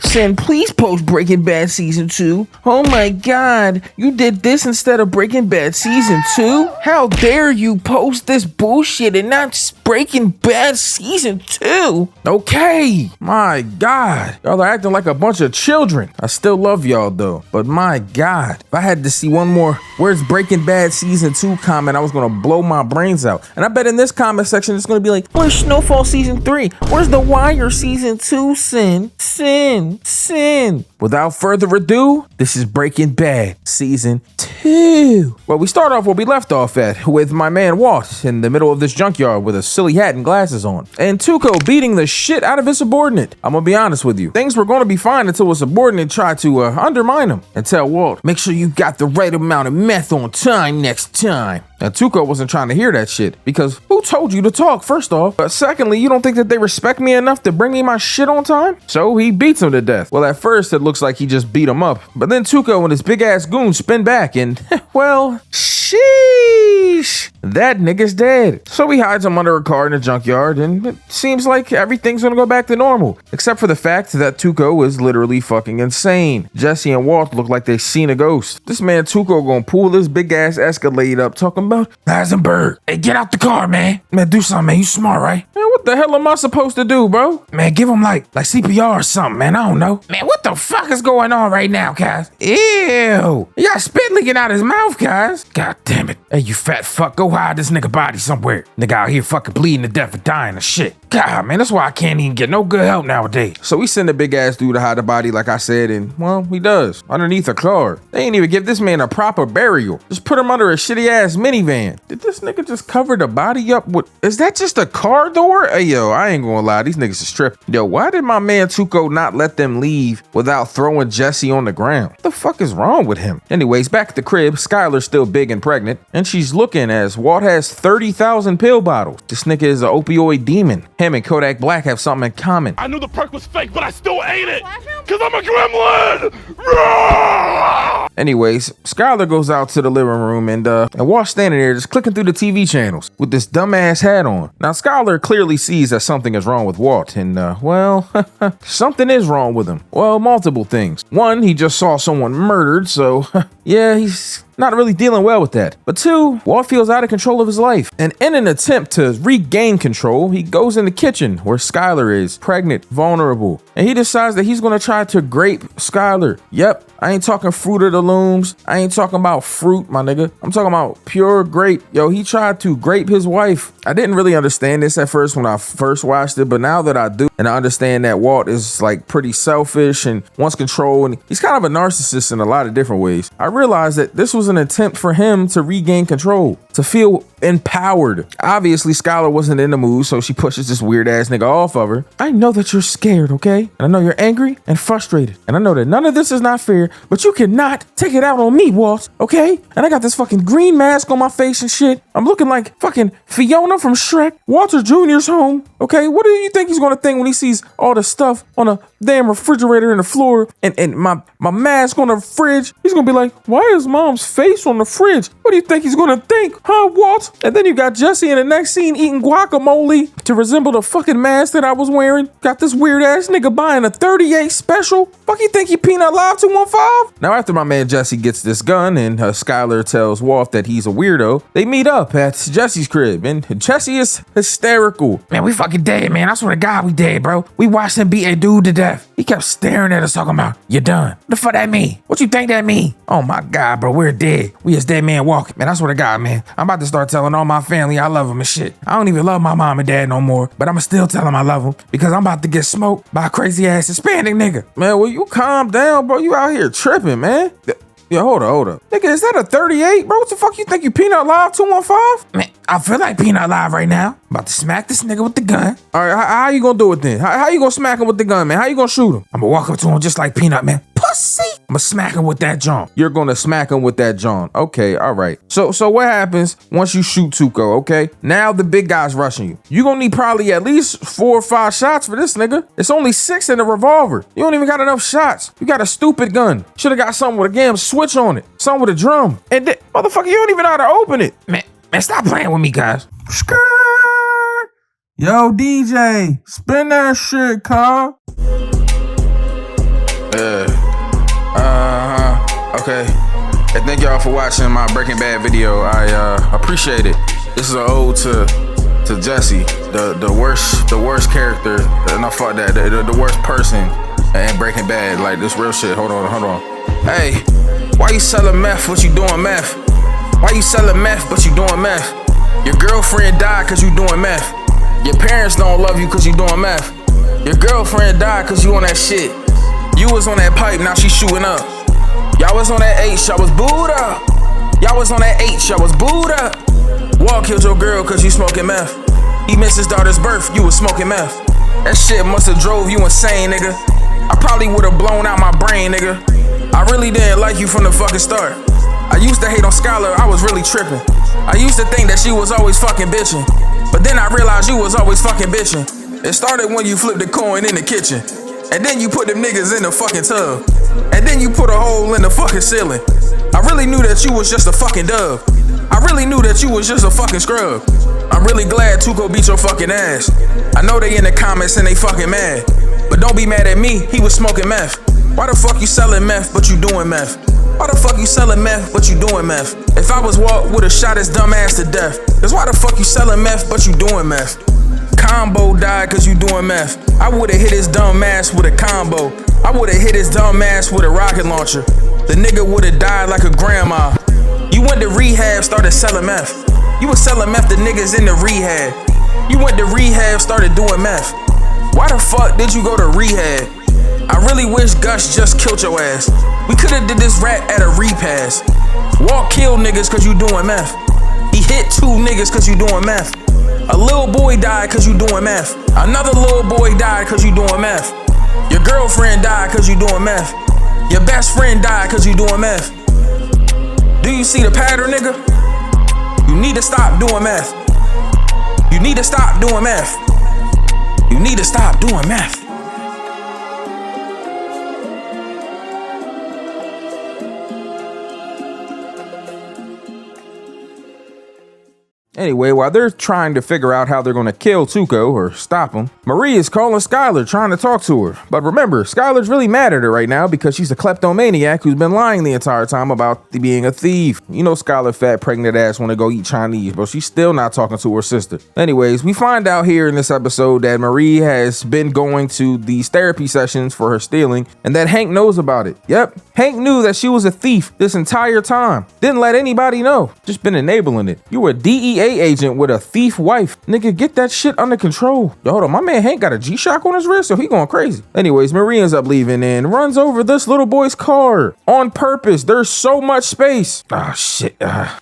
Sin, please post Breaking Bad Season 2. Oh my god, you did this instead of Breaking Bad Season 2? How dare you post this bullshit and not Breaking Bad Season 2? Okay, my god. Y'all are acting like a bunch of children. I still love y'all though, but my god. If I had to see one more "Where's Breaking Bad Season 2" comment, I was gonna blow my brains out. And I bet in this comment section it's gonna be like, where's Snowfall Season 3? Where's The Wire Season 2, Sin? Sin. Without further ado, this is Breaking Bad Season 2. Well, we start off where we left off at, with my man Walt in the middle of this junkyard with a silly hat and glasses on, and Tuco beating the shit out of his subordinate. I'm gonna be honest with you, things were gonna be fine until a subordinate tried to undermine him and tell Walt, make sure you got the right amount of meth on time next time. And Tuco wasn't trying to hear that shit, because who told you to talk, first off? But secondly, you don't think that they respect me enough to bring me my shit on time? So he beats him to death. Well, at first it looks like he just beat him up, but then Tuco and his big ass goons spin back and, well, sheesh, that nigga's dead. So he hides him under a car in a junkyard, and it seems like everything's gonna go back to normal, except for the fact that Tuco is literally fucking insane. Jesse and Walt look like they seen a ghost. This man Tuco gonna pull this big ass Escalade up talking about, Heisenberg, hey, get out the car, man. Man, do something, man. You smart, right? Man, what the hell am I supposed to do, bro? Man, give him like CPR or something, man. I don't know. Man, what the fuck is going on right now, guys? Ew. He got spit leaking out his mouth, guys. God damn it. Hey, you fat fuck, go hide this nigga body somewhere. Nigga out here fucking bleeding to death or dying and shit. God, man, that's why I can't even get no good help nowadays. So we send a big ass dude to hide the body, like I said, and, well, he does, underneath a car. They ain't even give this man a proper burial. Just put him under a shitty ass minivan. Did this nigga just cover the body up with, is that just a car door? Hey, yo, I ain't gonna lie, these niggas is tripping. Yo, why did my man Tuco not let them leave without throwing Jesse on the ground? What the fuck is wrong with him? Anyways, back at the crib, Skylar's still big and pregnant, and she's looking as Walt has 30,000 pill bottles. This nigga is an opioid demon. Him and Kodak Black have something in common. I knew the perk was fake, but I still ate it, cause I'm a gremlin! Anyways, Skylar goes out to the living room and Walt's standing there just clicking through the TV channels with this dumbass hat on. Now, Skylar clearly sees that something is wrong with Walt, and well, something is wrong with him. Well, multiple things. One, he just saw someone murdered, so yeah, he's not really dealing well with that. But two, Walt feels out of control of his life. And in an attempt to regain control, he goes in the kitchen where Skylar is, pregnant, vulnerable. And he decides that he's gonna try to grape Skylar. Yep, I ain't talking Fruit of the Looms. I ain't talking about fruit, my nigga. I'm talking about pure grape. Yo, he tried to grape his wife. I didn't really understand this at first when I first watched it, but now that I do, and I understand that Walt is like pretty selfish and wants control, and he's kind of a narcissist in a lot of different ways, I realized that this was an attempt for him to regain control, to feel empowered. Obviously, Skylar wasn't in the mood, so she pushes this weird ass nigga off of her. I know that you're scared, okay? And I know you're angry and frustrated. And I know that none of this is not fair, but you cannot take it out on me, Walt, okay? And I got this fucking green mask on my face and shit. I'm looking like fucking Fiona from Shrek. Walter Jr.'s home, okay? What do you think he's gonna think when he sees all the stuff on a damn refrigerator and the floor and my mask on the fridge? He's gonna be like, why is mom's face on the fridge? What do you think he's gonna think, huh, Walt? And then you got Jesse in the next scene eating guacamole to resemble the fucking mask that I was wearing. Got this weird ass nigga buying a 38 special. Fuck, you think he Peanut Live 215? Now, after my man Jesse gets this gun and Skylar tells Walt that he's a weirdo, they meet up at Jesse's crib, and Jesse is hysterical. Man, we fucking dead, man. I swear to God, we dead, bro. We watched him beat a dude to death. He kept staring at us talking about, you done. What the fuck that mean? What you think that mean? Oh my God, bro, we're dead. We just dead man walking. Man, I swear to God, man. I'm about to start telling all my family I love them and shit. I don't even love my mom and dad no more, but I'ma still tell them I love them because I'm about to get smoked by a crazy ass Hispanic nigga. Man, will you calm down, bro? You out here tripping, man. Yeah, hold up. Nigga, is that a 38, bro? What the fuck you think, you Peanut Live 215? Man, I feel like Peanut Live right now. I'm about to smack this nigga with the gun. All right, how you gonna do it then? How you gonna smack him with the gun, man? How you gonna shoot him? I'm gonna walk up to him just like Peanut, man. Pussy! I'm gonna smack him with that John. You're gonna smack him with that John. Okay, all right. So what happens once you shoot Tuco, okay? Now the big guy's rushing you. You gonna need probably at least 4 or 5 shots for this nigga. It's only 6 in the revolver. You don't even got enough shots. You got a stupid gun. Should've got something with a damn switch on it. Something with a drum. And motherfucker, you don't even know how to open it. Man, stop playing with me, guys. Skirt! Yo, DJ, spin that shit, car. Okay. Hey, thank y'all for watching my Breaking Bad video. I appreciate it. This is an ode to Jesse, the worst character. No, fuck that. The worst person in Breaking Bad. Like, this real shit. Hold on. Hey, why you selling meth? What you doing meth? Why you selling meth but you doing meth? Your girlfriend died cause you doing meth. Your parents don't love you cause you doing meth. Your girlfriend died cause you on that shit. You was on that pipe, now she shooting up. Y'all was on that H, y'all was booed up. Y'all was on that H, y'all was booed up. Walt killed your girl cause you smoking meth. He missed his daughter's birth, you was smoking meth. That shit musta drove you insane, nigga. I probably would've blown out my brain, nigga. I really didn't like you from the fucking start. I used to hate on Skylar, I was really tripping. I used to think that she was always fucking bitching. But then I realized you was always fucking bitching. It started when you flipped the coin in the kitchen. And then you put them niggas in the fucking tub. And then you put a hole in the fucking ceiling. I really knew that you was just a fucking dub. I really knew that you was just a fucking scrub. I'm really glad Tuco beat your fucking ass. I know they in the comments and they fucking mad. But don't be mad at me, he was smoking meth. Why the fuck you selling meth but you doing meth? Why the fuck you selling meth but you doing meth? If I was Walt, would've shot his dumb ass to death. Cause why the fuck you selling meth but you doing meth? Combo died cause you doing meth. I would've hit his dumb ass with a combo. I would've hit his dumb ass with a rocket launcher. The nigga would've died like a grandma. You went to rehab, started selling meth. You was selling meth to niggas in the rehab. You went to rehab, started doing meth. Why the fuck did you go to rehab? I really wish Gus just killed your ass. We coulda did this rap at a repass. Walt killed niggas cause you doing meth. He hit 2 niggas cause you doing meth. A little boy died cause you doing meth. Another little boy died cause you doing meth. Your girlfriend died cause you doing meth. Your best friend died cause you doing meth. Do you see the pattern, nigga? You need to stop doing meth. You need to stop doing meth. You need to stop doing meth. Anyway, while they're trying to figure out how they're going to kill Tuco or stop him, Marie is calling Skylar trying to talk to her. But remember, Skylar's really mad at her right now because she's a kleptomaniac who's been lying the entire time about being a thief. You know Skylar fat pregnant ass want to go eat Chinese, but she's still not talking to her sister. Anyways, we find out here in this episode that Marie has been going to these therapy sessions for her stealing and that Hank knows about it. Yep, Hank knew that she was a thief this entire time. Didn't let anybody know. Just been enabling it. You were a DEA agent with a thief wife. Nigga, get that shit under control. Yo, hold on, my man Hank got a G-Shock on his wrist, so he going crazy. Anyways, Marie ends up leaving and runs over this little boy's car on purpose. There's so much space. Oh, shit.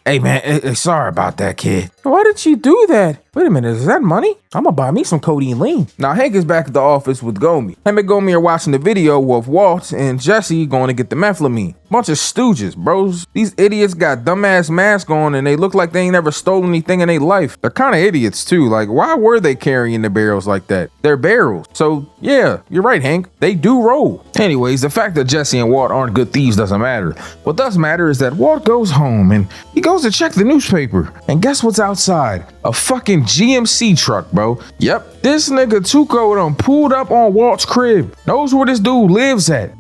Hey, man, sorry about that, kid. Why did she do that? Wait a minute, is that money? I'm gonna buy me some codeine lean. Now, Hank is back at the office with Gomi. Him and Gomi are watching the video of Walt and Jesse going to get the methamphetamine. Bunch of stooges, bros. These idiots got dumbass masks on and they look like they ain't never stolen anything in their life. They're kind of idiots too. Like, why were they carrying the barrels like that? They're barrels. So, yeah, you're right, Hank. They do roll. Anyways, the fact that Jesse and Walt aren't good thieves doesn't matter. What does matter is that Walt goes home and he goes to check the newspaper. And guess what's outside? A fucking GMC truck, bro. Yep, this nigga Tuco done pulled up on Walt's crib. Knows where this dude lives at.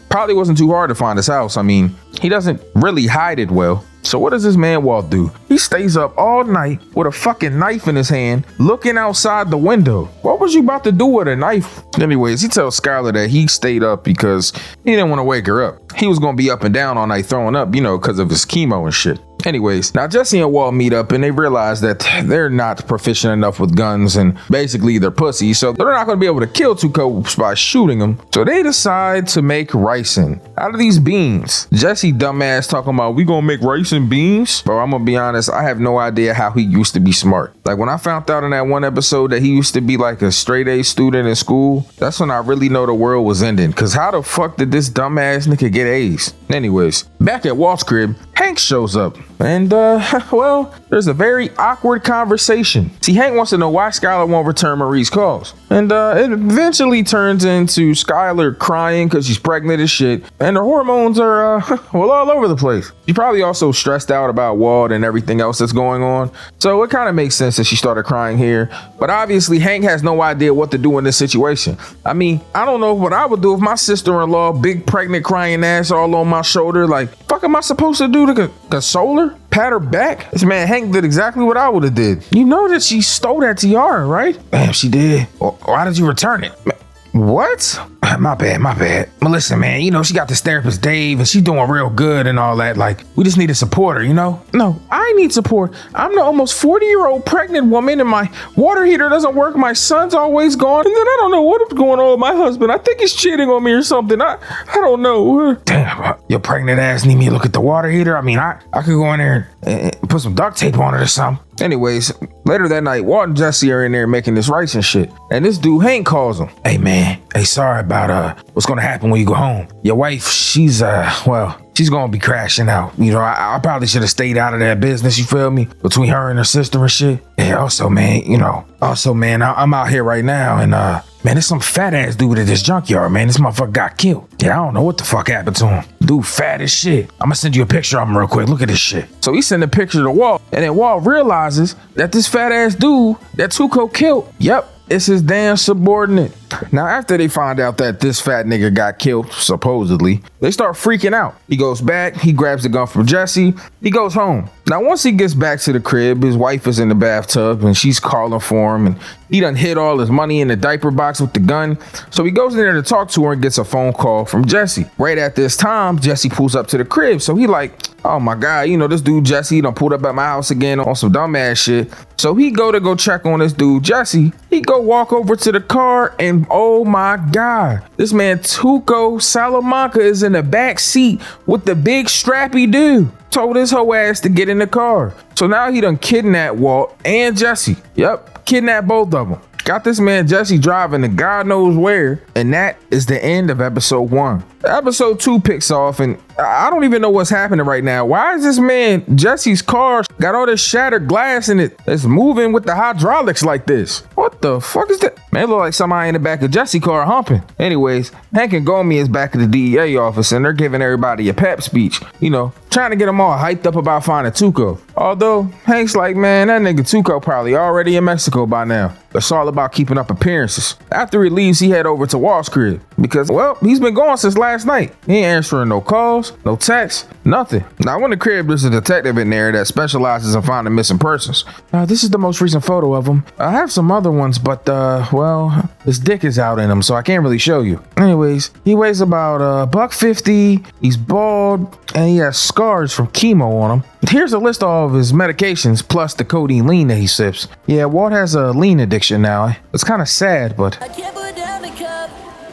Probably wasn't too hard to find his house. I mean, he doesn't really hide it well. So what does this man Walt do? He stays up all night with a fucking knife in his hand, looking outside the window. What was you about to do with a knife? Anyways, he tells Skylar that he stayed up because he didn't want to wake her up. He was going to be up and down all night throwing up, you know, because of his chemo and shit. Anyways, now Jesse and Walt meet up and they realize that they're not proficient enough with guns and basically they're pussies, so they're not going to be able to kill Tuco by shooting him. So they decide to make ricin out of these beans. Jesse dumbass talking about we gonna make rice and beans? Bro, I'm gonna be honest, I have no idea how he used to be smart. Like when I found out in that one episode that he used to be like a straight A student in school, that's when I really know the world was ending. Cause how the fuck did this dumbass nigga get A's? Anyways, back at Walt's crib, Hank shows up. And, well, there's a very awkward conversation. See, Hank wants to know why Skylar won't return Marie's calls. And it eventually turns into Skylar crying because she's pregnant as shit. And her hormones are, well, all over the place. She probably also stressed out about Walt and everything else that's going on. So it kind of makes sense that she started crying here. But obviously, Hank has no idea what to do in this situation. I mean, I don't know what I would do if my sister-in-law, big pregnant crying ass all on my shoulder. Like, fuck am I supposed to do to console her? Pat her back? This man Hank did exactly what I would have did. You know that she stole that tiara, right? Damn, she did. Why did you return it? What? My bad. But listen, man, you know, she got this therapist, Dave, and she's doing real good and all that. Like, we just need to support her, you know? No, I need support. I'm the almost 40-year-old pregnant woman and my water heater doesn't work. My son's always gone. And then I don't know what's going on with my husband. I think he's cheating on me or something. I don't know. Damn, your pregnant ass need me to look at the water heater? I mean, I could go in there and put some duct tape on it or something. Anyways, later that night, Walt and Jesse are in there making this rice and shit. And this dude Hank calls him. Hey man, sorry about what's gonna happen when you go home. Your wife, she's she's gonna be crashing out. You know, I probably should have stayed out of that business, you feel me? Between her and her sister and shit. Yeah, also man, I'm out here right now and man, there's some fat ass dude at this junkyard, man. This motherfucker got killed. Yeah, I don't know what the fuck happened to him. Dude fat as shit. I'm gonna send you a picture of him real quick. Look at this shit. So he sent a picture to Walt, and then Walt realizes that this fat ass dude that Tuco killed, yep, it's his damn subordinate. Now, after they find out that this fat nigga got killed, supposedly, they start freaking out. He goes back, he grabs the gun from Jesse, he goes home. Now, once he gets back to the crib, his wife is in the bathtub and she's calling for him and he done hid all his money in the diaper box with the gun. So he goes in there to talk to her and gets a phone call from Jesse. Right at this time, Jesse pulls up to the crib. So he like, oh my God, you know, this dude Jesse done pulled up at my house again on some dumbass shit. So he go check on this dude Jesse. He go walk over to the car and oh my God, this man Tuco Salamanca is in the back seat with the big strappy dude. Told his hoe ass to get in the car. So now he done kidnapped Walt and Jesse. Yep, kidnapped both of them. Got this man Jesse driving to God knows where. And that is the end of episode 1. Episode 2 picks off and I don't even know what's happening right now. Why is this man Jesse's car got all this shattered glass in it? It's moving with the hydraulics like this. What the fuck is that? Man, it look like somebody in the back of Jesse's car humping. Anyways, Hank and Gomi is back at the DEA office and they're giving everybody a pep speech. You know, trying to get them all hyped up about finding Tuco. Although Hank's like, man, that nigga Tuco probably already in Mexico by now. It's all about keeping up appearances. After he leaves, he head over to Walt's crib because, well, he's been gone since last night. He ain't answering no calls, no texts, nothing. Now, in the crib, there's a detective in there that specializes in finding missing persons. This is the most recent photo of him. I have some other ones, but, well, his dick is out in him, so I can't really show you. Anyways, he weighs about $150. He's bald, and he has scars from chemo on him. Here's a list of all of his medications, plus the codeine lean that he sips. Yeah, Walt has a lean addiction now. It's kind of sad, but... I can't put down the cup.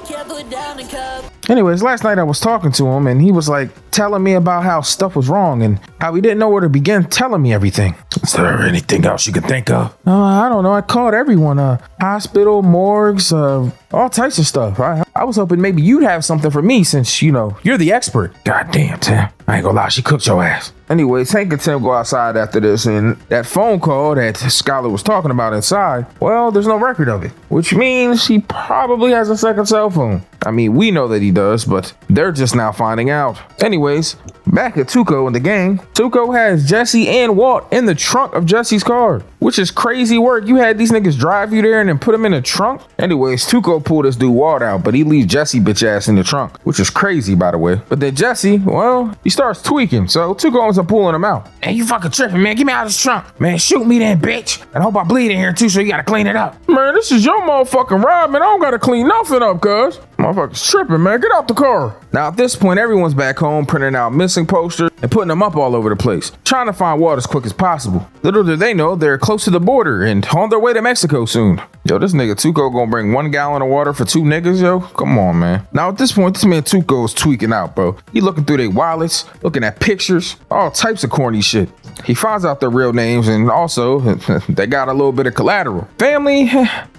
Can't put down the cup. Anyways, last night I was talking to him and he was like telling me about how stuff was wrong and how he didn't know where to begin telling me everything. Is there anything else you can think of? I don't know. I called everyone. Hospital, morgues, all types of stuff. I was hoping maybe you'd have something for me since, you know, you're the expert. God damn, Tim. I ain't gonna lie, she cooked your ass. Anyways, Hank and Tim go outside after this, and that phone call that Skylar was talking about inside, well, there's no record of it, which means he probably has a second cell phone. I mean, we know that he does, but they're just now finding out. Anyways, back at Tuco and the gang, Tuco has Jesse and Walt in the trunk of Jesse's car, which is crazy work. You had these niggas drive you there and then put him in the trunk? Anyways, Tuco pulled this dude Walt out, but he leaves Jesse bitch ass in the trunk, which is crazy, by the way. But then Jesse, well, he starts tweaking, so Tuco ends up pulling him out. Hey, you fucking tripping, man. Get me out of this trunk. Man, shoot me then, bitch. And I hope I bleed in here too, so you gotta clean it up. Man, this is your motherfucking ride, man. I don't gotta clean nothing up, cuz. Motherfucker's tripping, man. Get out the car. Now, at this point, everyone's back home printing out missing posters and putting them up all over the place, trying to find Walt as quick as possible. Little do they know, they're close to the border and on their way to Mexico soon. Yo, this nigga Tuco gonna bring 1 gallon of water for 2 niggas, yo? Come on, man. Now, at this point, this man Tuco is tweaking out, bro. He looking through their wallets, looking at pictures, all types of corny shit. He finds out their real names and also they got a little bit of collateral. Family,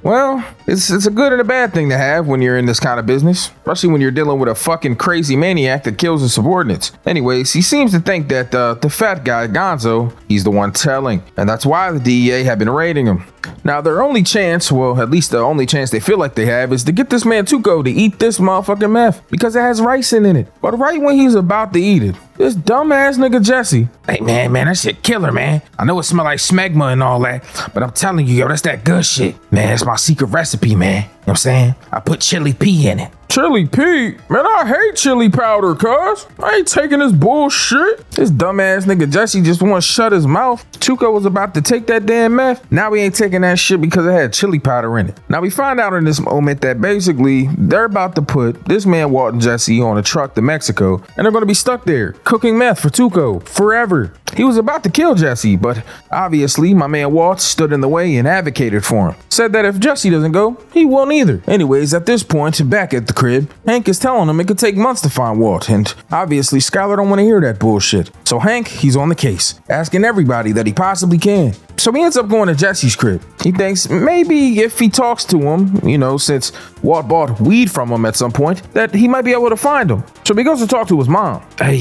Well, it's a good and a bad thing to have when you're in this kind of business, especially when you're dealing with a fucking crazy maniac that kills his subordinates. Anyways, he seems to think that the fat guy, Gonzo, he's the one telling, and that's why the DEA have been raiding him. Now, their only chance, well, at least the only chance they feel like they have, is to get this man Tuco to eat this motherfucking meth because it has ricin in it. But right when he's about to eat it, this dumbass nigga Jesse, hey man, that shit killer, man. I know it smell like smegma and all that, but I'm telling you, yo, that's that good shit. Man, that's my secret recipe, man. You know what I'm saying? I put chili pea in it. Chili pea? Man, I hate chili powder, cuz. I ain't taking this bullshit. This dumbass nigga Jesse just want to shut his mouth. Tuco was about to take that damn meth. Now we ain't taking that shit because it had chili powder in it. Now we find out in this moment that basically they're about to put this man Walt and Jesse on a truck to Mexico, and they're going to be stuck there cooking meth for Tuco forever. He was about to kill Jesse, but obviously my man Walt stood in the way and advocated for him. Said that if Jesse doesn't go, he won't either. Anyways, at this point, back at the crib, Hank is telling him it could take months to find Walt, and obviously Skyler don't want to hear that bullshit. So Hank, he's on the case, asking everybody that he possibly can. So he ends up going to Jesse's crib. He thinks maybe if he talks to him, you know, since Walt bought weed from him at some point, that he might be able to find him. So he goes to talk to his mom. Hey,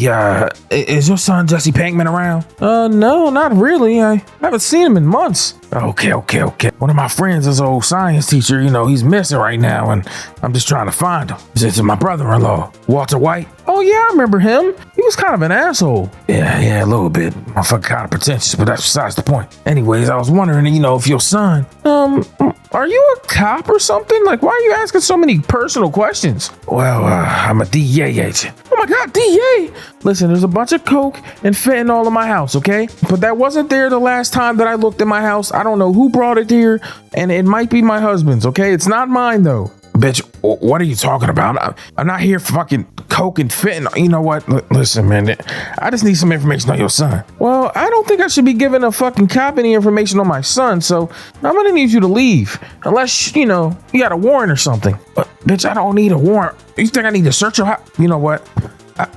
is your son Jesse Pinkman around? No, not really. I haven't seen him in months. Okay. One of my friends is an old science teacher. You know, he's missing right now, and I'm just trying to find him. This is my brother-in-law, Walter White. Oh, yeah, I remember him. He was kind of an asshole. Yeah, a little bit. Motherfucker kind of pretentious, but that's besides the point. Anyways, I was wondering, you know, if your son, are you a cop or something? Like, why are you asking so many personal questions? Well, I'm a DEA agent. Oh my God, DEA! Listen, there's a bunch of coke and fentanyl in my house, okay? But that wasn't there the last time that I looked in my house. I don't know who brought it here, and it might be my husband's, okay? It's not mine, though. Bitch, what are you talking about? I'm not here for fucking coke and fentanyl. You know what? Listen, man, I just need some information on your son. Well, I don't think I should be giving a fucking cop any information on my son, so I'm gonna need you to leave. Unless, you know, you got a warrant or something. But, bitch, I don't need a warrant. You think I need to search your house? You know what?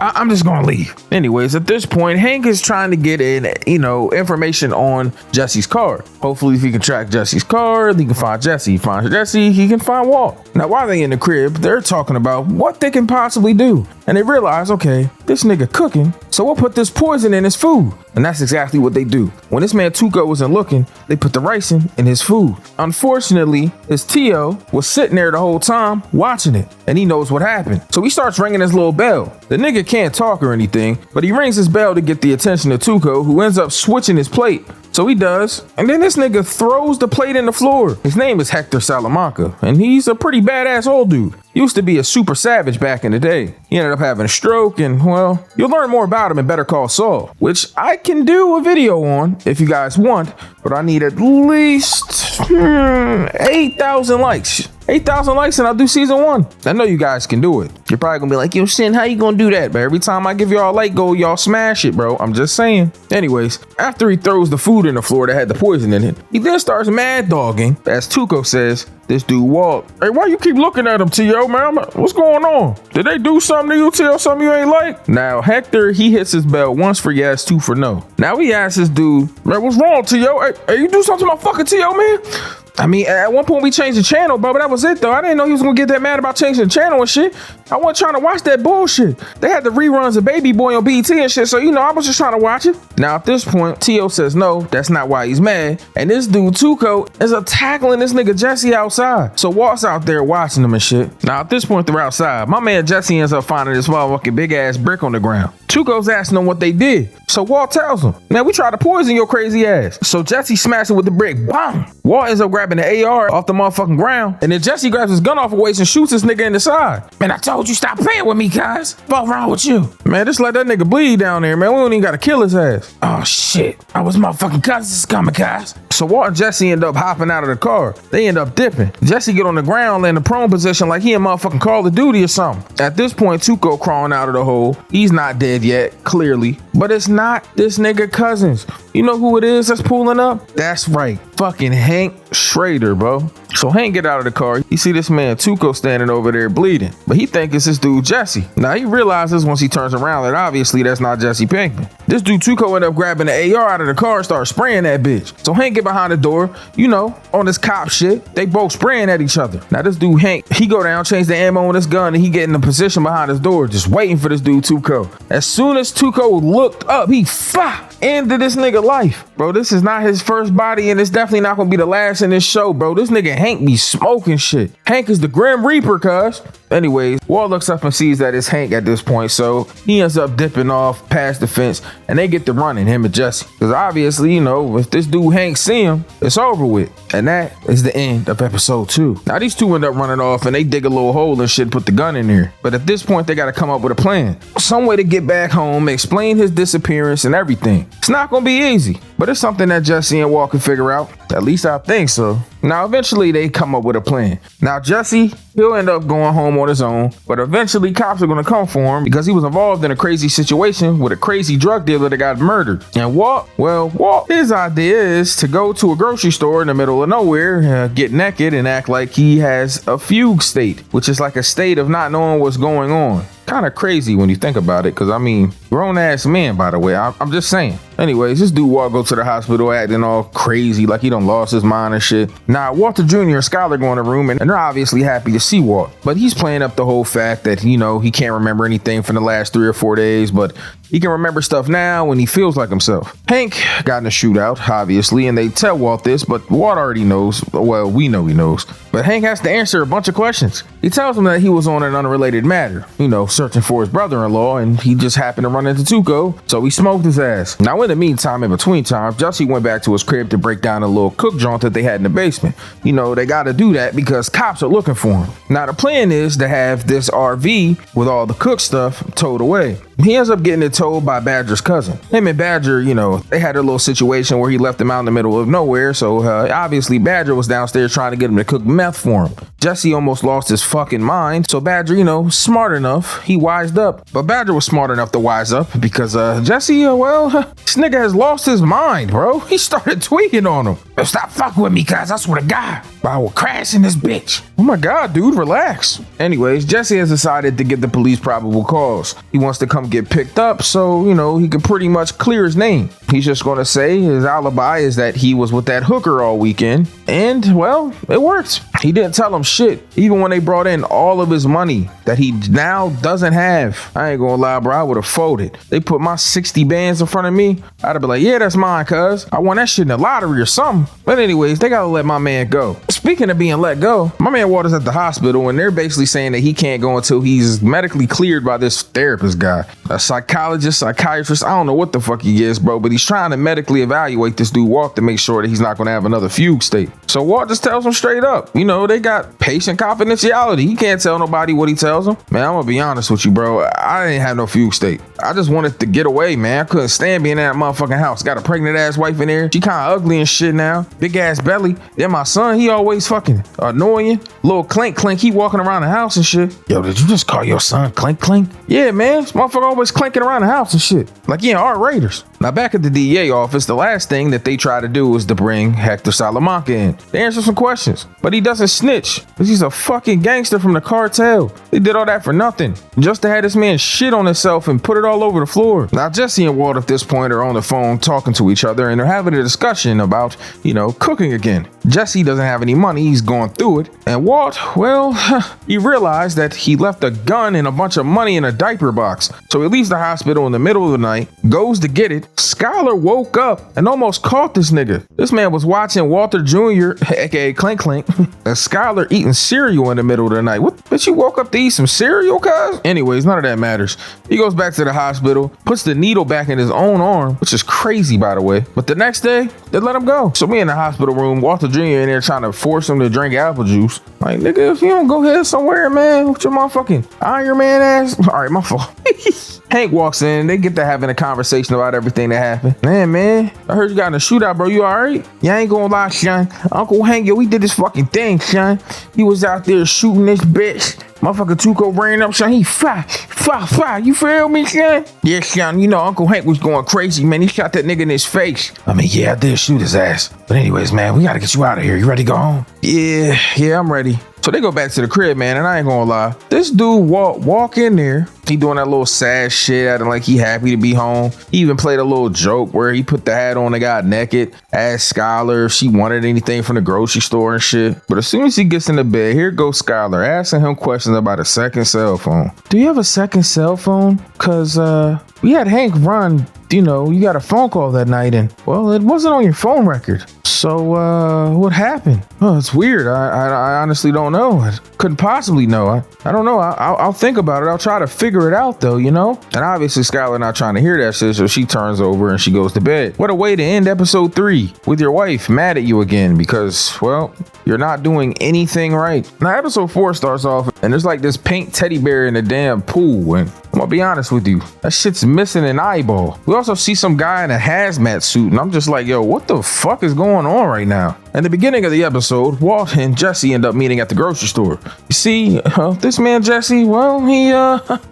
I'm just gonna leave. Anyways, at this point, Hank is trying to get in, you know, information on Jesse's car. Hopefully, if he can track Jesse's car, he can find Jesse. He finds Jesse, he can find Walt. Now, while they in the crib, they're talking about what they can possibly do. And they realize, okay, this nigga cooking, so we'll put this poison in his food. And that's exactly what they do. When this man Tuco wasn't looking, they put the ricin in his food. Unfortunately, his Tio was sitting there the whole time watching it, and he knows what happened. So he starts ringing his little bell. The nigga can't talk or anything, but he rings his bell to get the attention of Tuco, who ends up switching his plate. So he does, and then this nigga throws the plate in the floor. His name is Hector Salamanca, and he's a pretty badass old dude. Used to be a super savage back in the day. He ended up having a stroke, and well, you'll learn more about him in Better Call Saul, which I can do a video on if you guys want, but I need at least 8,000 likes. 8,000 likes and I'll do season 1. I know you guys can do it. You're probably gonna be like, yo, Sin, how you gonna do that? But every time I give y'all a like goal, y'all smash it, bro. I'm just saying. Anyways, after he throws the food in the floor that had the poison in it, he then starts mad dogging, as Tuco says, this dude Walt. Hey, why you keep looking at him, T.O., man? What's going on? Did they do something to you, T.O., something you ain't like? Now, Hector, he hits his bell once for yes, 2 for no. Now he asks this dude, man, what's wrong, T.O.? Hey, you do something to my fucking T.O., man? I mean, at one point we changed the channel, bro, but that was it, though. I didn't know he was gonna get that mad about changing the channel and shit. I wasn't trying to watch that bullshit. They had the reruns of Baby Boy on BET and shit, so, you know, I was just trying to watch it. Now, at this point, T.O. says no, that's not why he's mad. And this dude, Tuco, is tackling this nigga Jesse outside. So Walt's out there watching him and shit. Now, at this point, they're outside. My man Jesse ends up finding this motherfucking big-ass brick on the ground. Tuco's asking him what they did. So Walt tells him, man, we tried to poison your crazy ass. So Jesse smashes it with the brick. Bang! Walt ends up grabbing the AR off the motherfucking ground. And then Jesse grabs his gun off the waist and shoots this nigga in the side. Man, I told you stop playing with me, guys. What's wrong with you? Man, just let that nigga bleed down there, man. We don't even gotta kill his ass. Oh, shit. I was motherfucking cousins coming, guys. So Walt and Jesse end up hopping out of the car. They end up dipping. Jesse get on the ground, in the prone position like he in motherfucking Call of Duty or something. At this point, Tuco crawling out of the hole. He's not dead yet, clearly. But it's not this nigga Cousins. You know who it is that's pulling up? That's right. fucking Hank Schrader, bro. So Hank get out of the car. You see this man Tuco standing over there bleeding, but he think it's this dude Jesse. Now he realizes once he turns around that obviously that's not Jesse Pinkman. This dude Tuco ended up grabbing the AR out of the car and started spraying that bitch. So Hank get behind the door, you know, on this cop shit. They both spraying at each other. Now this dude Hank, he go down, change the ammo on his gun, and he get in a position behind his door, just waiting for this dude Tuco. As soon as Tuco looked up, he ended this nigga life. Bro, this is not his first body, and it's definitely not gonna be the last in this show, bro. This nigga Hank be smoking shit. Hank is the Grim Reaper, cuz. Anyways, Walt looks up and sees that it's Hank at this point, so he ends up dipping off past the fence, and they get to running, him and Jesse. Because obviously, you know, if this dude Hank see him, it's over with. And that is the end of episode 2. Now, these two end up running off, and they dig a little hole and shit, put the gun in there. But at this point, they got to come up with a plan. Some way to get back home, explain his disappearance and everything. It's not going to be easy, but it's something that Jesse and Walt can figure out. At least I think so. Now, eventually, they come up with a plan. Now, Jesse, he'll end up going home on his own, but eventually cops are going to come for him because he was involved in a crazy situation with a crazy drug dealer that got murdered. And Walt, his idea is to go to a grocery store in the middle of nowhere, get naked and act like he has a fugue state, which is like a state of not knowing what's going on. Kind of crazy when you think about it, because I mean, grown ass man, by the way. I'm just saying. Anyways, this dude Walt go to the hospital acting all crazy, like he done lost his mind and shit. Now, Walter Jr. and Skyler go in the room, and they're obviously happy to see Walt, but he's playing up the whole fact that, you know, he can't remember anything from the last 3 or 4 days, but he can remember stuff now when he feels like himself. Hank got in a shootout, obviously, and they tell Walt this, but Walt already knows. Well, we know he knows. But Hank has to answer a bunch of questions. He tells him that he was on an unrelated matter, you know, searching for his brother-in-law, and he just happened to run into Tuco, so he smoked his ass. Now, in the meantime, in between times, Jesse went back to his crib to break down a little cook joint that they had in the basement. You know, they got to do that because cops are looking for him. Now, the plan is to have this RV with all the cook stuff towed away. He ends up getting it towed by Badger's cousin. Him and Badger, you know, they had a little situation where he left him out in the middle of nowhere, so obviously Badger was downstairs trying to get him to cook meth for him. Jesse almost lost his fucking mind, so Badger, you know, smart enough, he wised up. But Badger was smart enough to wise up because Jesse, this nigga has lost his mind, bro. He started tweaking on him. Stop fucking with me, cuz I swear to God, I will crash in this bitch. Oh my God, dude, relax. Anyways, Jesse has decided to give the police probable cause. He wants to come get picked up so, you know, he can pretty much clear his name. He's just going to say his alibi is that he was with that hooker all weekend. And, well, it worked. He didn't tell him shit, even when they brought in all of his money that he now doesn't have. I ain't gonna lie, bro, I would have folded. They put my 60 bands in front of me, I'd have been like, yeah, that's mine, cuz I won that shit in the lottery or something. But anyways, they gotta let my man go. Speaking of being let go, my man Walter's at the hospital, and they're basically saying that he can't go until he's medically cleared by this therapist guy. A psychologist, psychiatrist, I don't know what the fuck he is, bro, but he's trying to medically evaluate this dude Walt to make sure that he's not gonna have another fugue state. So Walt just tells him straight up, you know, they got patient confidentiality. He can't tell nobody what he tells him. Man, I'm gonna be honest with you, bro. I didn't have no fugue state. I just wanted to get away, man. I couldn't stand being in that motherfucking house. Got a pregnant ass wife in there. She kind of ugly and shit now. Big ass belly. Then my son, he always fucking annoying. Little clink clink. He walking around the house and shit. Yo, did you just call your son clink clink? Yeah, man. This motherfucker always clinking around the house and shit. Like, yeah, our Raiders. Now, back at the DEA office, the last thing that they try to do is to bring Hector Salamanca in. They answer some questions, but he doesn't snitch because he's a fucking gangster from the cartel. They did all that for nothing, just to have this man shit on himself and put it all over the floor. Now, Jesse and Walt at this point are on the phone talking to each other, and they're having a discussion about, you know, cooking again. Jesse doesn't have any money. He's going through it. And Walt, well, he realized that he left a gun and a bunch of money in a diaper box. So he leaves the hospital in the middle of the night, goes to get it. Skyler woke up and almost caught this nigga. This man was watching Walter Jr., aka Clink Clink, and Skyler eating cereal in the middle of the night. What? Bitch, you woke up to eat some cereal, cuz? Anyways, none of that matters. He goes back to the hospital, puts the needle back in his own arm, which is crazy, by the way. But the next day, they let him go. So me in the hospital room, Walter Jr. in there trying to force him to drink apple juice. Like, nigga, if you don't go ahead somewhere, man, with your motherfucking Iron Man ass. All right, my fault. Hank walks in. They get to having a conversation about everything that happened. Man, I heard you got in a shootout, bro. You all right? Yeah, I ain't gonna lie, son. Uncle Hank, yo, we did this fucking thing, son. He was out there shooting this bitch. Motherfucker Tuco brain up, son. He fire. You feel me, son? Yeah, son. You know, Uncle Hank was going crazy, man. He shot that nigga in his face. I mean, yeah, I did shoot his ass. But anyways, man, we gotta get you out of here. You ready to go home? Yeah, I'm ready. So they go back to the crib, man, and I ain't gonna lie. This dude walk in there. He doing that little sad shit, acting like he happy to be home. He even played a little joke where he put the hat on and got naked, asked Skylar if she wanted anything from the grocery store and shit. But as soon as he gets in the bed, here goes Skylar asking him questions about a second cell phone. Do you have a second cell phone? Cause we had Hank run, you know, you got a phone call that night and, well, it wasn't on your phone record. So, what happened? Oh, it's weird. I honestly don't know. I couldn't possibly know. I don't know. I'll think about it. I'll try to figure it out though, you know? And obviously Skylar not trying to hear that shit, so she turns over and she goes to bed. What a way to end episode 3 with your wife mad at you again because, well, you're not doing anything right. Now, episode 4 starts off and there's like this pink teddy bear in the damn pool. And I'm gonna be honest with you, that shit's missing an eyeball. We also see some guy in a hazmat suit and I'm just like, yo, what the fuck is going on right now? In the beginning of the episode, Walt and Jesse end up meeting at the grocery store. You see, this man Jesse, well,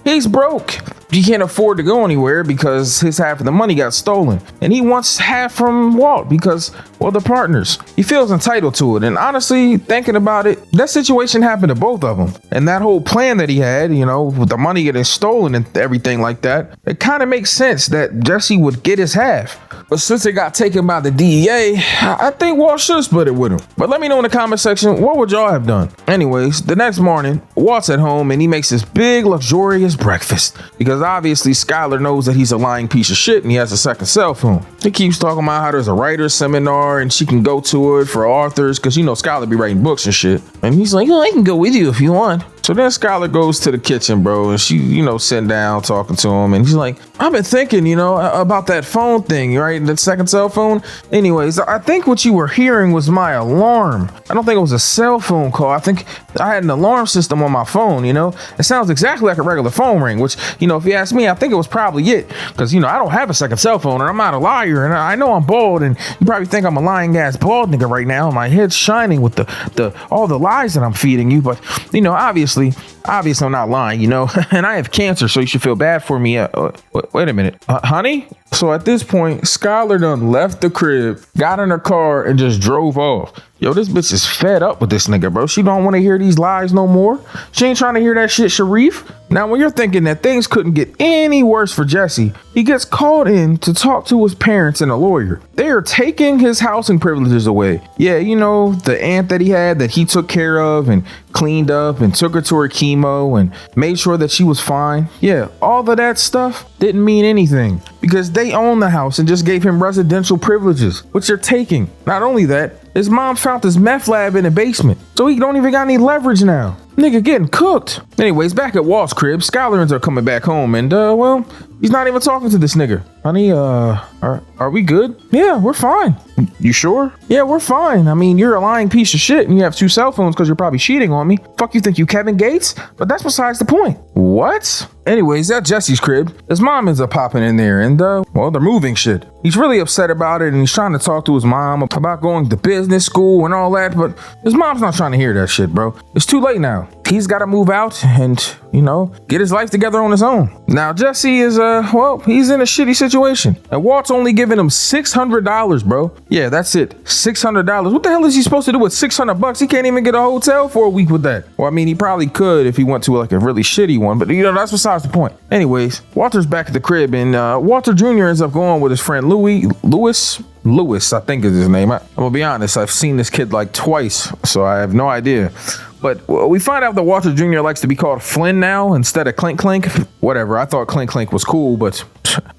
he's broke. He can't afford to go anywhere because his half of the money got stolen. And he wants half from Walt because, well, they're partners. He feels entitled to it. And honestly, thinking about it, that situation happened to both of them. And that whole plan that he had, you know, with the money getting stolen and everything like that, it kind of makes sense that Jesse would get his half. But since it got taken by the DEA, I think Walt should split it with him. But let me know in the comment section, what would y'all have done? Anyways, the next morning, Walt's at home and he makes this big luxurious breakfast because obviously Skylar knows that he's a lying piece of shit and he has a second cell phone. He keeps talking about how there's a writer's seminar and she can go to it for authors because, you know, Skylar be writing books and shit. And he's like, I can go with you if you want. So then Skylar goes to the kitchen, bro, and she, you know, sitting down talking to him. And he's like, I've been thinking, you know, about that phone thing, right? That second cell phone. Anyways, I think what you were hearing was my alarm. I don't think it was a cell phone call. I think I had an alarm system on my phone, you know? It sounds exactly like a regular phone ring, which, you know, if you ask me, I think it was probably it. Because, you know, I don't have a second cell phone and I'm not a liar. And I know I'm bald and you probably think I'm a lying ass bald nigga right now. My head's shining with all the lies that I'm feeding you. But, you know, obviously I'm not lying, you know, and I have cancer, so you should feel bad for me. Wait a minute, honey? So at this point, Skylar done left the crib, got in her car, and just drove off. Yo, this bitch is fed up with this nigga, bro. She don't want to hear these lies no more. She ain't trying to hear that shit, Sharif. Now, when you're thinking that things couldn't get any worse for Jesse, he gets called in to talk to his parents and a lawyer. They are taking his housing privileges away. Yeah, you know, the aunt that he had that he took care of and cleaned up and took her to her chemo and made sure that she was fine. Yeah, all of that stuff didn't mean anything because they own the house and just gave him residential privileges, which they're taking. Not only that, his mom found this meth lab in the basement, so he don't even got any leverage now. Nigga getting cooked. Anyways, back at Walt's crib, Skylar ends up coming back home and, well, he's not even talking to this nigga. Honey, are we good? Yeah, we're fine. You sure? Yeah, we're fine. I mean, you're a lying piece of shit and you have 2 cell phones because you're probably cheating on me. Fuck you think you Kevin Gates? But that's besides the point. What? Anyways, at Jesse's crib, his mom ends up popping in there and, well, they're moving shit. He's really upset about it and he's trying to talk to his mom about going to business school and all that, but his mom's not trying to hear that shit, bro. It's too late now. He's got to move out and, you know, get his life together on his own. Now, Jesse is, well, he's in a shitty situation. And Walt's only giving him $600, bro. Yeah, that's it. $600. What the hell is he supposed to do with $600? He can't even get a hotel for a week with that. Well, I mean, he probably could if he went to like a really shitty one, but, you know, that's besides the point. Anyways, Walter's back at the crib and Walter Jr. ends up going with his friend Lewis, I think is his name. I'm gonna be honest, I've seen this kid like twice, so I have no idea. But we find out that Walter Jr. likes to be called Flynn now instead of Clink Clink. Whatever, I thought Clink Clink was cool, but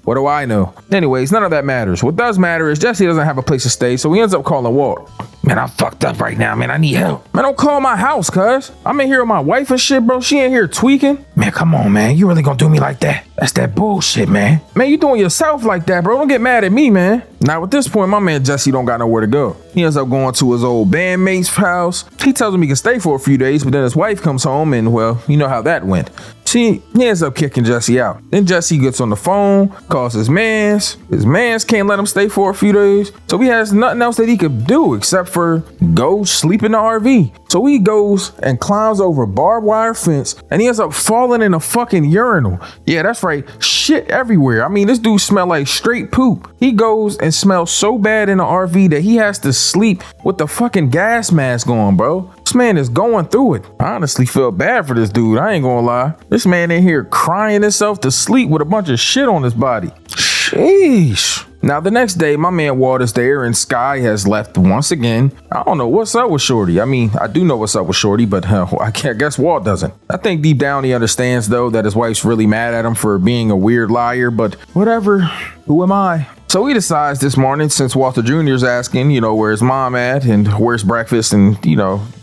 what do I know? Anyways, none of that matters. What does matter is Jesse doesn't have a place to stay, so he ends up calling Walt. Man, I'm fucked up right now, man. I need help. Man, don't call my house, cuz. I'm in here with my wife and shit, bro. She ain't here tweaking. Man, come on, man. You really gonna do me like that? That's that bullshit, man. Man, you doing yourself like that, bro. Don't get mad at me, man. Now, at this point, my man Jesse don't got nowhere to go. He ends up going to his old bandmate's house. He tells him he can stay for a few days, but then his wife comes home and, well, you know how that went. He ends up kicking Jesse out. Then Jesse gets on the phone, calls his mans. His mans can't let him stay for a few days. So he has nothing else that he could do except for go sleep in the RV. So he goes and climbs over a barbed wire fence and he ends up falling in a fucking urinal. Yeah, that's right. Shit everywhere. I mean, this dude smelled like straight poop. He goes and smells so bad in the RV that he has to sleep with the fucking gas mask on, bro. This man is going through it. I honestly feel bad for this dude. I ain't gonna lie. This man in here crying himself to sleep with a bunch of shit on his body. Sheesh. Now, the next day, my man Walt is there and Sky has left once again. I don't know what's up with Shorty. I mean, I do know what's up with Shorty, but I guess Walt doesn't. I think deep down he understands, though, that his wife's really mad at him for being a weird liar, but whatever. Who am I? So he decides this morning, since Walter Jr. is asking, where's mom at and where's breakfast and,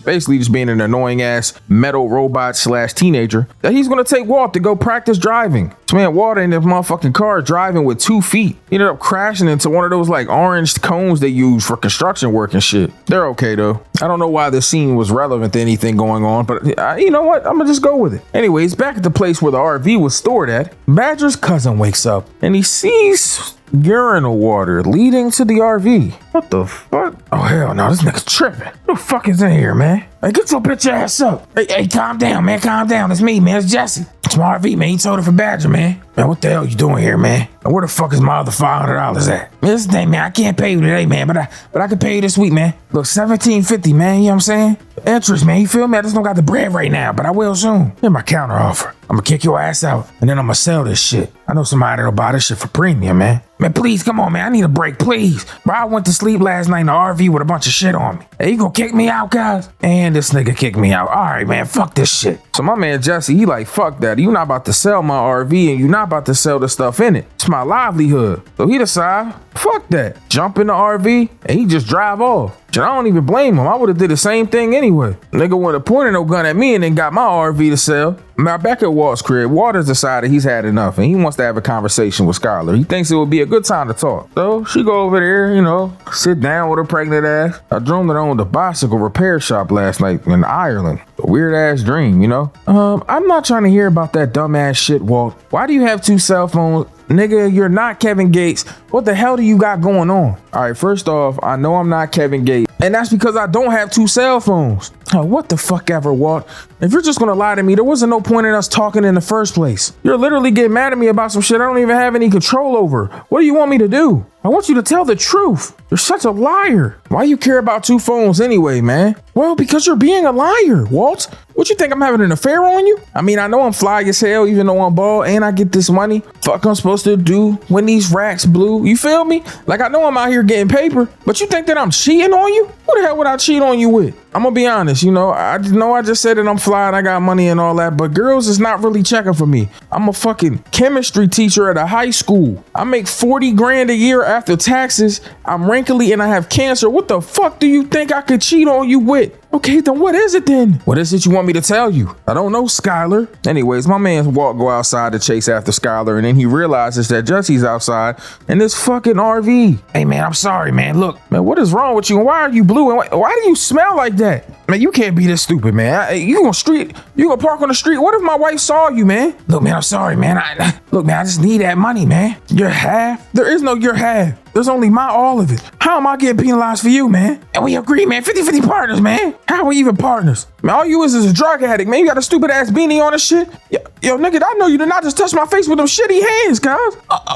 basically just being an annoying ass metal robot / teenager, that he's going to take Walt to go practice driving. So man, Walt in this motherfucking car driving with 2 feet. He ended up crashing into one of those like orange cones they use for construction work and shit. They're okay though. I don't know why this scene was relevant to anything going on, but you know what? I'm gonna just go with it. Anyways, back at the place where the RV was stored at, Badger's cousin wakes up and he sees urinal water leading to the RV. What the fuck? Oh hell no, this nigga's tripping. Who the fuck is in here, man? Hey, get your bitch ass up. Hey, calm down, man. Calm down. It's me, man. It's Jesse. It's my RV, man. You sold it for Badger, man. Man, what the hell you doing here, man? And where the fuck is my other $500 at? Man, this thing, man, I can't pay you today, man, but I can pay you this week, man. Look, $17.50, man. You know what I'm saying? Interest, man. You feel me? I just don't got the bread right now, but I will soon. Here's my counter offer. I'm gonna kick your ass out, and then I'm gonna sell this shit. I know somebody that'll buy this shit for premium, man. Man, please, come on, man. I need a break, please. Bro, I went to sleep last night in the RV with a bunch of shit on me. Hey, you gonna kick me out, guys? And this nigga kicked me out. All right, man, fuck this shit. So my man Jesse, he like, fuck that. You not about to sell my RV, and you not about to sell the stuff in it. It's my livelihood. So he decide, fuck that. Jump in the RV, and he just drive off. I don't even blame him. I would have did the same thing anyway. Nigga would have pointed no gun at me and then got my RV to sell. Now back at Walt's crib, Walter's decided he's had enough and he wants to have a conversation with Skylar. He thinks it would be a good time to talk. So she go over there, sit down with her pregnant ass. I dreamed that I owned a bicycle repair shop last night in Ireland. A weird ass dream, I'm not trying to hear about that dumbass shit, Walt. Why do you have 2 cell phones? Nigga, you're not Kevin Gates. What the hell do you got going on? All right, first off, I know I'm not Kevin Gates, and that's because I don't have 2 cell phones. Oh, what the fuck ever, Walt? If you're just gonna lie to me, there wasn't no point in us talking in the first place. You're literally getting mad at me about some shit I don't even have any control over. What do you want me to do? I want you to tell the truth. You're such a liar. Why you care about 2 phones anyway, man? Well, because you're being a liar, Walt. What you think, I'm having an affair on you? I mean, I know I'm fly as hell, even though I'm bald, and I get this money. Fuck I'm supposed to do when these racks blue. You feel me? Like, I know I'm out here getting paper, but you think that I'm cheating on you? Who the hell would I cheat on you with? I'm gonna be honest, I know I just said that I'm fly and I got money and all that, but girls is not really checking for me. I'm a fucking chemistry teacher at a high school. I make 40 grand a year after taxes. I'm wrinkly and I have cancer. What the fuck do you think I could cheat on you with? Okay, then what is it then? What is it you want me to tell you? I don't know, Skylar. Anyways, my man Walt go outside to chase after Skylar, and then he realizes that Jesse's outside in this fucking RV. Hey man, I'm sorry, man. Look, man, what is wrong with you? And why are you blue? And why do you smell like that? Man, you can't be this stupid, man. You gonna park on the street? What if my wife saw you, man? Look, man, I'm sorry, man. I just need that money, man. Your half? There is no your half. There's only my all of it. How am I getting penalized for you, man? And we agree, man. 50-50 partners, man. How are we even partners? Man, all you is a drug addict, man. You got a stupid ass beanie on this shit. Yo, nigga, I know you did not just touch my face with them shitty hands, guys.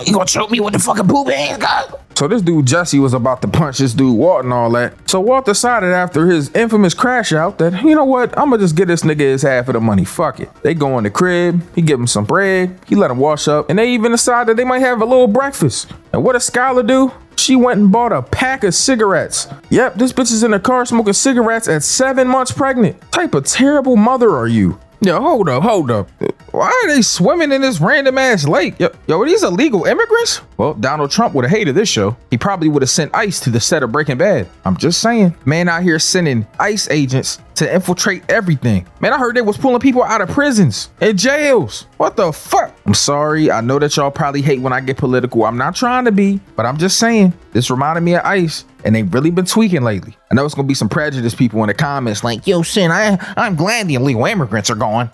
You gonna choke me with the fucking poop hands, guys? So this dude Jesse was about to punch this dude Walt and all that. So Walt decided after his infamous crash out that, you know what, I'm gonna just get this nigga his half of the money. Fuck it. They go in the crib, he give him some bread, he let him wash up, and they even decided they might have a little breakfast. And what does Skylar do? She went and bought a pack of cigarettes. Yep, this bitch is in the car smoking cigarettes at 7 months pregnant. What type of terrible mother are you? Yo, hold up. Why are they swimming in this random ass lake? Yo, are these illegal immigrants? Well, Donald Trump would have hated this show. He probably would have sent ICE to the set of Breaking Bad. I'm just saying. Man out here sending ICE agents to infiltrate everything. Man, I heard they was pulling people out of prisons and jails. What the fuck? I'm sorry. I know that y'all probably hate when I get political. I'm not trying to be, but I'm just saying. This reminded me of ICE, and they've really been tweaking lately. I know it's gonna be some prejudiced people in the comments like, yo, Sin, I'm glad the illegal immigrants are gone.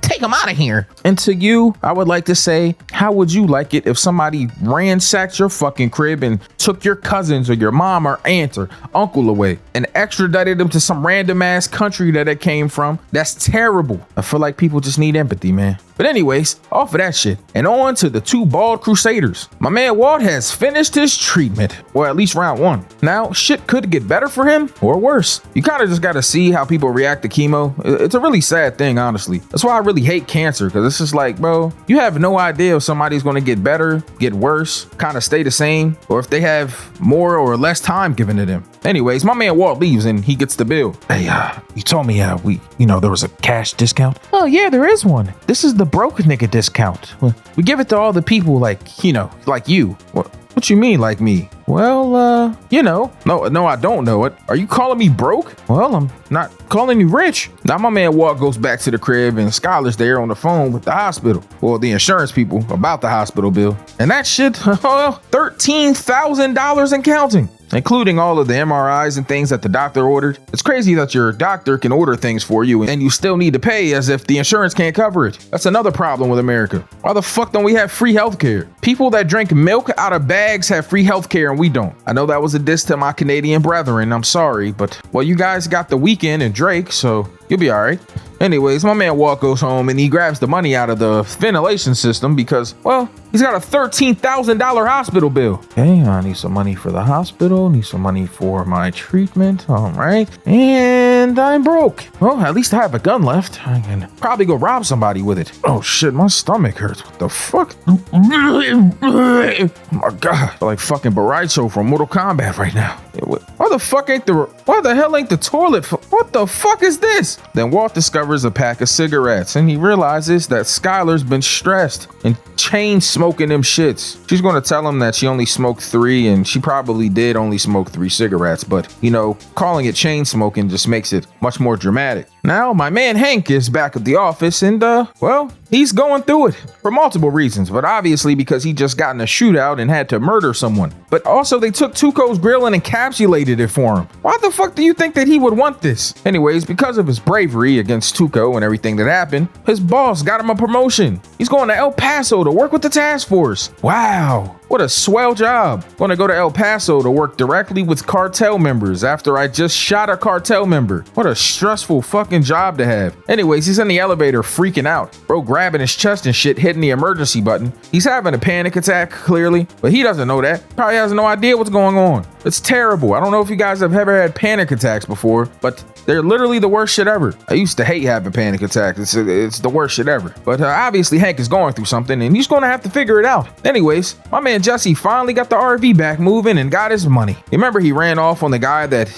take him out of here. And to you, I would like to say, how would you like it if somebody ransacked your fucking crib and took your cousins or your mom or aunt or uncle away and extradited them to some random ass country that it came from? That's terrible. I feel like people just need empathy, man. But anyways, off of that shit, and on to the two bald crusaders. My man Walt has finished his treatment, or at least round one. Now, shit could get better for him or worse. You kind of just gotta see how people react to chemo. It's a really sad thing, honestly. That's why I really hate cancer, because it's just like, bro, you have no idea if somebody's gonna get better, get worse, kind of stay the same, or if they have more or less time given to them. Anyways, my man Walt leaves and he gets the bill. Hey, you told me there was a cash discount? Oh yeah, there is one. This is the broke nigga discount. We give it to all the people like you. What you mean like me? Well, no, I don't know it. Are you calling me broke? Well, I'm not calling you rich. Now my man Walt goes back to the crib and Skylar's there on the phone with the hospital. Well, the insurance people about the hospital bill. And that shit, $13,000 and counting, including all of the MRIs and things that the doctor ordered. It's crazy that your doctor can order things for you and you still need to pay as if the insurance can't cover it. That's another problem with America. Why the fuck don't we have free healthcare? People that drink milk out of bags have free healthcare and we don't. I know that was a diss to my Canadian brethren. I'm sorry, but well, you guys got The Weeknd and Drake, so you'll be all right. Anyways, my man Walt goes home and he grabs the money out of the ventilation system because, well, he's got a $13,000 hospital bill. Okay, I need some money for the hospital, need some money for my treatment, all right. And I'm broke. Well, at least I have a gun left. I can probably go rob somebody with it. Oh shit, my stomach hurts. What the fuck? Oh my god, I feel like fucking Baraicho from Mortal Kombat right now. Why the hell ain't the toilet? What the fuck is this? Then Walt discovers a pack of cigarettes and he realizes that Skylar's been stressed and chain smoking them shits. She's going to tell him that she only smoked 3 and she probably did only smoke 3 cigarettes, but calling it chain smoking just makes it much more dramatic. Now my man Hank is back at the office and he's going through it for multiple reasons, but obviously because he just got in a shootout and had to murder someone. But also they took Tuco's grill and encapsulated it for him. Why the fuck do you think that he would want this? Anyways, because of his bravery against Tuco and everything that happened, his boss got him a promotion. He's going to El Paso to work with the task force. Wow. What a swell job. Going to go to El Paso to work directly with cartel members after I just shot a cartel member. What a stressful fucking job to have. Anyways, he's in the elevator freaking out. Bro grabbing his chest and shit, hitting the emergency button. He's having a panic attack, clearly, but he doesn't know that. Probably has no idea what's going on. It's terrible. I don't know if you guys have ever had panic attacks before, but they're literally the worst shit ever. I used to hate having panic attacks. It's the worst shit ever. But obviously Hank is going through something and he's going to have to figure it out. Anyways, my man Jesse finally got the RV back moving and got his money. Remember he ran off on the guy that,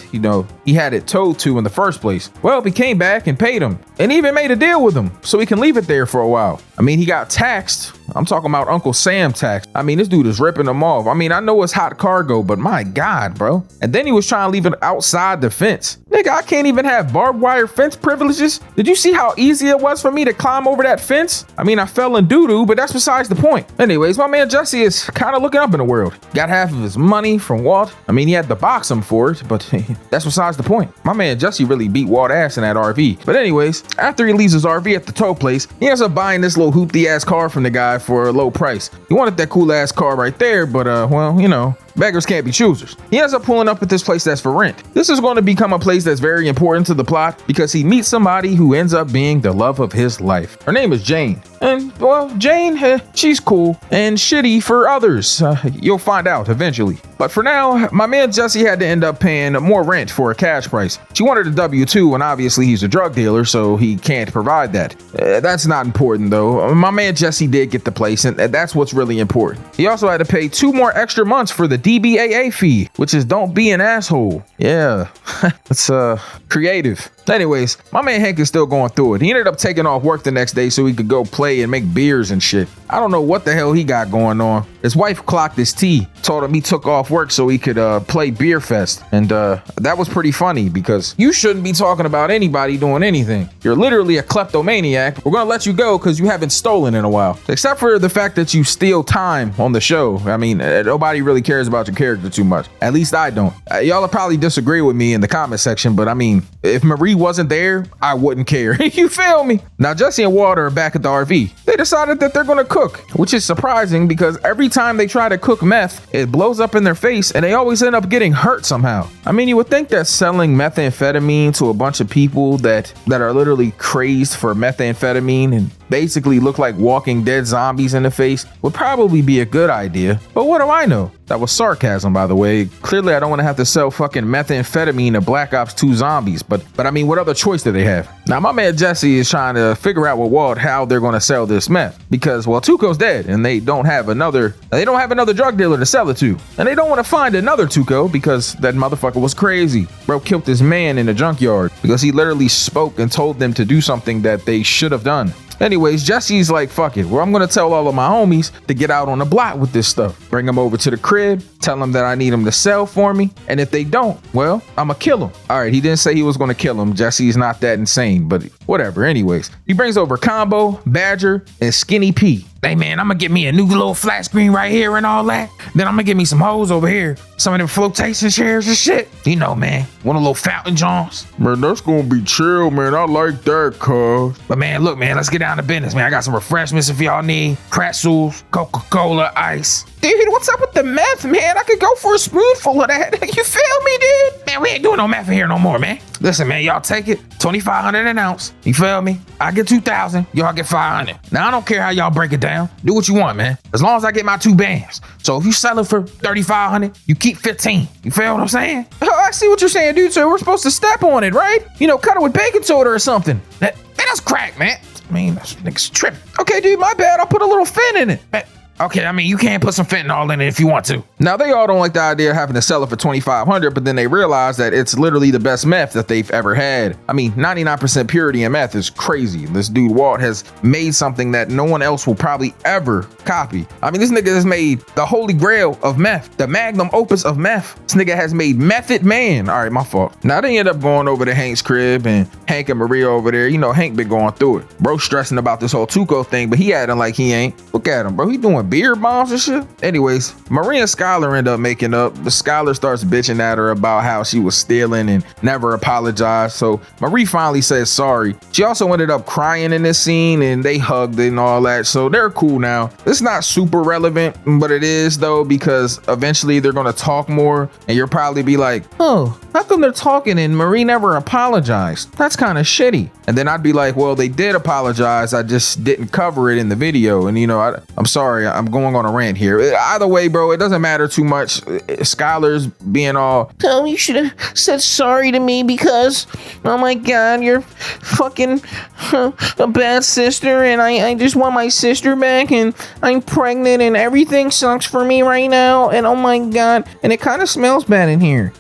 he had it towed to in the first place. Well, he came back and paid him and even made a deal with him so he can leave it there for a while. I mean, he got taxed. I'm talking about Uncle Sam tax. I mean, this dude is ripping them off. I mean, I know it's hot cargo, but my God, bro. And then he was trying to leave it outside the fence. Nigga, I can't even have barbed wire fence privileges. Did you see how easy it was for me to climb over that fence? I mean, I fell in doo-doo, but that's besides the point. Anyways, my man Jesse is kind of looking up in the world. Got half of his money from Walt. I mean, he had to box him for it, but that's besides the point. My man Jesse really beat Walt ass in that RV. But anyways, after he leaves his RV at the tow place, he ends up buying this little hoopty ass car from the guy for a low price. He wanted that cool ass car right there, but beggars can't be choosers. He ends up pulling up at this place that's for rent. This is going to become a place that's very important to the plot because he meets somebody who ends up being the love of his life. Her name is Jane. And, well, Jane, she's cool and shitty for others. You'll find out eventually. But for now, my man Jesse had to end up paying more rent for a cash price. She wanted a W-2 and obviously he's a drug dealer, so he can't provide that. That's not important though. My man Jesse did get the place and that's what's really important. He also had to pay 2 more extra months for the DBAA fee, which is don't be an asshole. Yeah, it's creative. Anyways, my man Hank is still going through it. He ended up taking off work the next day so he could go play and make beers and shit. I don't know what the hell he got going on. His wife clocked his tea, told him he took off work so he could play Beer Fest. And that was pretty funny because you shouldn't be talking about anybody doing anything. You're literally a kleptomaniac. We're gonna let you go because you haven't stolen in a while. Except for the fact that you steal time on the show. I mean, nobody really cares about your character too much. At least I don't. Y'all will probably disagree with me in the comment section, but I mean, if Marie wasn't there, I wouldn't care. You feel me? Now, Jesse and Walt are back at the RV. They decided that they're gonna cook, which is surprising because every time they try to cook meth, it blows up in their face and they always end up getting hurt somehow. I mean, you would think that selling methamphetamine to a bunch of people that are literally crazed for methamphetamine and basically look like walking dead zombies in the face would probably be a good idea. But what do I know? That was sarcasm, by the way. Clearly, I don't want to have to sell fucking methamphetamine to Black Ops 2 zombies, but I mean, what other choice do they have? Now, my man Jesse is trying to figure out with Walt how they're going to sell this meth because, well, Tuco's dead and they don't have another drug dealer to sell it to. And they don't want to find another Tuco because that motherfucker was crazy. Bro killed this man in the junkyard because he literally spoke and told them to do something that they should have done. Anyways, Jesse's like, fuck it. Well, I'm going to tell all of my homies to get out on the block with this stuff. Bring them over to the crib, tell them that I need them to sell for me. And if they don't, well, I'm going to kill them. All right, he didn't say he was going to kill them. Jesse's not that insane, but whatever. Anyways, he brings over Combo, Badger, and Skinny P. Hey, man, I'm going to get me a new little flat screen right here and all that. Then I'm going to get me some hoes over here. Some of them flotation chairs and shit. You know, man, one of the little fountain johns. Man, that's gonna be chill, man. I like that, cuz. But man, look, man, let's get down to business, man. I got some refreshments if y'all need. Pretzels, Coca-Cola, ice. Dude, what's up with the meth, man? I could go for a spoonful of that. You feel me, dude? Man, we ain't doing no meth in here no more, man. Listen, man, y'all take it. $2,500 an ounce. You feel me? I get 2,000. Y'all get 500. Now, I don't care how y'all break it down. Do what you want, man. As long as I get my 2 bands. So if you sell it for 3,500, you keep 15. You feel what I'm saying? Oh, I see what you're saying, dude. So we're supposed to step on it, right? You know, cut it with baking soda or something. Man, that's crack, man. I mean, that's niggas tripping. Okay, dude, my bad. I'll put a little fin in it. Man, okay, I mean, you can put some fentanyl in it if you want to. Now, they all don't like the idea of having to sell it for $2,500, but then they realize that it's literally the best meth that they've ever had. I mean, 99% purity in meth is crazy. This dude, Walt, has made something that no one else will probably ever copy. I mean, this nigga has made the holy grail of meth, the magnum opus of meth. This nigga has made Method Man. All right, my fault. Now, they end up going over to Hank's crib, and Hank and Maria over there, you know, Hank been going through it. Bro stressing about this whole Tuco thing, but he acting like he ain't. Look at him, bro. He doing beer bombs and shit. Anyways, Maria and Skylar end up making up. The Skylar starts bitching at her about how she was stealing and never apologized. So Marie finally says sorry. She also ended up crying in this scene and they hugged and all that. So they're cool now. It's not super relevant, but it is though, because eventually they're going to talk more and you'll probably be like, oh, how come they're talking and Marie never apologized? That's kind of shitty. And then I'd be like, well, they did apologize. I just didn't cover it in the video. And you know, I'm sorry, I'm going on a rant here. Either way, bro, it doesn't matter too much. Skylar's being all, oh, you should have said sorry to me because, oh my God, you're fucking a bad sister and I just want my sister back and I'm pregnant and everything sucks for me right now. And oh my God, and it kind of smells bad in here.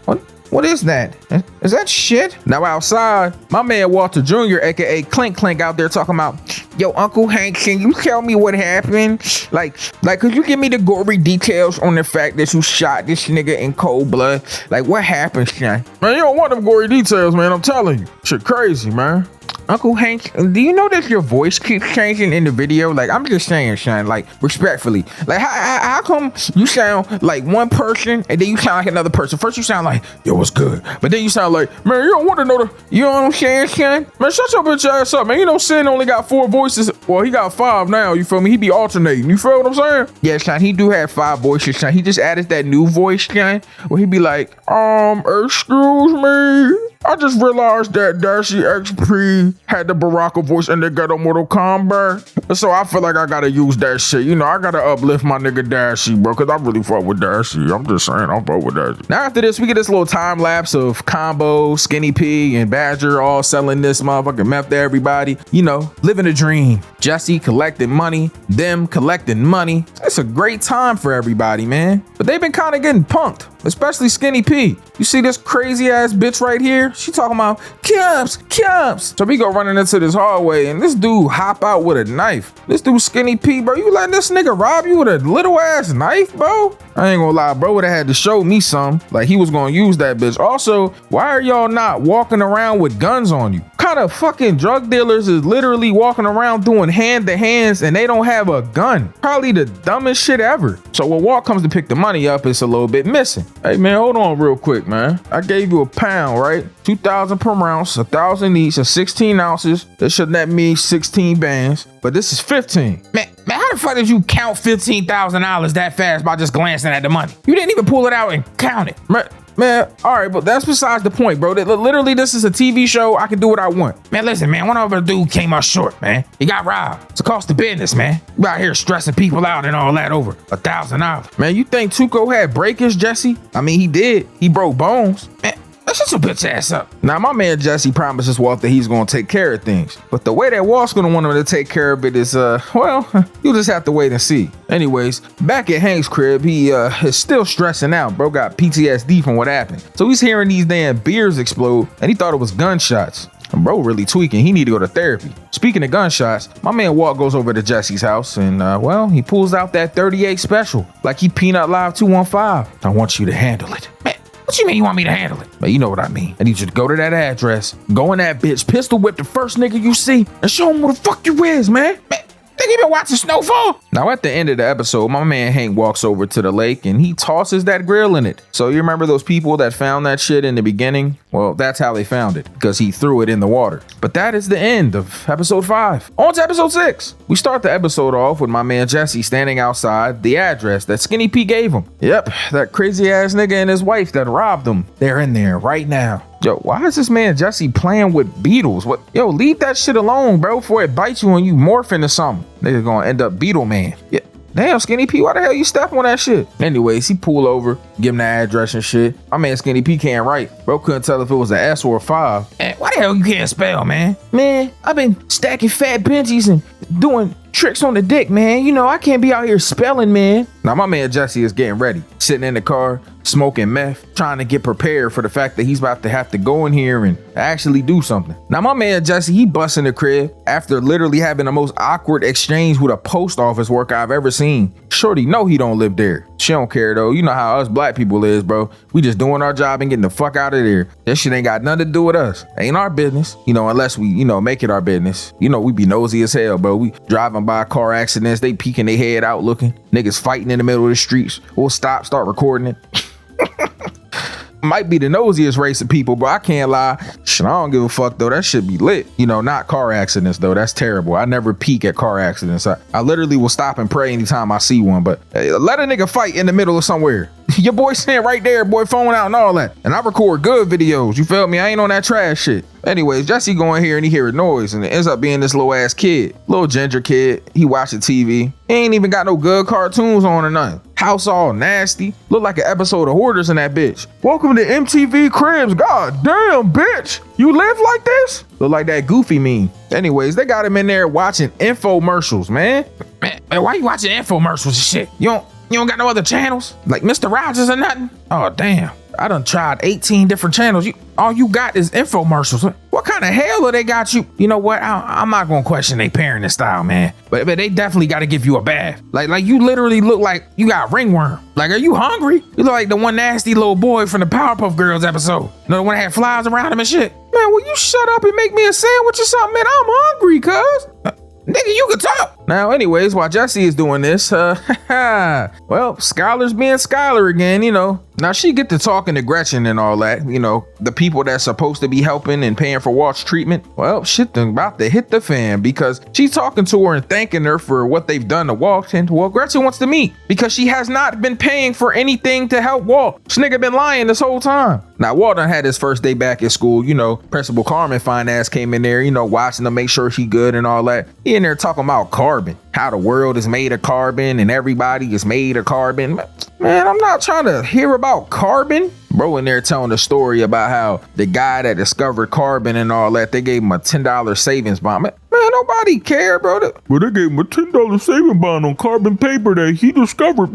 What is that? Is that shit? Now outside, my man Walter Jr., aka Clink Clink, out there talking about, yo, Uncle Hank, can you tell me what happened? Like, could you give me the gory details on the fact that you shot this nigga in cold blood? Like, what happened, son? Man, you don't want them gory details, man. I'm telling you. Shit crazy, man. Uncle Hank, do you know that your voice keeps changing in the video? Like, I'm just saying, son, like, respectfully. Like, how come you sound like one person and then you sound like another person? First you sound like, yo, what's good? But then you sound like, man, you don't want to know you know what I'm saying, son? Man, shut your bitch ass up, man. You know Sin only got 4 voices. Well, he got 5 now, you feel me? He be alternating, you feel what I'm saying? Yeah, son, he do have 5 voices, son. He just added that new voice, son, where he be like, excuse me. I just realized that Darcy XP had the Baraka voice in the ghetto Mortal Kombat. So I feel like I gotta use that shit. You know, I gotta uplift my nigga Darcy, bro, because I really fuck with Darcy. I'm just saying, I fuck with Darcy. Now after this, we get this little time lapse of Combo, Skinny P, and Badger all selling this motherfucking meth to everybody. You know, living a dream. Jesse collecting money, them collecting money. It's a great time for everybody, man. But they've been kind of getting punked, especially Skinny P. You see this crazy ass bitch right here? She talking about Kips. So we go running into this hallway and this dude hop out with a knife. This dude Skinny P, bro, you letting this nigga rob you with a little ass knife, bro? I ain't gonna lie, bro would have had to show me some. Like he was gonna use that bitch. Also, why are y'all not walking around with guns on you? What kind of fucking drug dealers is literally walking around doing hand to hands and they don't have a gun? Probably the dumbest shit ever. So when Walt comes to pick the money up, it's a little bit missing. Hey man, hold on real quick, man. I gave you £1, right? 2,000 per ounce, 1,000 each, so 16 ounces. This should net me 16 bands, but this is 15. Man, how the fuck did you count $15,000 that fast by just glancing at the money? You didn't even pull it out and count it. Man, all right, but that's besides the point, bro. Literally, this is a TV show. I can do what I want. Man, listen, man, one other dude came up short, man. He got robbed. It's a cost of business, man. You out here stressing people out and all that over $1,000. Man, you think Tuco had breakage, Jesse? I mean, he did. He broke bones. Man, let's shut your bitch ass up. Now, my man Jesse promises Walt that he's going to take care of things. But the way that Walt's going to want him to take care of it is, well, you'll just have to wait and see. Anyways, back at Hank's crib, he is still stressing out. Bro got PTSD from what happened. So he's hearing these damn beers explode, and he thought it was gunshots. And bro really tweaking. He need to go to therapy. Speaking of gunshots, my man Walt goes over to Jesse's house and, well, he pulls out that 38 special like he Peanut Live 215. I want you to handle it. Man, what you mean you want me to handle it? Man, you know what I mean. I need you to go to that address, go in that bitch, pistol whip the first nigga you see, and show him who the fuck you is, man. Think you been watching Snowfall? Now, at the end of the episode, my man Hank walks over to the lake and he tosses that grill in it. So you remember those people that found that shit in the beginning? Well, that's how they found it, because he threw it in the water. But that is the end of episode 5. On to episode 6. We start the episode off with my man Jesse standing outside the address that Skinny P gave him. Yep, that crazy ass nigga and his wife that robbed him. They're in there right now. Yo, why is this man Jesse playing with beetles? What? Yo, leave that shit alone, bro, before it bites you and you morph into something. Nigga gonna end up Beetle Man. Yeah. Damn, Skinny P, why the hell you step on that shit? Anyways, he pull over, give him the address and shit. My man Skinny P can't write. Bro couldn't tell if it was an S or a 5. Man, why the hell you can't spell, man? Man, I've been stacking fat Benjis and doing tricks on the dick, man. You know, I can't be out here spelling, man. Now, my man Jesse is getting ready, sitting in the car, smoking meth, trying to get prepared for the fact that he's about to have to go in here and actually do something. Now, my man Jesse, he busts in the crib after literally having the most awkward exchange with a post office worker I've ever seen. Shorty know he don't live there. She don't care though. You know how us black people is, bro. We just doing our job and getting the fuck out of there. That shit ain't got nothing to do with us. Ain't our business. You know, unless we, you know, make it our business. You know, we be nosy as hell, bro. We driving by car accidents. They peeking their head out looking. Niggas fighting in the middle of the streets. We'll stop, start recording it. Might be the nosiest race of people, but I can't lie. Shit, I don't give a fuck though. That shit be lit. You know, not car accidents though. That's terrible. I never peek at car accidents. I literally will stop and pray anytime I see one, but let a nigga fight in the middle of somewhere. Your boy standing right there, boy, phone out and all that. And I record good videos. You feel me? I ain't on that trash shit. Anyways, Jesse go in here and he hear a noise and it ends up being this little ass kid. Little ginger kid. He watching TV. He ain't even got no good cartoons on or nothing. House all nasty. Look like an episode of Hoarders in that bitch. Welcome to MTV Cribs. God damn, bitch. You live like this? Look like that Goofy meme. Anyways, they got him in there watching infomercials, man. Man, why you watching infomercials and shit? You don't got no other channels? Like Mr. Rogers or nothing? Oh, damn. I done tried 18 different channels. All you got is infomercials. What kind of hell have they got you? You know what? I'm not gonna question their parenting style, man. But they definitely gotta give you a bath. Like you literally look like you got ringworm. Like, are you hungry? You look like the one nasty little boy from the Powerpuff Girls episode. You know, the one that had flies around him and shit. Man, will you shut up and make me a sandwich or something? Man, I'm hungry, cuz. Nigga, you can talk. Now, anyways, while Jesse is doing this, well, Skylar's being Skylar again, you know. Now, she get to talking to Gretchen and all that, you know, the people that's supposed to be helping and paying for Walt's treatment. Well, shit done about to hit the fan because she's talking to her and thanking her for what they've done to Walt. And, well, Gretchen wants to meet because she has not been paying for anything to help Walt. This nigga been lying this whole time. Now, Walt done had his first day back at school, you know, Principal Carmen fine ass came in there, you know, watching to make sure she good and all that. He in there talking about carbon, how the world is made of carbon and everybody is made of carbon. Man, I'm not trying to hear about carbon. Bro in there telling the story about how the guy that discovered carbon and all that, they gave him a $10 savings bond. Man, nobody care, bro. But they gave him a $10 saving bond on carbon paper that he discovered.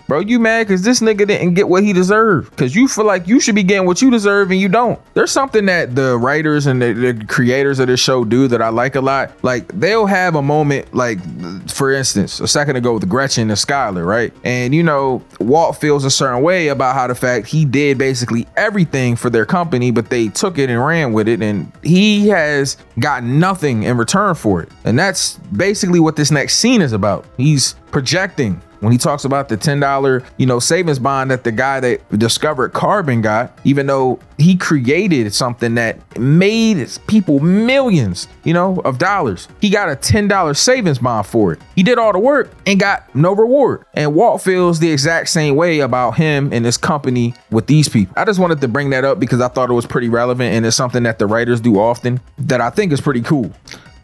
Bro, you mad because this nigga didn't get what he deserved? Because you feel like you should be getting what you deserve and you don't. There's something that the writers and the creators of this show do that I like a lot. Like, they'll have a moment, like, for instance, a second ago with Gretchen and Skylar, right? And, you know, Walt feels a certain way about how the fact he did basically everything for their company, but they took it and ran with it, and he has got nothing in return for it. And that's basically what this next scene is about. He's projecting when he talks about the $10, savings bond that the guy that discovered carbon got, even though he created something that made people millions, of dollars. He got a $10 savings bond for it. He did all the work and got no reward. And Walt feels the exact same way about him and his company with these people. I just wanted to bring that up because I thought it was pretty relevant, and it's something that the writers do often that I think is pretty cool.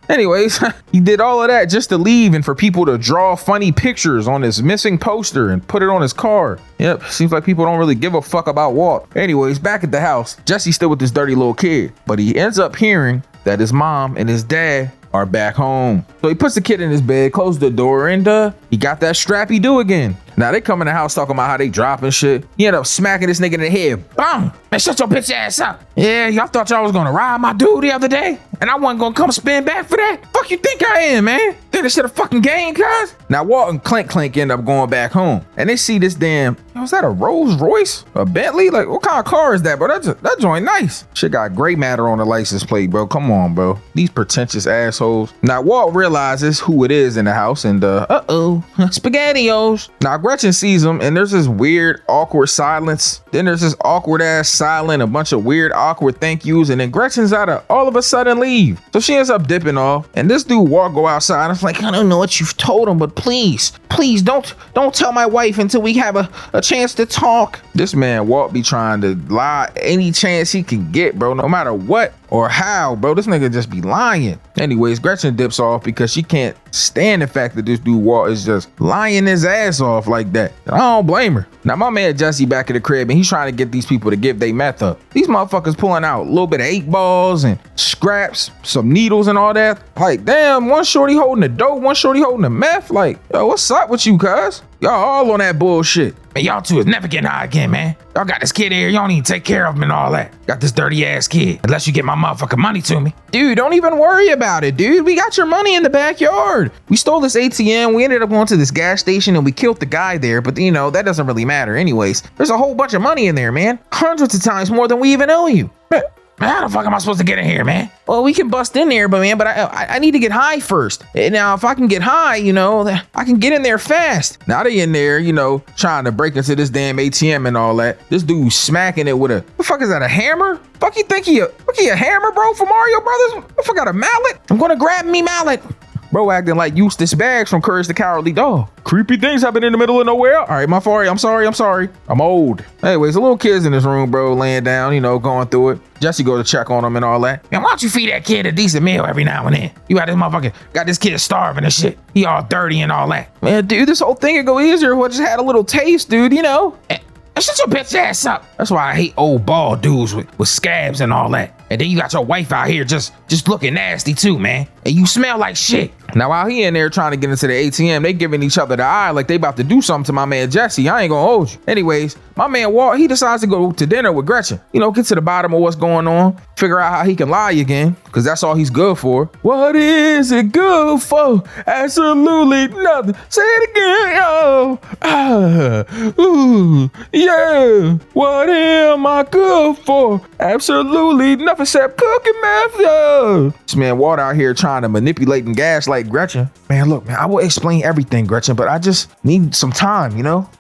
Anyways, he did all of that just to leave and for people to draw funny pictures on his missing poster and put it on his car. Yep, seems like people don't really give a fuck about Walt. Anyways, back at the house, Jesse's still with this dirty little kid, but he ends up hearing that his mom and his dad are back home. So he puts the kid in his bed, closed the door, and he got that strappy do again. Now they come in the house talking about how they dropping shit. He ended up smacking this nigga in the head. Bang! Man, shut your bitch ass up. Yeah, y'all thought y'all was gonna ride my dude the other day? And I wasn't gonna come spin back for that? Fuck you think I am, man? Think this shit a fucking game, cuz? Now Walt and Clank end up going back home. And they see this damn, was that a Rolls Royce? A Bentley? Like, what kind of car is that, bro? That joint nice. Shit got gray matter on the license plate, bro. Come on, bro. These pretentious assholes. Now Walt realizes who it is in the house and SpaghettiOs. Now Gretchen sees him and there's this weird, awkward silence. Then there's this awkward ass silent, a bunch of weird, awkward thank yous, and then Gretchen's out of all of a sudden leave. So she ends up dipping off, and this dude Walt go outside. I'm like, I don't know what you've told him, but please don't tell my wife until we have a chance to talk. This man Walt be trying to lie any chance he can get, bro, no matter what or how, bro. This nigga just be lying. Anyways, Gretchen dips off because she can't stand the fact that this dude Walt is just lying his ass off like that. I don't blame her. Now my man Jesse back at the crib and he's trying to get these people to give their meth up. These motherfuckers pulling out a little bit of 8 balls and scraps, some needles and all that. Like, damn, one shorty holding the dope, one shorty holding the meth. Like, yo, what's up with you, cuz? Y'all all on that bullshit. Man, y'all two is never getting high again, man. Y'all got this kid here, y'all need to take care of him and all that. Got this dirty ass kid, unless you get my motherfucking money to me. Dude, don't even worry about it, dude. We got your money in the backyard. We stole this ATM, we ended up going to this gas station and we killed the guy there, but that doesn't really matter anyways. There's a whole bunch of money in there, man. Hundreds of times more than we even owe you. Man, how the fuck am I supposed to get in here, man? Well, we can bust in there, but I need to get high first. And now, if I can get high, I can get in there fast. Now they in there, trying to break into this damn ATM and all that. This dude smacking it with what the fuck is that, a hammer? Fuck you think he a hammer, bro, for Mario Brothers? What the fuck, got a mallet? I'm gonna grab me mallet. Bro acting like Eustace Baggs from Courage the Cowardly Dog. Creepy things happen in the middle of nowhere. All right, my fault. I'm sorry. I'm old. Anyways, the little kid's in this room, bro, laying down, going through it. Jesse go to check on him and all that. Man, why don't you feed that kid a decent meal every now and then? You got this kid starving and shit. He all dirty and all that. Man, dude, this whole thing would go easier if I just had a little taste, dude, shut your bitch ass up. That's why I hate old bald dudes with scabs and all that. And then you got your wife out here just looking nasty too, man. And you smell like shit. Now while he in there trying to get into the ATM, they giving each other the eye like they about to do something to my man Jesse. I ain't gonna hold you. Anyways, my man Walt, he decides to go to dinner with Gretchen. Get to the bottom of what's going on. Figure out how he can lie again, because that's all he's good for. What is it good for? Absolutely nothing. Say it again, yo. Ooh, yeah. What am I good for? Absolutely nothing except cooking meth, yo. This man Walt out here trying to manipulate and gaslight Gretchen. Man, look, man, I will explain everything, Gretchen, but I just need some time,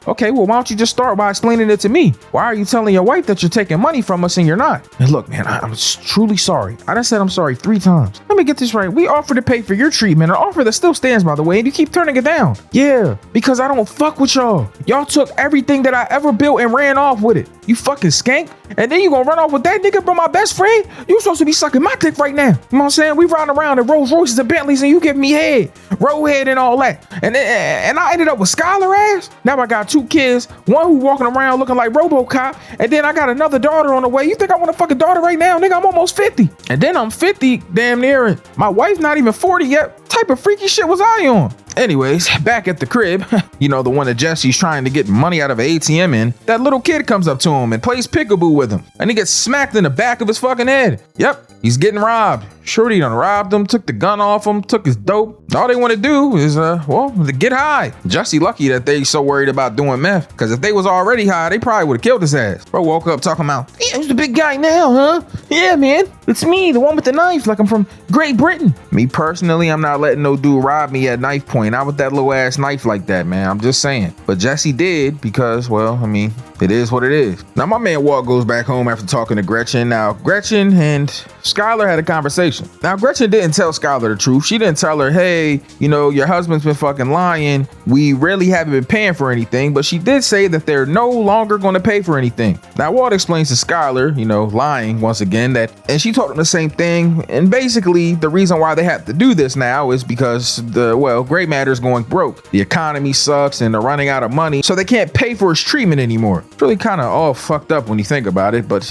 Okay, well, why don't you just start by explaining it to me? Why are you telling your wife that you're taking money from us and you're not? And look, man, I'm truly sorry. I done said I'm sorry 3 times. Let me get this right. We offered to pay for your treatment, an offer that still stands, by the way, and you keep turning it down. Yeah, because I don't fuck with y'all. Y'all took everything that I ever built and ran off with it. You fucking skank. And then you gonna run off with that nigga, bro, my best friend? You supposed to be sucking my dick right now. You know what I'm saying? We riding around in Rolls Royces and Bentleys and you giving me head, roadhead and all that. And I ended up with Skylar ass. Now I got 2 kids, one who walking around looking like RoboCop, and then I got another daughter on the way. You think I want a fucking daughter right now? Nigga, I'm almost 50. And then I'm 50 damn near, and my wife's not even 40 yet. What type of freaky shit was I on? Anyways, back at the crib, the one that Jesse's trying to get money out of an ATM in, that little kid comes up to him and plays peekaboo with him, and he gets smacked in the back of his fucking head. Yep, He's getting robbed. Shorty done robbed him, took the gun off him, took his dope. All they want to do is, to get high. Jesse lucky that they so worried about doing meth, because if they was already high, they probably would have killed his ass. Bro woke up talking about, yeah, who's the big guy now, huh? Yeah, man, it's me, the one with the knife, like I'm from Great Britain. Me personally, I'm not letting no dude rob me at knife point, not with that little ass knife like that, man. I'm just saying. But Jesse did because, well, I mean, it is what it is. Now, my man Walt goes back home after talking to Gretchen. Now, Gretchen and Skylar had a conversation. Now, Gretchen didn't tell Skylar the truth. She didn't tell her, hey, you know, your husband's been fucking lying. We really haven't been paying for anything. But she did say that they're no longer going to pay for anything. Now, Walt explains to Skylar, you know, lying once again, that, and she told him the same thing. And basically, the reason why they have to do this now is because Grey Matter's going broke. The economy sucks and they're running out of money, so they can't pay for his treatment anymore. It's really kind of all fucked up when you think about it, but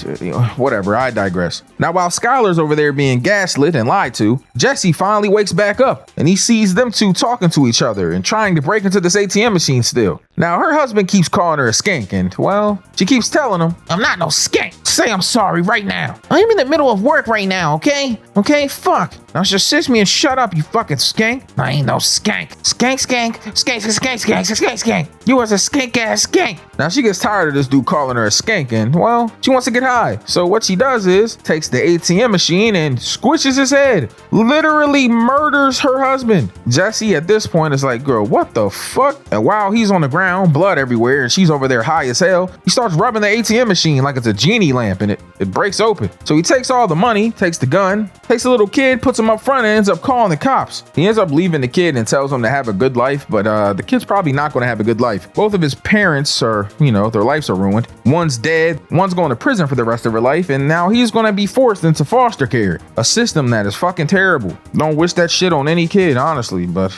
whatever, I digress. Now, while Skylar's over there being gaslit and lied to, Jesse finally wakes back up and he sees them two talking to each other and trying to break into this ATM machine still. Now, her husband keeps calling her a skank and, well, she keeps telling him, I'm not no skank. Say I'm sorry right now. I'm in the middle of work right now, okay? Okay, fuck. Now just sit me and shut up, you fucking skank. I ain't no skank. Skank, skank, skank, skank, skank, skank, skank. You was a skank ass skank. Now she gets tired of this dude calling her a skank and, well, she wants to get high. So what she does is takes the ATM machine and squishes his head. Literally murders her husband. Jesse at this point is like, girl, what the fuck? And while he's on the ground, blood everywhere, and she's over there high as hell, he starts rubbing the ATM machine like it's a genie lamp and it breaks open. So he takes all the money, takes the gun, takes the little kid, puts him up front, and ends up calling the cops. He ends up leaving the kid and tells him to have a good life, but the kid's probably not going to have a good life. Both of his parents are, their lives are ruined. One's dead, one's going to prison for the rest of her life, and now he's going to be forced into foster care. A system that is fucking terrible. Don't wish that shit on any kid, honestly, but,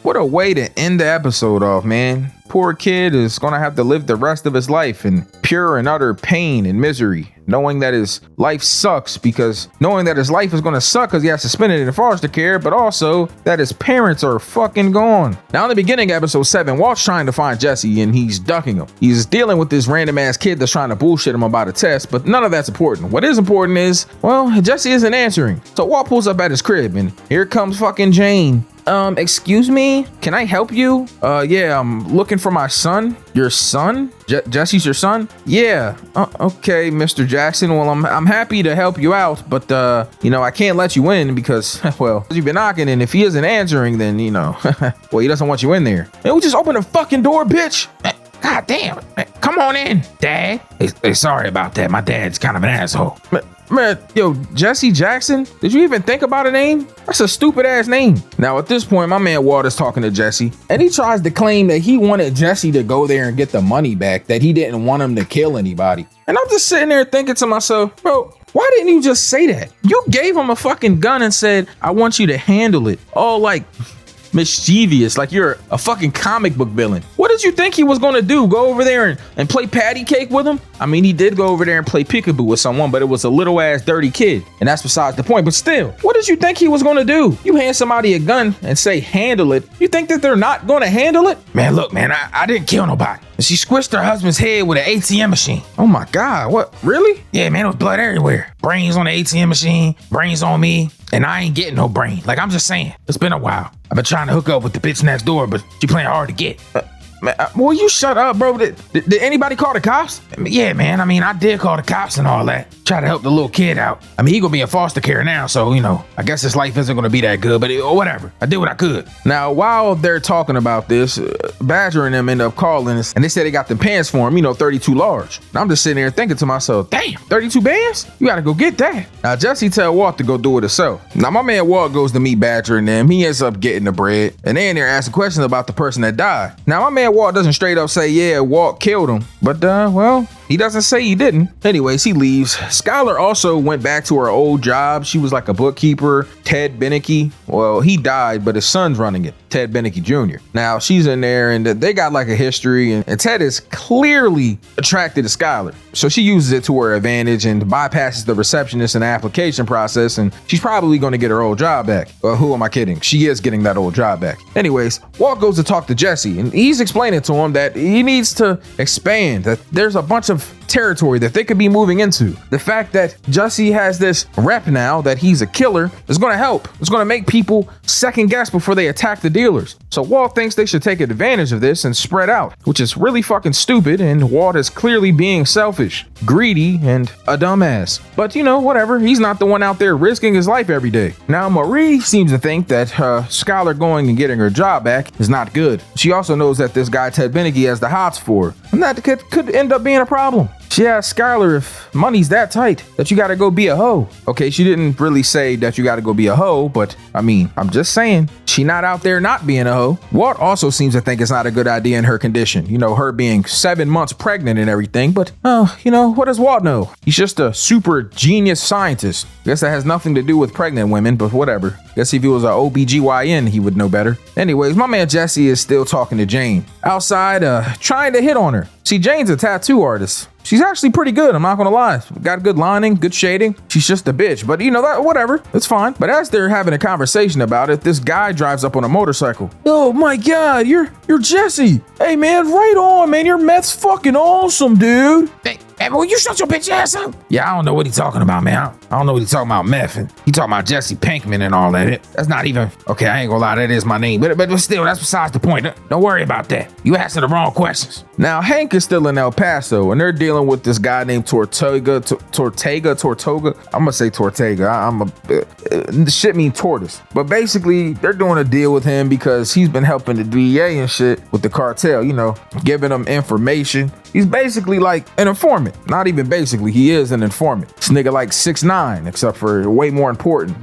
what a way to end the episode off, man. Poor kid is going to have to live the rest of his life in pure and utter pain and misery, knowing that his life sucks, because knowing that his life is going to suck because he has to spend it in foster care, but also that his parents are fucking gone. Now, in the beginning, episode 7, Walt's trying to find Jesse and he's ducking him. He's dealing with this random ass kid that's trying to bullshit him about a test, but none of that's important. What is important is, Jesse isn't answering. So Walt pulls up at his crib and here comes fucking Jane. Excuse me, can I help you? Yeah, I'm looking for my son. Your son? Jesse's your son? Yeah. Okay, Mr. Jackson. Well, I'm happy to help you out, but I can't let you in because, you've been knocking, and if he isn't answering, then he doesn't want you in there. Man, we just open the fucking door, bitch. God damn it. Come on in, Dad. Hey, sorry about that. My dad's kind of an asshole. Man, Jesse Jackson? Did you even think about a name? That's a stupid ass name. Now, at this point, my man Walt is talking to Jesse, and he tries to claim that he wanted Jesse to go there and get the money back, that he didn't want him to kill anybody. And I'm just sitting there thinking to myself, bro, why didn't you just say that? You gave him a fucking gun and said, I want you to handle it. All like mischievous, like you're a fucking comic book villain. What did you think he was gonna do? Go over there and play patty cake with him? I mean, he did go over there and play peekaboo with someone, but it was a little ass dirty kid, and that's besides the point. But still, what did you think he was gonna do? You hand somebody a gun and say handle it. You think that they're not gonna handle it? Man, look, man, I didn't kill nobody. She squished her husband's head with an ATM machine. Oh my God, what? Really? Yeah, man, it was blood everywhere. Brains on the ATM machine, brains on me, and I ain't getting no brain. Like, I'm just saying, it's been a while. I've been trying to hook up with the bitch next door, but she playing hard to get. Man, will you shut up, bro? Did anybody call the cops? Yeah, man. I mean, I did call the cops and all that. Try to help the little kid out. I mean, he gonna be in foster care now, so, I guess his life isn't gonna be that good, but whatever. I did what I could. Now, while they're talking about this, Badger and them end up calling us, and they said they got the pants for him, 32 large. And I'm just sitting there thinking to myself, damn, 32 bands? You gotta go get that. Now, Jesse tell Walt to go do it himself. Now, my man Walt goes to meet Badger and them. He ends up getting the bread, and they in there asking questions about the person that died. Now, my man Walt doesn't straight up say, yeah, Walt killed him, but he doesn't say he didn't. Anyways, he leaves. Skylar also went back to her old job. She was like a bookkeeper. Ted Beneke, well, he died, but his son's running it, Ted Beneke Jr. Now, she's in there, and they got like a history, and Ted is clearly attracted to Skylar. So she uses it to her advantage and bypasses the receptionist and the application process, and she's probably going to get her old job back. Well, who am I kidding? She is getting that old job back. Anyways, Walt goes to talk to Jesse, and he's explaining to him that he needs to expand, that there's a bunch of of territory that they could be moving into. The fact that Jesse has this rep now that he's a killer is going to help. It's going to make people second guess before they attack the dealers. So Walt thinks they should take advantage of this and spread out, which is really fucking stupid, and Walt is clearly being selfish, greedy, and a dumbass. But you know, whatever, he's not the one out there risking his life every day. Now Marie seems to think that Skylar going and getting her job back is not good. She also knows that this guy Ted Beneke has the hots for her, and that could end up being a problem. She asked Skylar if money's that tight that you gotta go be a hoe. Okay, she didn't really say that you gotta go be a hoe, but I mean, I'm just saying, she not out there not being a hoe. Walt also seems to think it's not a good idea in her condition. You know, her being 7 months pregnant and everything, but you know, what does Walt know? He's just a super genius scientist. Guess that has nothing to do with pregnant women, but whatever. Guess if he was an OBGYN, he would know better. Anyways, my man Jesse is still talking to Jane outside, trying to hit on her. See, Jane's a tattoo artist. She's actually pretty good, I'm not gonna lie. Got good lining, good shading. She's just a bitch, but you know that, whatever, it's fine. But as they're having a conversation about it, this guy drives up on a motorcycle. Oh my God, you're Jesse. Hey man, right on, man. Your meth's fucking awesome, dude. Hey, will you shut your bitch ass up? Yeah, I don't know what he's talking about, man. I don't know what he's talking about, meth. And he talking about Jesse Pinkman and all that. That's not even, okay, I ain't gonna lie, that is my name. But still, that's besides the point. Don't worry about that. You asking the wrong questions. Now, Hank is still in El Paso, and they're dealing with this guy named Tortoga. I'm gonna say Tortega. Shit mean tortoise. But basically, they're doing a deal with him because he's been helping the DEA and shit with the cartel, you know, giving them information. He's basically like an informant. Not even basically, he is an informant. This nigga like 6'9", except for way more important.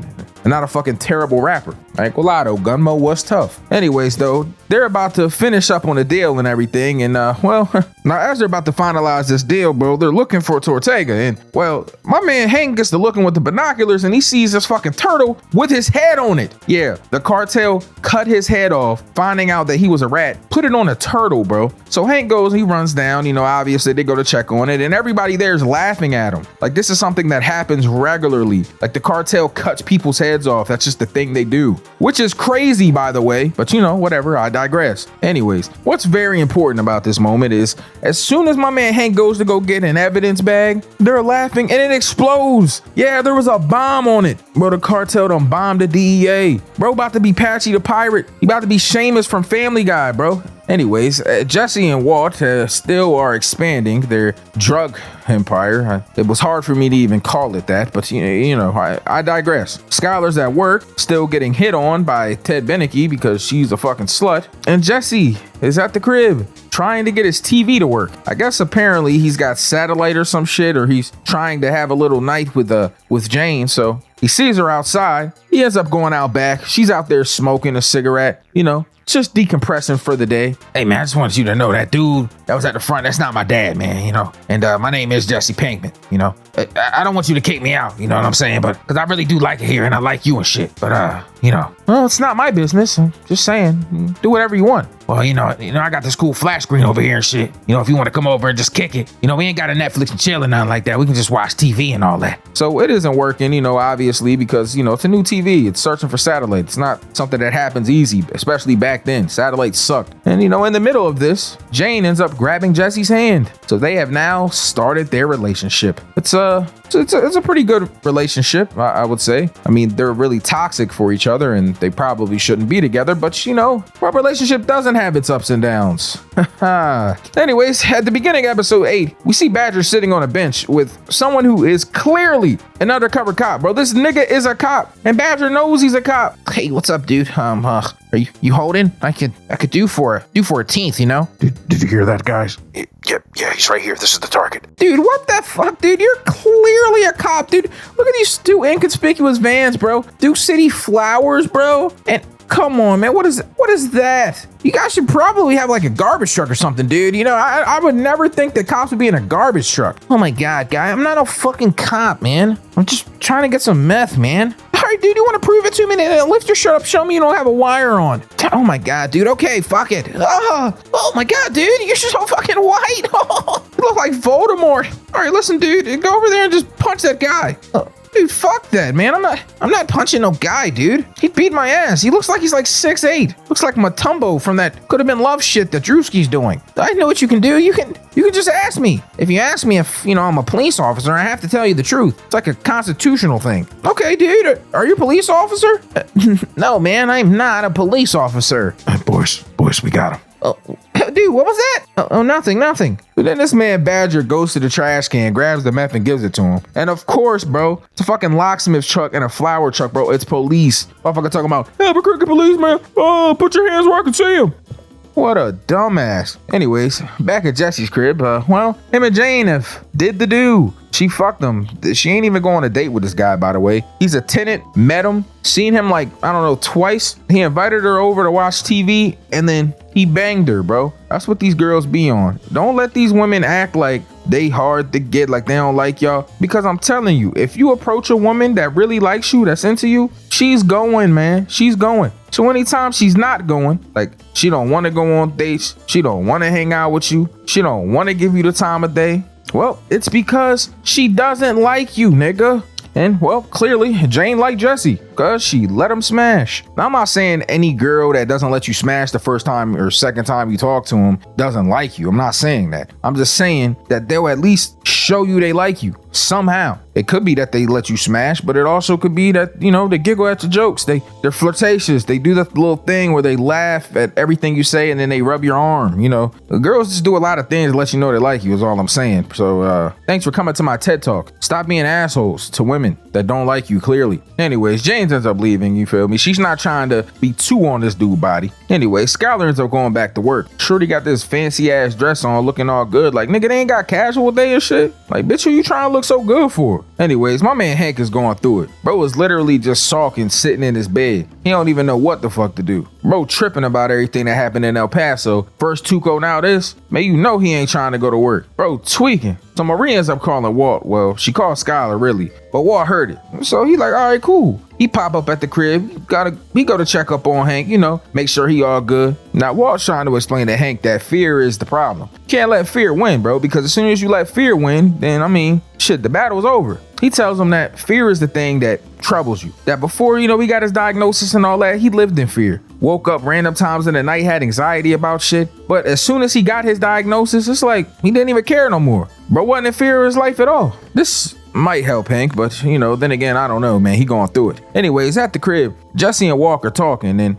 And not a fucking terrible rapper. I ain't gonna lie though, Gunmo was tough. Anyways though, they're about to finish up on the deal and everything, and well, now as they're about to finalize this deal, bro, they're looking for Tortega, and well, my man Hank gets to looking with the binoculars and he sees this fucking turtle with his head on it. Yeah, the cartel cut his head off, finding out that he was a rat, put it on a turtle, bro. So Hank goes, he runs down, you know, obviously they go to check on it, and everybody there is laughing at him. Like this is something that happens regularly. Like the cartel cuts people's heads off. That's just the thing they do. Which is crazy, by the way, but you know, whatever, I digress. Anyways, what's very important about this moment is as soon as my man Hank goes to go get an evidence bag, they're laughing and it explodes. Yeah, there was a bomb on it. Bro, the cartel done bombed the DEA. Bro, about to be Patchy the Pirate. He about to be Seamus from Family Guy, bro. Anyways, Jesse and Walt still are expanding their drug empire. It was hard for me to even call it that, but you know, I digress. Skylar's at work, still getting hit on by Ted Beneke because she's a fucking slut. And Jesse is at the crib trying to get his TV to work. I guess apparently he's got satellite or some shit, or he's trying to have a little night with Jane, so he sees her outside. He ends up going out back. She's out there smoking a cigarette, you know, just decompressing for the day. Hey man, I just wanted you to know that dude that was at the front, that's not my dad, man, you know. And my name is Jesse Pinkman, you know. I don't want you to kick me out, you know what I'm saying? But because I really do like it here and I like you and shit. But you know. Well, it's not my business. I'm just saying, do whatever you want. Well, you know, I got this cool flat screen over here and shit. You know, if you want to come over and just kick it, you know, we ain't got a Netflix and chill or nothing like that. We can just watch TV and all that. So it isn't working, you know, obviously, because, you know, it's a new TV. It's searching for satellite. It's not something that happens easy, especially back then. Satellites sucked. And, you know, in the middle of this, Jane ends up grabbing Jesse's hand. So they have now started their relationship. It's a pretty good relationship, I would say. I mean, they're really toxic for each other and they probably shouldn't be together, but you know, our relationship doesn't have its ups and downs. Anyways, at the beginning of episode 8, we see Badger sitting on a bench with someone who is clearly an undercover cop, bro. This nigga is a cop and Badger knows he's a cop. Hey, what's up, dude? Are you holding? I could do for a teenth, you know? Did you hear that, guys? Yeah, he's right here. This is the target. Dude, what the fuck, dude? You're clearly a cop, dude. Look at these two inconspicuous vans, bro. Duke City Flowers, bro. And come on, man. What is that? You guys should probably have like a garbage truck or something, dude. You know, I would never think that cops would be in a garbage truck. Oh my God, guy. I'm not a fucking cop, man. I'm just trying to get some meth, man. All right, dude, you want to prove it to me? Lift your shirt up. Show me you don't have a wire on. Oh my God, dude. Okay, fuck it. Oh my God, dude. You're so fucking white. You look like Voldemort. All right, listen, dude. Go over there and just punch that guy. Dude, fuck that, man. I'm not punching no guy, dude. He beat my ass. He looks like he's like 6'8". Looks like Matumbo from that Could Have Been Love shit that Drewski's doing. I know what you can do. You can just ask me. If you ask me if, I'm a police officer, I have to tell you the truth. It's like a constitutional thing. Okay, dude, are you a police officer? No, man, I'm not a police officer. Boys, we got him. Oh, dude, what was that? Oh, nothing. But then this man Badger goes to the trash can, grabs the meth and gives it to him. And of course, bro, it's a fucking locksmith truck and a flower truck, bro. It's police. Motherfucker talking about, Albuquerque policeman, put your hands where I can see him. What a dumbass. Anyways, back at Jesse's crib, him and Jane have did the do. She fucked him. She ain't even going on a date with this guy, by the way. He's a tenant, met him, seen him like, I don't know, twice. He invited her over to watch TV, and then he banged her, bro. That's what these girls be on. Don't let these women act like they hard to get, like they don't like y'all. Because I'm telling you, if you approach a woman that really likes you, that's into you, she's going, man. She's going. So anytime she's not going, like she don't want to go on dates, she don't want to hang out with you, she don't want to give you the time of day, well, it's because she doesn't like you, nigga. And, well, clearly, Jane liked Jesse because she let him smash. Now, I'm not saying any girl that doesn't let you smash the first time or second time you talk to him doesn't like you. I'm not saying that. I'm just saying that they'll at least show you they like you somehow. It could be that they let you smash, but it also could be that, they giggle at your jokes. They're flirtatious. They do that little thing where they laugh at everything you say and then they rub your arm, The girls just do a lot of things to let you know they like you is all I'm saying. So, thanks for coming to my TED Talk. Stop being assholes to women that don't like you, clearly. Anyways, Jane ends up leaving, you feel me? She's not trying to be too on this dude body. Anyway, Skylar ends up going back to work. Shorty got this fancy ass dress on, looking all good. Like, nigga, they ain't got casual day and shit. Like, bitch, who you trying to look so good for? Anyways, my man Hank is going through it. Bro was literally just sulking, sitting in his bed. He don't even know what the fuck to do. Bro tripping about everything that happened in El Paso. First Tuco, now this. Man, he ain't trying to go to work. Bro tweaking. So Marie ends up calling Walt. Well, she called Skylar, really. But Walt heard it. So he like, all right, cool. He pop up at the crib. He go to check up on Hank, make sure he all good. Now, Walt's trying to explain to Hank that fear is the problem. Can't let fear win, bro, because as soon as you let fear win, then, the battle's over. He tells him that fear is the thing that troubles you. That before, he got his diagnosis and all that, he lived in fear. Woke up random times in the night, had anxiety about shit. But as soon as he got his diagnosis, it's like he didn't even care no more. Bro wasn't in fear of his life at all. This might help Hank, but then again, I don't know, man. He going through it. Anyways, at the crib, Jesse and Walker talking, and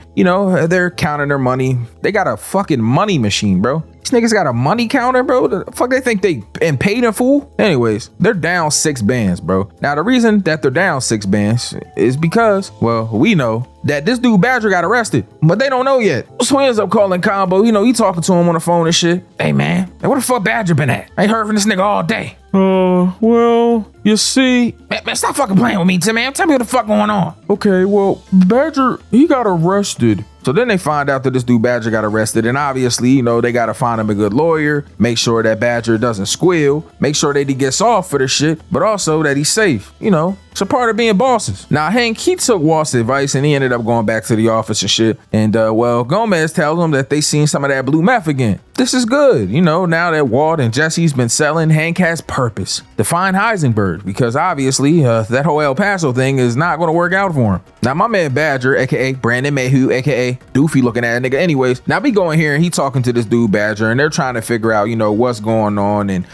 they're counting their money. They got a fucking money machine, bro. These niggas got a money counter, bro. The fuck they think they and paid in full? Anyways, they're down 6 bands, bro. Now the reason that they're down 6 bands is because, well, we know that this dude Badger got arrested, but they don't know yet. So he ends up calling Combo. He talking to him on the phone and shit. Hey man, where the fuck Badger been at? I ain't heard from this nigga all day. Well, you see... Man, stop fucking playing with me, Tim, man. Tell me what the fuck going on. Okay, well, Badger, he got arrested. So then they find out that this dude Badger got arrested, and obviously, they gotta find him a good lawyer, make sure that Badger doesn't squeal, make sure that he gets off for the shit, but also that he's safe. It's a part of being bosses. Now, Hank, he took Walt's advice, and he ended up going back to the office and shit. And, Gomez tells him that they seen some of that blue meth again. This is good. Now that Walt and Jesse's been selling, Hank has purpose to find Heisenberg, because obviously, that whole El Paso thing is not gonna work out for him. Now, my man Badger, aka Brandon Mayhew, aka Doofy looking at a nigga. Anyways, now we going here and he talking to this dude Badger, and they're trying to figure out, what's going on and,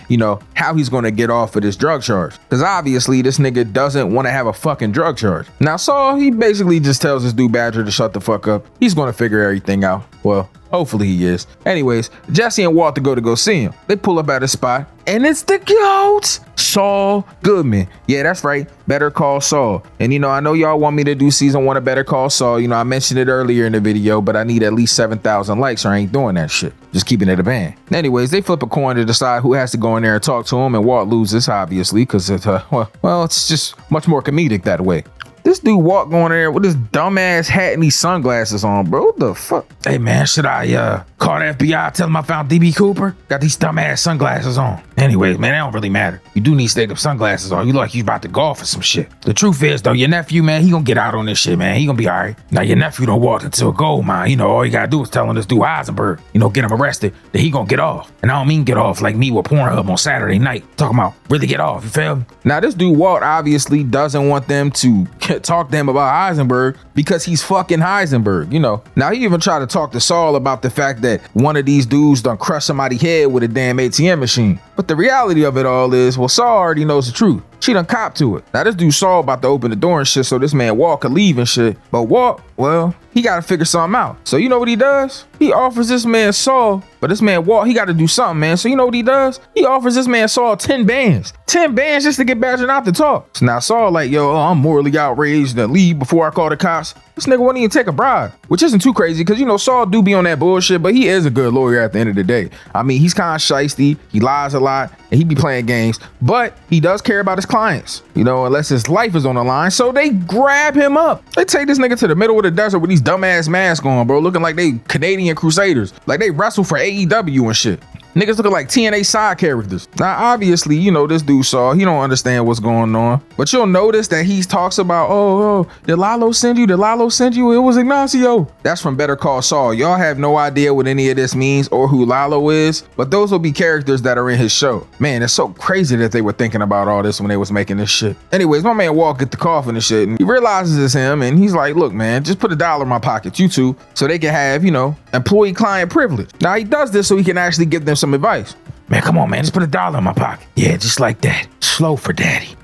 how he's gonna get off of this drug charge. Because obviously, this nigga doesn't want to have a fucking drug charge. Now, Saul, he basically just tells this dude Badger to shut the fuck up. He's gonna figure everything out. Well, hopefully he is. Anyways, Jesse and Walter go see him. They pull up at a spot, and it's the GOAT, Saul Goodman. Yeah, that's right. Better Call Saul. And I know y'all want me to do season 1 of Better Call Saul. I mentioned it earlier in the video, but I need at least 7,000 likes or I ain't doing that shit. Just keeping it a band. Anyways, they flip a coin to decide who has to go in there and talk to him, and Walt loses, obviously, because it's just much more comedic that way. This dude walk going in there with this dumbass hat and these sunglasses on, bro. What the fuck? Hey man, should I call the FBI, tell them I found DB Cooper? Got these dumbass sunglasses on. Anyways, man, that don't really matter. You do need to take them sunglasses on. You look like you about to golf or some shit. The truth is though, your nephew, man, he gonna get out on this shit, man. He gonna be all right. Now your nephew don't walk into a gold mine. You know, all you gotta do is tell him this dude Heisenberg, you know, get him arrested, that he gonna get off. And I don't mean get off like me with Pornhub on Saturday night. Talking about really get off, you feel me? Now this dude Walt obviously doesn't want them to talk to him about Heisenberg because he's fucking Heisenberg, you know. Now he even tried to talk to Saul about the fact that one of these dudes done crushed somebody's head with a damn ATM machine. But the reality of it all is, well, Saul already knows the truth. She done copped to it. Now this dude Saul about to open the door and shit so this man Walt could leave and shit. But Walt, well, he gotta figure something out. So you know what he does? He offers this man Saul, but this man Walt, he gotta do something, man. So you know what he does? He offers this man Saul 10 bands. 10 bands just to get Badger not to talk. So now Saul like, yo, I'm morally outraged to leave before I call the cops. This nigga wouldn't even take a bribe, which isn't too crazy because, you know, Saul do be on that bullshit, but he is a good lawyer at the end of the day. I mean, he's kind of shiesty, he lies a lot, and he be playing games, but he does care about his clients, you know, unless his life is on the line. So they grab him up. They take this nigga to the middle of the desert with these dumbass masks on, bro, looking like they Canadian Crusaders, like they wrestle for AEW and shit. Niggas looking like TNA side characters. Now, obviously, you know, this dude Saul, he don't understand what's going on. But you'll notice that he talks about, oh, did Lalo send you? Did Lalo send you? It was Ignacio. That's from Better Call Saul. Y'all have no idea what any of this means or who Lalo is, but those will be characters that are in his show. Man, it's so crazy that they were thinking about all this when they was making this shit. Anyways, my man Walt get the coffin and shit, and he realizes it's him, and he's like, look, man, just put $1 in my pocket, you two, so they can have, you know, employee-client privilege. Now, he does this so he can actually give them some advice. Man, come on, man. Just put $1 in my pocket. Yeah, just like that. Slow for daddy.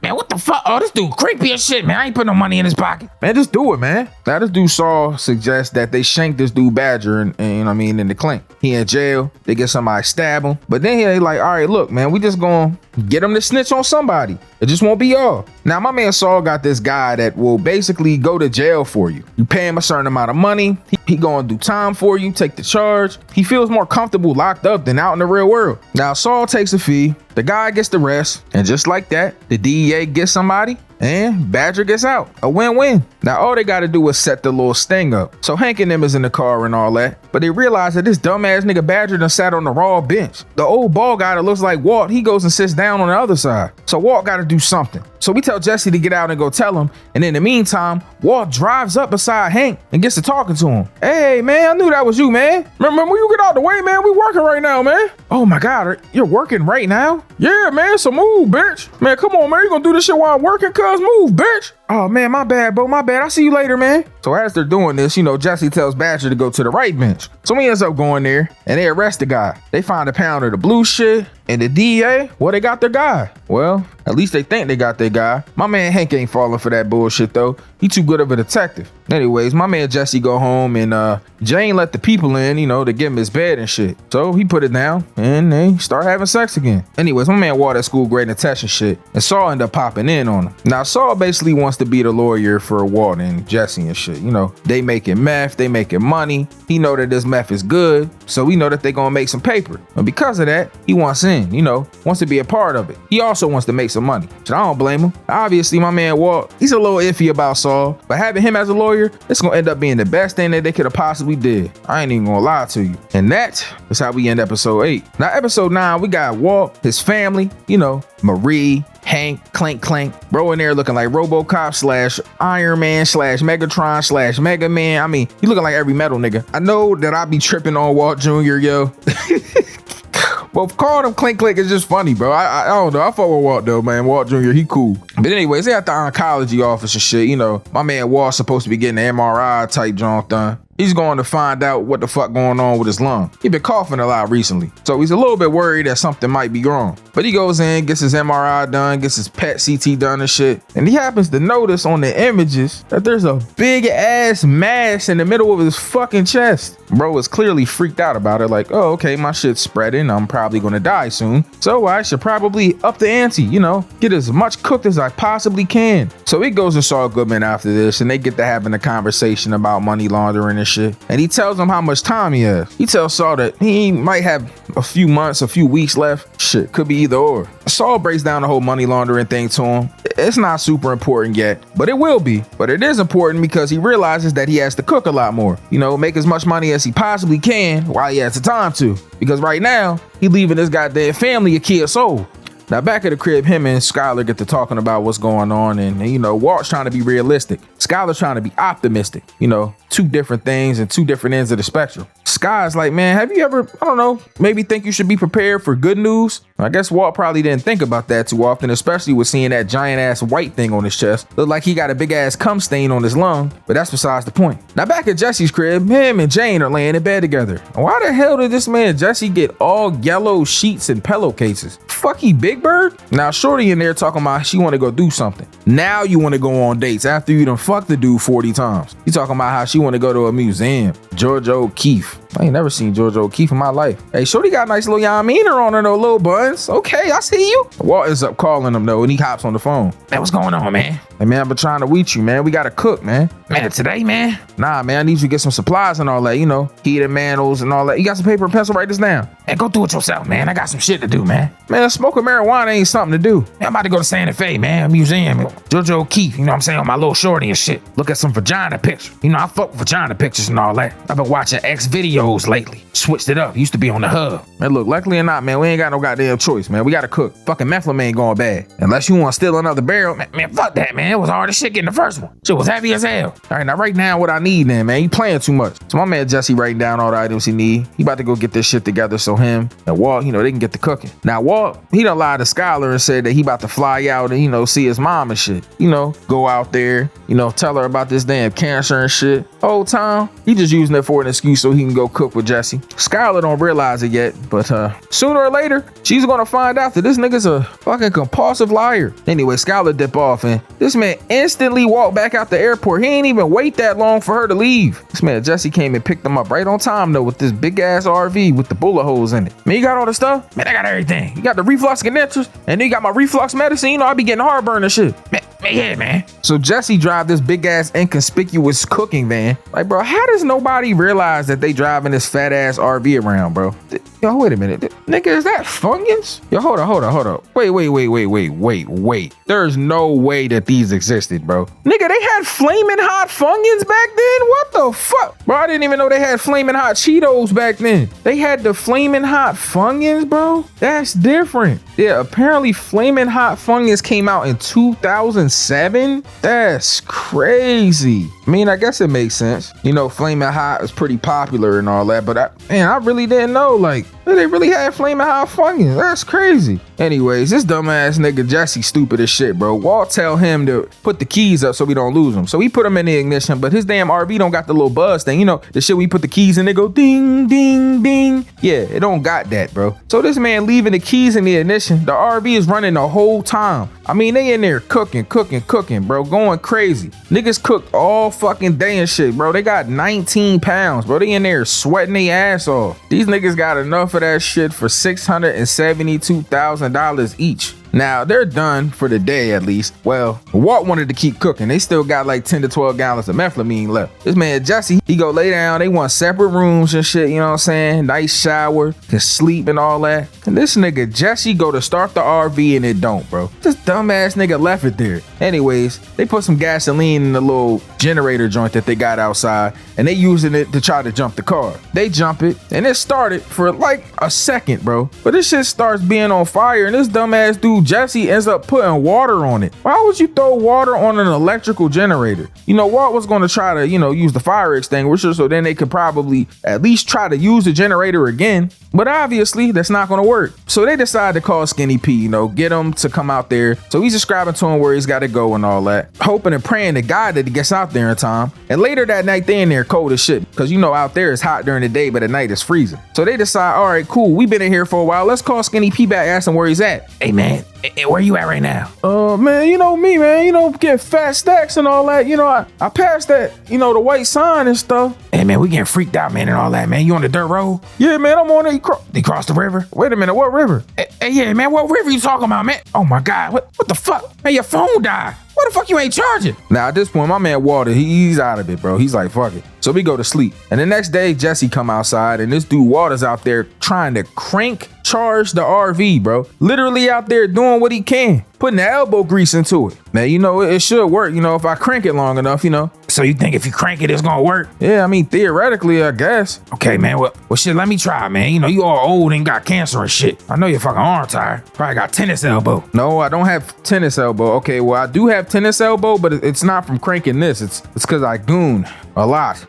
Man, what the fuck? Oh, this dude creepy as shit, man. I ain't putting no money in his pocket. Man, just do it, man. Now, this dude Saul suggests that they shank this dude Badger and you know what I mean, in the clink. He in jail. They get somebody stab him. But then he like, all right, look, man, we just gonna get him to snitch on somebody. It just won't be y'all. Now, my man Saul got this guy that will basically go to jail for you. You pay him a certain amount of money. He gonna do time for you, take the charge. He feels more comfortable locked up than out in the real world. Now, Saul takes a fee. The guy gets the rest. And just like that, the DEA gets somebody and Badger gets out. A win-win. Now, all they got to do is set the little sting up. So Hank and them is in the car and all that. But they realize that this dumbass nigga Badger done sat on the raw bench. The old bald guy that looks like Walt, he goes and sits down on the other side. So Walt got to do something. So we tell Jesse to get out and go tell him. And in the meantime, Walt drives up beside Hank and gets to talking to him. Hey, man, I knew that was you, man. Remember, you get out the way, man. We working right now, man. Oh, my God. You're working right now? Yeah, man. So move, bitch. Man, come on, man. You gonna do this shit while I'm working? Cuz move, bitch. Oh, man, my bad, bro. My bad. I'll see you later, man. So as they're doing this, you know, Jesse tells Badger to go to the right bench. So he ends up going there and they arrest the guy. They find a pound of the blue shit. And the DEA, well, they got their guy. Well, at least they think they got their guy. My man Hank ain't falling for that bullshit, though. He too good of a detective. Anyways, my man Jesse go home and Jane let the people in, you know, to give him his bed and shit. So he put it down and they start having sex again. Anyways, my man Walt at school grading test and shit. And Saul ended up popping in on him. Now, Saul basically wants to be the lawyer for Walt and Jesse and shit. You know, they making meth, they making money. He know that this meth is good. So we know that they gonna make some paper. And because of that, he wants in, you know, wants to be a part of it. He also wants to make some money. So I don't blame him. Obviously, my man Walt, he's a little iffy about Saul. But having him as a lawyer, it's gonna end up being the best thing that they could have possibly did. I ain't even gonna lie to you. And that is how we end episode 8. Now, episode 9, we got Walt, his family, you know, Marie, Hank, Clank, bro in there looking like RoboCop / Iron Man / Megatron / Mega Man. I mean, he looking like every metal nigga. I know that I be tripping on Walt Jr., yo. But calling him Clink is just funny, bro. I don't know. I fuck with Walt though, man. Walt Jr., he cool. But anyways, they at the oncology office and shit. You know, my man Walt's supposed to be getting an MRI type junk done. He's going to find out what the fuck going on with his lung. He been coughing a lot recently, so he's a little bit worried that something might be wrong. But he goes in, gets his MRI done, gets his PET CT done and shit. And he happens to notice on the images that there's a big ass mass in the middle of his fucking chest. Bro is clearly freaked out about it, like, oh, okay, my shit's spreading. I'm probably gonna die soon. So I should probably up the ante, you know, get as much cooked as I possibly can. So he goes to Saul Goodman after this, and they get to having a conversation about money laundering and shit. And he tells him how much time he has. He tells Saul that he might have a few months, a few weeks left. Shit, could be either or. Saul breaks down the whole money laundering thing to him. It's not super important yet, but it will be. But it is important because he realizes that he has to cook a lot more. You know, make as much money as he possibly can while he has the time to. Because right now, he leaving his goddamn family a kid soul. Now back at the crib, him and Skylar get to talking about what's going on, and you know, Walt's trying to be realistic. Skylar's trying to be optimistic. You know, two different things and two different ends of the spectrum. Sky's like, man, have you ever, I don't know, maybe think you should be prepared for good news? I guess Walt probably didn't think about that too often, especially with seeing that giant ass white thing on his chest. Looked like he got a big ass cum stain on his lung, but that's besides the point. Now back at Jesse's crib, him and Jane are laying in bed together. Why the hell did this man Jesse get all yellow sheets and pillowcases? Fuck he Big Bird? Now Shorty in there talking about she want to go do something. Now you want to go on dates after you done fucked the dude 40 times. You talking about how she want to go to a museum. George O'Keeffe. I ain't never seen George O'Keeffe in my life. Hey, Shorty got a nice little yamina on her though, little buns. Okay, I see you. Walt is up calling him though, and he hops on the phone. Man, what's going on, man? Hey, man, I've been trying to reach you, man. We gotta cook, man. Man, today, man? Nah, man, I need you to get some supplies and all that, you know, heated mantles and all that. You got some paper and pencil? Write this down. Man, go do it yourself, man. I got some shit to do, man. Man, smoking marijuana ain't something to do. Man, I'm about to go to Santa Fe, man, a museum. George O'Keeffe, you know what I'm saying, on my little shorty and shit. Look at some vagina pictures. You know, I fuck with vagina pictures and all that. I've been watching X videos lately. Switched it up. Used to be on the hub. Man, look, luckily or not, man, we ain't got no goddamn choice, man. We gotta cook. Fucking methylamine ain't going bad. Unless you want to steal another barrel. Man, fuck that, man. It was hard as shit getting the first one. Shit was heavy as hell. All right, now write down what I need then, man. You playing too much. So my man Jesse writing down all the items he need. He about to go get this shit together so him and Walt, you know, they can get to cooking. Now Walt, he done lied to Skylar and said that he about to fly out and, you know, see his mom and shit. You know, go out there, you know, tell her about this damn cancer and shit. Whole time, he just using it for an excuse so he can go cook with Jesse. Skylar don't realize it yet, but sooner or later, she's gonna find out that this nigga's a fucking compulsive liar. Anyway, Skylar dip off and this man instantly walked back out the airport. He ain't even wait that long for her to leave. This man Jesse came and picked him up right on time though with this big ass RV with the bullet holes in it. Man, you got all the stuff? Man, I got everything. You got the reflux connectors and then you got my reflux medicine. You know, I be getting heartburn and shit. Man, yeah, man. So Jesse drive this big ass inconspicuous cooking van. Like, bro, how does nobody realize that they driving this fat ass RV around, bro? Yo, wait a minute. Nigga, is that Funyuns? Yo, hold up. Wait. There's no way that these existed, bro. Nigga, they had flaming hot Funyuns back then? What the fuck? Bro, I didn't even know they had flaming hot Cheetos back then. They had the flaming hot Funyuns, bro? That's different. Yeah, apparently flaming hot Funyuns came out in 2007? That's crazy. I mean, I guess it makes sense. You know, flaming hot is pretty popular and all that, but I really didn't know, like, they really had flaming hot Funyuns. That's crazy. Anyways, this dumbass nigga Jesse stupid as shit, bro. Walt tell him to put the keys up so we don't lose them. So he put them in the ignition, but his damn RV don't got the little buzz thing. You know, the shit we put the keys in, they go ding, ding, ding. Yeah, it don't got that, bro. So this man leaving the keys in the ignition, the RV is running the whole time. I mean, they in there cooking, bro, going crazy. Niggas cooked all fucking day and shit, bro. They got 19 pounds, bro. They in there sweating their ass off. These niggas got enough of that shit for $672,000 each. Now, they're done for the day at least. Well, Walt wanted to keep cooking. They still got like 10 to 12 gallons of methylamine left. This man, Jesse, he go lay down. They want separate rooms and shit, you know what I'm saying? Nice shower, can sleep and all that. And this nigga, Jesse, go to start the RV and it don't, bro. This dumbass nigga left it there. Anyways, they put some gasoline in the little generator joint that they got outside and they using it to try to jump the car. They jump it and it started for like a second, bro. But this shit starts being on fire and this dumbass dude Jesse ends up putting water on it. Why would you throw water on an electrical generator? You know, Walt was going to try to, you know, use the fire extinguisher so then they could probably at least try to use the generator again. But obviously that's not going to work. So they decide to call Skinny P, you know, get him to come out there. So he's describing to him where he's got to go and all that, hoping and praying to God that he gets out there in time. And later that night, they in there cold as shit because, you know, out there it's hot during the day, but at night it's freezing. So they decide, all right, cool. We've been in here for a while. Let's call Skinny P back, ask him where he's at. Hey, man. Where you at right now? Man, you know me, man. You know, get fat stacks and all that. You know, I passed that, you know, the white sign and stuff. Hey, man, we getting freaked out, man, and all that, man. You on the dirt road? Yeah, man, I'm on it. They crossed the river? Wait a minute, what river? Hey, yeah, man, what river you talking about, man? Oh, my God, what the fuck? Man, your phone died. Why the fuck you ain't charging? Now at this point, my man Walter, he's out of it, bro. He's like, fuck it. So we go to sleep. And the next day, Jesse come outside and this dude Walter's out there trying to crank charge the RV, bro. Literally out there doing what he can, putting the elbow grease into it. Now, you know, it should work, you know, if I crank it long enough, you know. So you think if you crank it, it's gonna work? Yeah, I mean, theoretically, I guess. Okay, man, well shit, let me try, man. You know, you all old and got cancer and shit. I know your fucking arm tired. Probably got tennis elbow. No, I don't have tennis elbow. Okay, well, I do have tennis elbow, but it's not from cranking this. It's because I goon a lot.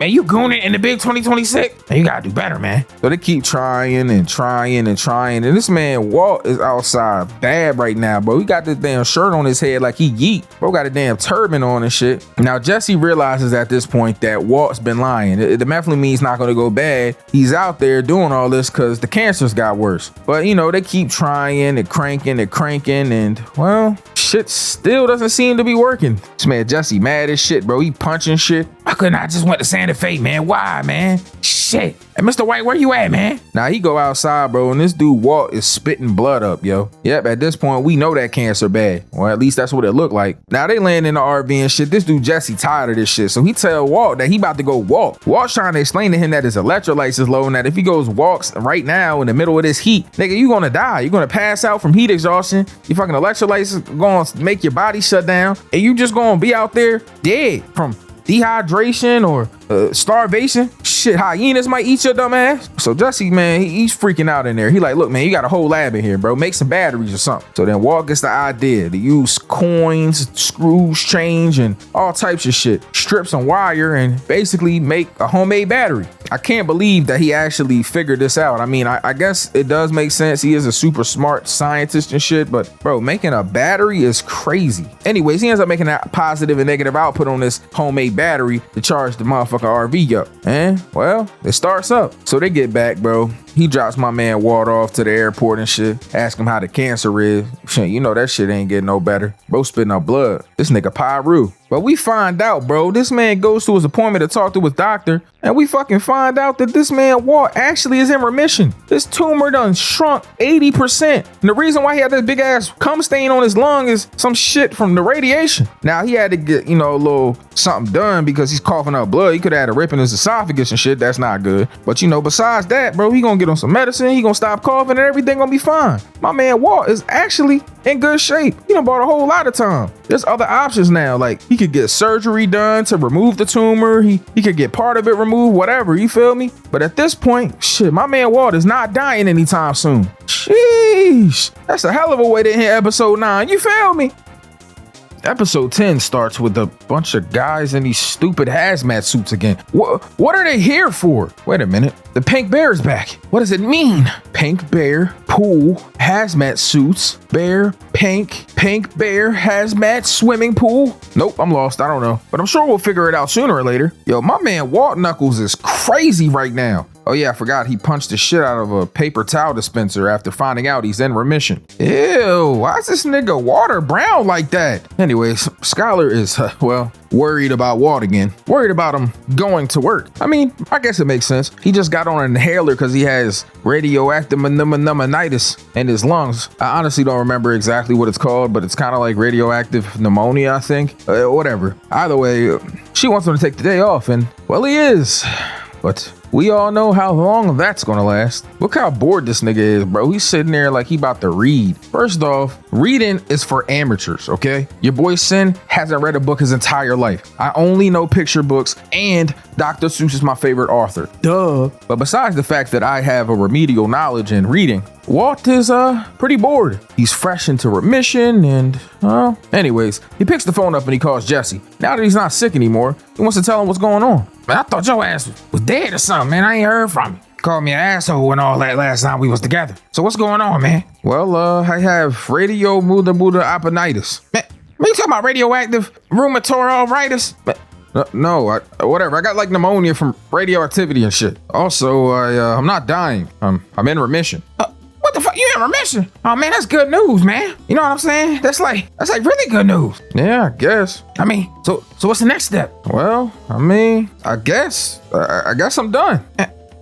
Man, you gooning in the big 2026? Man, you gotta do better, man. So they keep trying and trying and trying. And this man, Walt, is outside bad right now, bro. He got this damn shirt on his head like he yeet. Bro got a damn turban on and shit. Now, Jesse realizes at this point that Walt's been lying. The methylamines not gonna go bad. He's out there doing all this because the cancers got worse. But, you know, they keep trying and cranking and cranking. And, well, shit still doesn't seem to be working. This man, Jesse, mad as shit, bro. He punching shit. I couldn't. I just went to Santa Fe, man. Why, man? Shit. Hey, Mr. White, where you at, man? Now he go outside, bro, and this dude Walt is spitting blood up, yo. Yep, at this point, we know that cancer bad. Or at least that's what it looked like. Now they land in the RV and shit. This dude Jesse tired of this shit. So he tell Walt that he about to go walk. Walt's trying to explain to him that his electrolytes is low and that if he goes walks right now in the middle of this heat, nigga, you gonna die. You're gonna pass out from heat exhaustion. Your fucking electrolytes gonna make your body shut down. And you just gonna be out there dead from dehydration or starvation. Shit, hyenas might eat your dumb ass. So Jesse, man, he's freaking out in there. He like, look, man, you got a whole lab in here, bro. Make some batteries or something. So then Walt gets the idea to use coins, screws, change, and all types of shit. Strip some wire and basically make a homemade battery. I can't believe that he actually figured this out. I mean, I guess it does make sense. He is a super smart scientist and shit, but bro, making a battery is crazy. Anyways, he ends up making a positive and negative output on this homemade battery to charge the motherfucking RV up. And well, it starts up. So they get back, bro. He drops my man Walt off to the airport and shit. Ask him how the cancer is. Shit, you know that shit ain't getting no better. Bro spitting up blood. This nigga Pyru. But we find out, bro, this man goes to his appointment to talk to his doctor, and we fucking find out that this man Walt actually is in remission. This tumor done shrunk 80%. And the reason why he had this big ass cum stain on his lung is some shit from the radiation. Now he had to get, you know, a little something done because he's coughing up blood. He could have had a rip in his esophagus and shit. That's not good. But you know, besides that, bro, he gonna get on some medicine. He gonna stop coughing and everything gonna be fine. My man Walt is actually in good shape. He done bought a whole lot of time. There's other options now. Like he could get surgery done to remove the tumor. He could get part of it removed, whatever, you feel me? But at this point, shit, my man Walt is not dying anytime soon. Sheesh. That's a hell of a way to end episode 9. You feel me? Episode 10 starts with a bunch of guys in these stupid hazmat suits again. What are they here for? Wait a minute. The Pink Bear is back. What does it mean? Pink Bear, pool, hazmat suits, bear, pink bear, hazmat, swimming pool. Nope, I'm lost. I don't know. But I'm sure we'll figure it out sooner or later. Yo, my man Walt Knuckles is crazy right now. Oh yeah, I forgot he punched the shit out of a paper towel dispenser after finding out he's in remission. Ew, why is this nigga water brown like that? Anyways, Skylar is, well, worried about Walt again. Worried about him going to work. I mean, I guess it makes sense. He just got on an inhaler because he has radioactive pneumonitis in his lungs. I honestly don't remember exactly what it's called, but it's kind of like radioactive pneumonia, I think. Whatever. Either way, she wants him to take the day off, and, well, he is. But we all know how long that's gonna last. Look how bored this nigga is, bro. He's sitting there like he about to read. First off, reading is for amateurs, okay? Your boy Sin hasn't read a book his entire life. I only know picture books, and Dr. Seuss is my favorite author. Duh. But besides the fact that I have a remedial knowledge in reading, Walt is pretty bored. He's fresh into remission and, well, anyways, he picks the phone up and he calls Jesse. Now that he's not sick anymore, he wants to tell him what's going on. Man, I thought your ass was dead or something, man. I ain't heard from you. Called me an asshole and all that last time we was together. So what's going on, man? Well, I have radiomultiplitis. Man, you talking about radioactive rheumatoid arthritis? No, whatever. I got like pneumonia from radioactivity and shit. Also, I'm not dying. I'm in remission. What the fuck? You in remission? Oh man, that's good news, man. You know what I'm saying? That's like really good news. Yeah, I guess. I mean, so what's the next step? Well, I mean, I guess I'm done.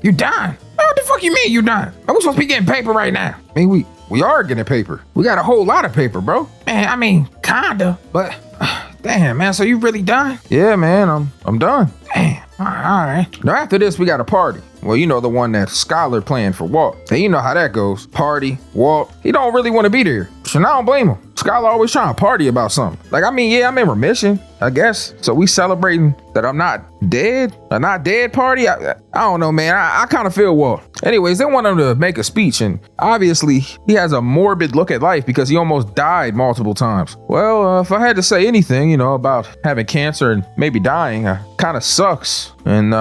You done? What the fuck you mean you done? We supposed to be getting paper right now. I mean, We are getting paper. We got a whole lot of paper, bro. Man, I mean, kinda, but damn, man. So you really done? Yeah, man, I'm done. Damn. All right. Now after this, we got a party. Well, you know, the one that Skylar planned for Walt. And you know how that goes. Party, Walt, he don't really want to be there. So now I don't blame him. Skylar always trying to party about something. Like, I mean, yeah, I'm in remission, I guess. So we celebrating that I'm not dead? A not dead party? I don't know, man. I kind of feel Walt. Anyways, they want him to make a speech. And obviously, he has a morbid look at life because he almost died multiple times. Well, if I had to say anything, you know, about having cancer and maybe dying, kind of sucks. And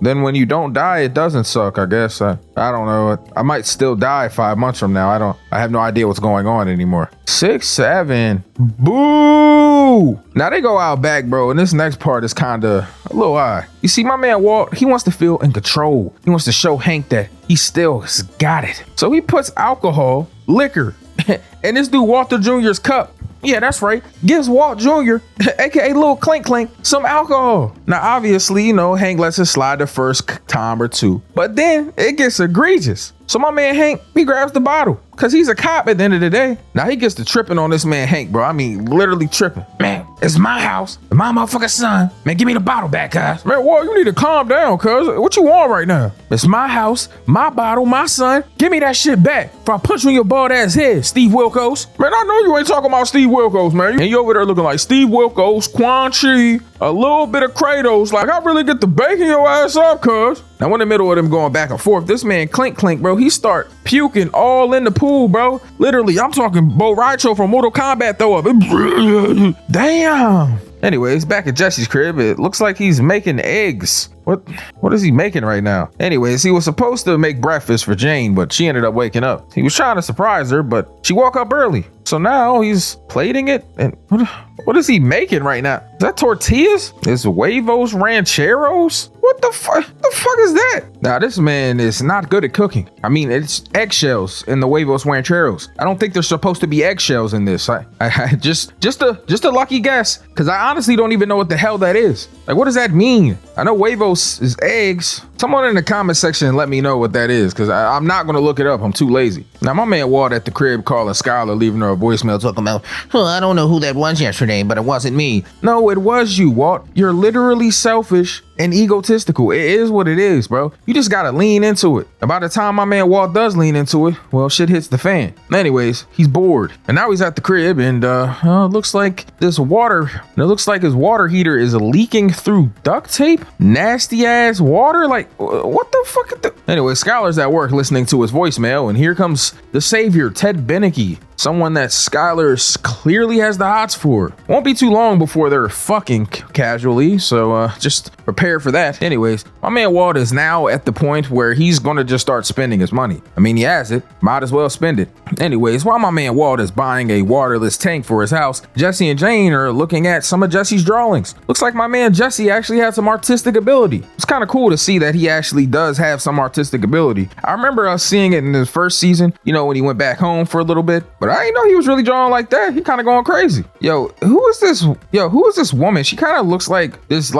then when you don't die, it doesn't suck, I guess. I don't know. I might still die 5 months from now. I have no idea what's going on anymore. 6, 7. Boo! Now they go out back, bro, and this next part is kind of a little odd. You see, my man Walt, he wants to feel in control. He wants to show Hank that he still has got it. So he puts alcohol, liquor, in this dude Walter Jr.'s cup. Yeah, that's right. Gives Walt Jr., aka Little Clink Clink, some alcohol. Now, obviously, you know, Hank lets it slide the first time or two. But then it gets egregious. So my man Hank, he grabs the bottle because he's a cop at the end of the day. Now he gets to tripping on this man Hank, bro. I mean, literally tripping. Man, it's my house, my motherfucking son. Man, give me the bottle back, guys. Man, Walt, you need to calm down, cuz. What you want right now? It's my house, my bottle, my son. Give me that shit back before I punch you in your bald ass head, Steve Wilkos. Man, I know you ain't talking about Steve Wilkos, man. And you over there looking like Steve Wilkos, Quan Chi, a little bit of Kratos. Like, I really get to baking your ass up, cuz. Now, in the middle of them going back and forth, this man Clink Clink, bro, he start puking all in the pool, bro. Literally, I'm talking Bo Raicho from Mortal Kombat throw up. Damn. Anyways, back at Jesse's crib, it looks like he's making eggs. What is he making right now? Anyways, he was supposed to make breakfast for Jane, but she ended up waking up. He was trying to surprise her, but she woke up early. So now he's plating it. And what is he making right now? Is that tortillas? Is huevos rancheros? What the fuck? The fuck is that? Now, this man is not good at cooking. I mean, it's eggshells in the huevos rancheros. I don't think there's supposed to be eggshells in this. I just a lucky guess, because I honestly don't even know what the hell that is. Like, what does that mean? I know huevos is eggs. Someone in the comment section let me know what that is, because I'm not going to look it up. I'm too lazy. Now, my man Walt at the crib calling Skylar, leaving her a voicemail talking about, I don't know who that was yesterday, but it wasn't me. No, it was you, Walt. You're literally selfish and egotistical. It is what it is, bro. You just gotta lean into it. And by the time my man Walt does lean into it, well, shit hits the fan. Anyways, he's bored. And now he's at the crib and it looks like his water heater is leaking through duct tape. Nasty ass water. Like, what the fuck? Anyway, Skylar's at work listening to his voicemail, and here comes the savior, Ted Beneke. Someone that Skylar clearly has the hots for. Won't be too long before they're fucking casually, so just prepare for that. Anyways, my man Walt is now at the point where he's gonna just start spending his money. I mean, he has it, might as well spend it. Anyways, while my man Walt is buying a waterless tank for his house, Jesse and Jane are looking at some of Jesse's drawings. Looks like my man Jesse actually had some artistic ability. It's kind of cool to see that he actually does have some artistic ability. I remember us seeing it in the first season, you know, when he went back home for a little bit, but I didn't know he was really drawing like that. He kind of going crazy. Who is this woman? She kind of looks like this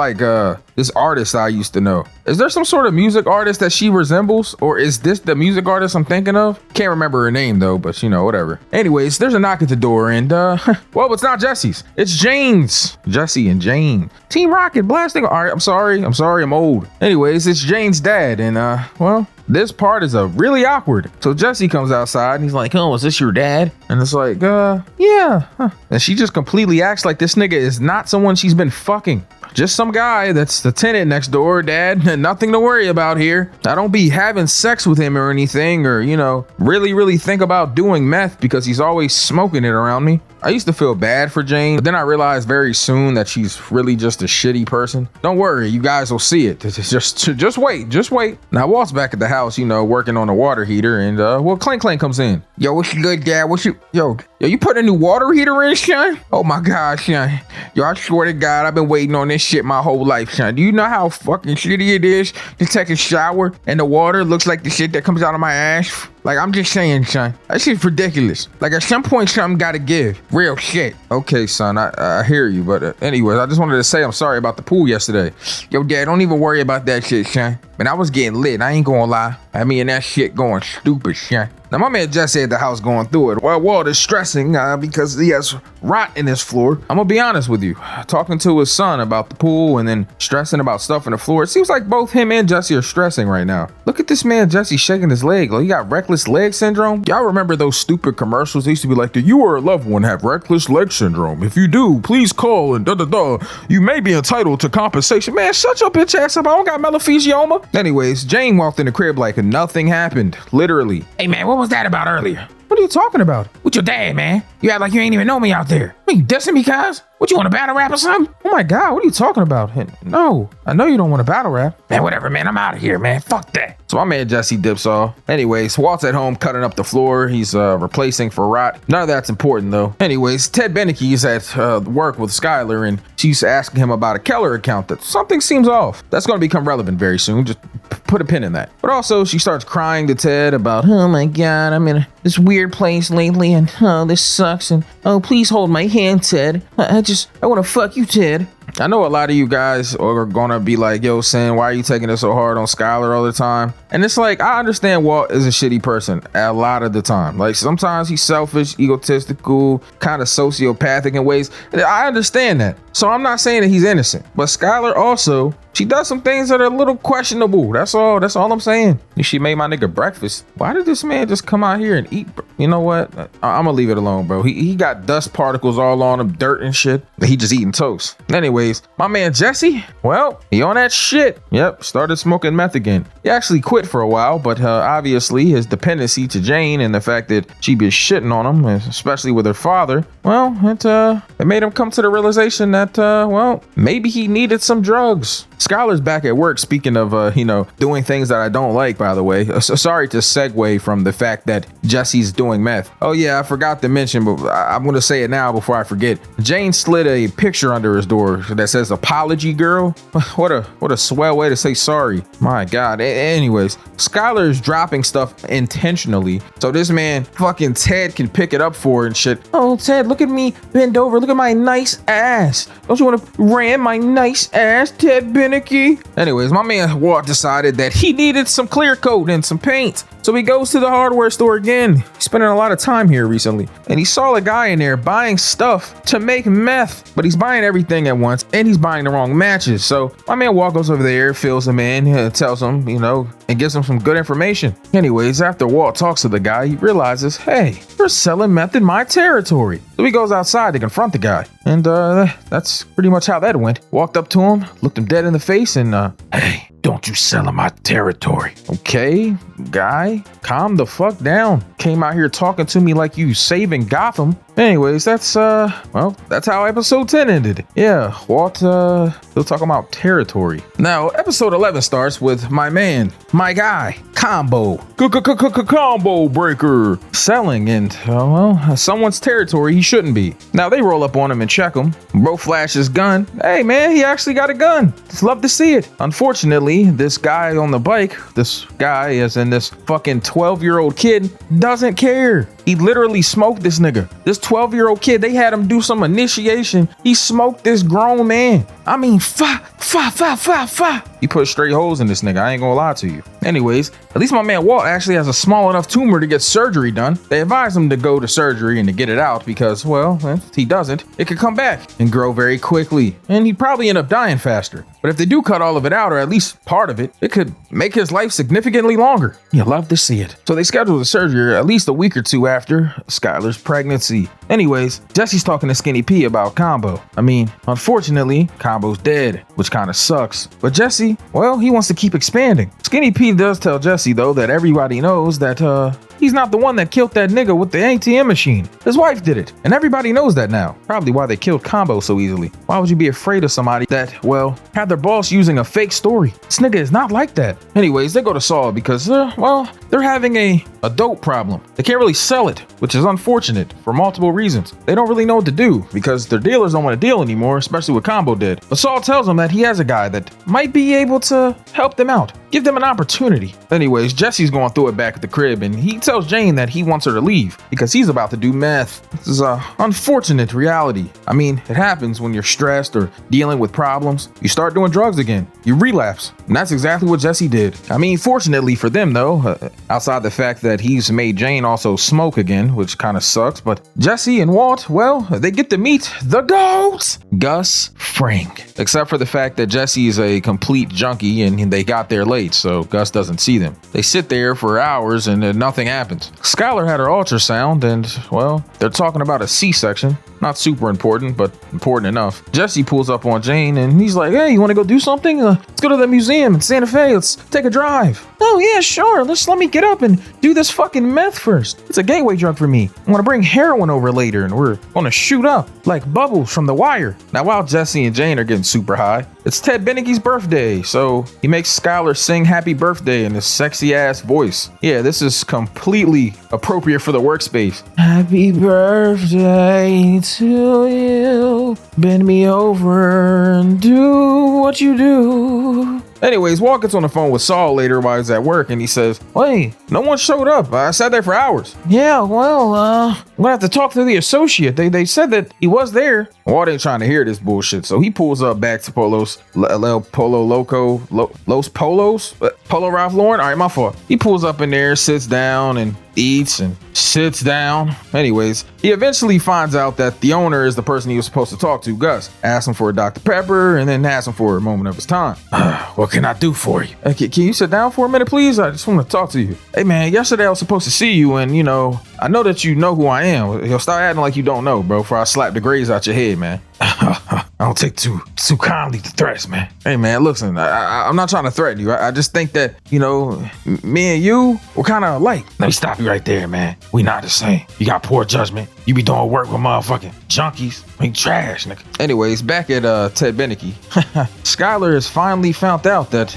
artist I used to know. Is there some sort of music artist that she resembles? Or is this the music artist I'm thinking of? Can't remember her name though, but you know, whatever. Anyways, there's a knock at the door and well, it's not Jesse's. It's Jane's. Jesse and Jane. Team Rocket blasting. All right, I'm sorry, I'm old. Anyways, it's Jane's dad and well, this part is really awkward. So Jesse comes outside and he's like, oh, is this your dad? And it's like, yeah. Huh. And she just completely acts like this nigga is not someone she's been fucking. Just some guy that's the tenant next door, dad. Nothing to worry about here. I don't be having sex with him or anything, or, you know, really think about doing meth because he's always smoking it around me. I used to feel bad for Jane, but then I realized very soon that she's really just a shitty person. Don't worry, you guys will see it. Just wait. Now Walt's back at the house, you know, working on a water heater, and well, Clank Clank comes in. Yo, what's good, Dad? Yo, you put a new water heater in, son? Oh my God, son. Yo, I swear to God, I've been waiting on this shit my whole life, son. Do you know how fucking shitty it is to take a shower and the water looks like the shit that comes out of my ass? Like, I'm just saying, son. That shit's ridiculous. Like, at some point, something gotta give. Real shit. Okay, son, I hear you, but anyways, I just wanted to say I'm sorry about the pool yesterday. Yo, Dad, don't even worry about that shit, son. Man, I was getting lit. I ain't gonna lie. I mean, that shit going stupid, son. Now, my man Jesse at the house going through it. Well, Walt is stressing because he has rot in his floor. I'm gonna be honest with you. Talking to his son about the pool and then stressing about stuff in the floor. It seems like both him and Jesse are stressing right now. Look at this man Jesse shaking his leg. Like, he got reckless leg syndrome. Y'all remember those stupid commercials? They used to be like, do you or a loved one have reckless leg syndrome? If you do, please call and You may be entitled to compensation. Man, shut your bitch ass up. I don't got melanesioma. Anyways, Jane walked in the crib like nothing happened. Literally. Hey, man, what was that about earlier? What are you talking about? With your dad, man. You act like you ain't even know me out there. What, you dissing me, cuz? What, you want a battle rap or something? Oh my God, what are you talking about? No, I know you don't want a battle rap. Man, whatever, man. I'm out of here, man. Fuck that. So my man Jesse dips off. Anyways, Walt's at home cutting up the floor. He's replacing for rot. None of that's important though. Anyways, Ted Beneke is at work with Skylar and she's asking him about a Keller account that something seems off. That's going to become relevant very soon. Just put a pin in that. But also she starts crying to Ted about, oh my God, I'm in this weird place lately and oh, this sucks. And oh, please hold my hand, Ted. I want to fuck you, Ted. I know a lot of you guys are gonna be like, yo, Sin, why are you taking it so hard on Skylar all the time? And it's like, I understand Walt is a shitty person a lot of the time. Like, sometimes he's selfish, egotistical, kind of sociopathic in ways. I understand that. So I'm not saying that he's innocent. But Skylar also, she does some things that are a little questionable. That's all I'm saying. She made my nigga breakfast. Why did this man just come out here and eat? You know what? I'm gonna leave it alone, bro. He got dust particles all on him, dirt and shit. He just eating toast. Anyways, my man Jesse, well, he on that shit. Yep, started smoking meth again. He actually quit for a while, but obviously his dependency to Jane and the fact that she be shitting on him, especially with her father, well, it made him come to the realization that, well, maybe he needed some drugs. Skylar's back at work, speaking of, doing things that I don't like, by the way. Sorry to segue from the fact that Jesse's doing meth. Oh yeah, I forgot to mention, but I'm going to say it now before I forget. Jane slid a picture under his door that says apology girl. What a swell way to say sorry. My God. Anyways, Skylar is dropping stuff intentionally. So this man, fucking Ted, can pick it up for her and shit. Oh, Ted, look at me bend over. Look at my nice ass. Don't you want to ram my nice ass, Ted Beneke? Anyways, my man Walt decided that he needed some clear coat and some paint. So he goes to the hardware store again. He's spending a lot of time here recently. And he saw a guy in there buying stuff to make meth. But he's buying everything at once and he's buying the wrong matches. So my man Walt goes over there, fills him in, tells him, and gives him some good information. Anyways, after Walt talks to the guy, he realizes, hey, you're selling meth in my territory. So he goes outside to confront the guy. And that's pretty much how that went. Walked up to him, looked him dead in the face and, hey, don't you sell in my territory. Okay, guy, calm the fuck down. Came out here talking to me like you saving Gotham. Anyways, that's how episode 10 ended. Yeah, Walt, still talking about territory. Now, episode 11 starts with my man, my guy, Combo. Combo breaker. Selling in, someone's territory he shouldn't be. Now, they roll up on him and check him. Bro flashes gun. Hey, man, he actually got a gun. Just love to see it. Unfortunately, this guy on the bike, this guy as in this fucking 12-year-old kid, doesn't care. He literally smoked this nigga. This 12-year-old kid, they had him do some initiation. He smoked this grown man. I mean, fa. He put straight holes in this nigga. I ain't gonna lie to you. Anyways, at least my man Walt actually has a small enough tumor to get surgery done. They advise him to go to surgery and to get it out because, well, if he doesn't, it could come back and grow very quickly. And he'd probably end up dying faster. But if they do cut all of it out, or at least part of it, it could make his life significantly longer. You love to see it. So they scheduled the surgery at least a week or two after Skylar's pregnancy. Anyways, Jesse's talking to Skinny P about Combo. I mean, unfortunately, Combo's dead, which kind of sucks. But Jesse, well, he wants to keep expanding. Skinny P does tell Jesse, though, that everybody knows that, he's not the one that killed that nigga with the ATM machine. His wife did it. And everybody knows that now. Probably why they killed Combo so easily. Why would you be afraid of somebody that, well, had their boss using a fake story? This nigga is not like that. Anyways, they go to Saul because, they're having a dope problem. They can't really sell it, which is unfortunate for multiple reasons. They don't really know what to do because their dealers don't want to deal anymore, especially what Combo did. But Saul tells them that he has a guy that might be able to help them out. give them an opportunity. Anyways, Jesse's going through it back at the crib, and he tells Jane that he wants her to leave because he's about to do meth. This is a unfortunate reality. I mean, it happens when you're stressed or dealing with problems. You start doing drugs again. You relapse. And that's exactly what Jesse did. I mean, fortunately for them, though, outside the fact that he's made Jane also smoke again, which kind of sucks, but Jesse and Walt, well, they get to meet the GOAT, Gus Fring. Except for the fact that Jesse is a complete junkie and they got there late, so Gus doesn't see them. They sit there for hours and nothing happens. Skylar had her ultrasound and, well, they're talking about a C-section. Not super important, but important enough. Jesse pulls up on Jane and he's like, hey, you want to go do something? Let's go to the museum in Santa Fe. Let's take a drive. Oh, yeah, sure. Let me get up and do this fucking meth first. It's a gateway drug for me. I want to bring heroin over later and we're going to shoot up like Bubbles from The Wire. Now, while Jesse and Jane are getting super high, it's Ted Beneke's birthday, so he makes Skylar sing happy birthday in his sexy ass voice. Yeah, this is completely appropriate for the workspace. Happy birthday to you. Bend me over and do what you do. Anyways, Walt gets on the phone with Saul later while he's at work and he says, hey, no one showed up. I sat there for hours. Yeah, well, I'm gonna have to talk to the associate. They said that he was there. Walt ain't trying to hear this bullshit, so he pulls up back to Los Polo Ralph Lauren. All right, my fault. He pulls up in there, sits down and eats and sits down. Anyways, he eventually finds out that the owner is the person he was supposed to talk to, Gus. Asks him for a Dr. Pepper and then asks him for a moment of his time. What can I do for you? Can you sit down for a minute, please? I just want to talk to you. Hey, man, yesterday I was supposed to see you and, you know, I know that you know who I am. He'll start acting like you don't know, bro, before I slap the grades out your head, man. I don't take too kindly to threats, man. Hey, man, listen, I'm not trying to threaten you. I just think that, you know, me and you, we're kind of alike. Let me stop you right there, man. We not the same. You got poor judgment. You be doing work with motherfucking junkies. I mean, trash, nigga. Anyways, back at Ted Beneke, Skylar has finally found out that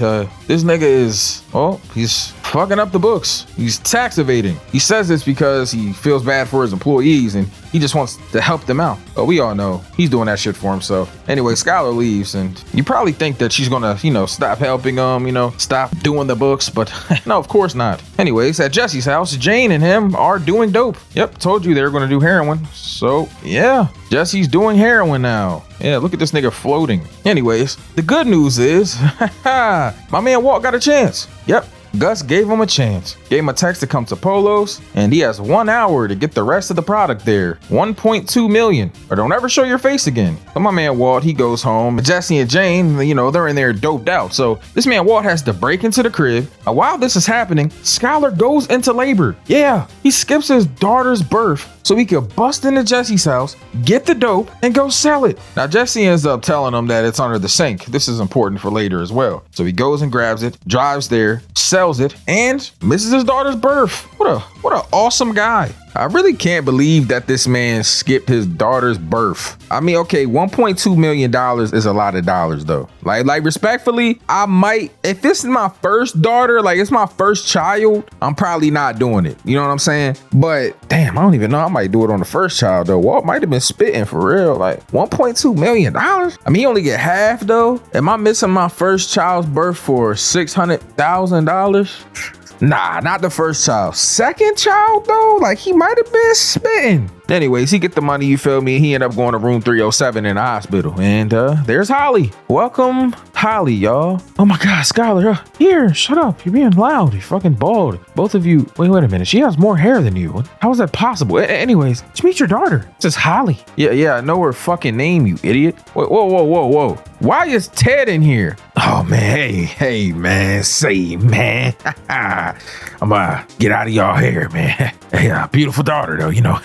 this nigga is, well, he's fucking up the books. He's tax evading. He says this because he feels bad for his employees and he just wants to help them out. But we all know he's doing that shit for himself. Anyway, Skylar leaves and you probably think that she's gonna, you know, stop helping him, you know, stop doing the books, but no, of course not. Anyways, at Jesse's house, Jane and him are doing dope. Yep, told you they were gonna do heroin. So yeah, Jesse's doing heroin now. Yeah, look at this nigga floating. Anyways, the good news is, my man Walt got a chance. Yep. Gus gave him a chance, gave him a text to come to Polos, and he has 1 hour to get the rest of the product there. 1.2 million, or don't ever show your face again. So my man Walt, he goes home. Jesse and Jane, you know, they're in there doped out. So this man Walt has to break into the crib. And while this is happening, Skylar goes into labor. Yeah, he skips his daughter's birth so he could bust into Jesse's house, get the dope, and go sell it. Now Jesse ends up telling him that it's under the sink. This is important for later as well. So he goes and grabs it, drives there, sells it, and misses his daughter's birth. What a awesome guy. I really can't believe that this man skipped his daughter's birth. I mean, okay, $1.2 million is a lot of dollars though. Like respectfully, I might, if this is my first daughter, like it's my first child, I'm probably not doing it. You know what I'm saying? But damn, I don't even know. I might do it on the first child though. Walt might have been spitting for real. Like $1.2 million. I mean, he only get half though. Am I missing my first child's birth for $600,000? Nah, not the first child. Second child though, like he might have been spitting. Anyways, he get the money, you feel me? He end up going to room 307 in the hospital. And there's Holly. Welcome, Holly, y'all. Oh my God, Skylar, here, shut up. You're being loud. You're fucking bald. Both of you, wait a minute. She has more hair than you. How is that possible? Anyways, just meet your daughter. This is Holly. Yeah, I know her fucking name, you idiot. Wait, whoa. Why is Ted in here? Oh man, hey man, say man. I'm gonna get out of y'all hair, man. Hey, beautiful daughter though, you know.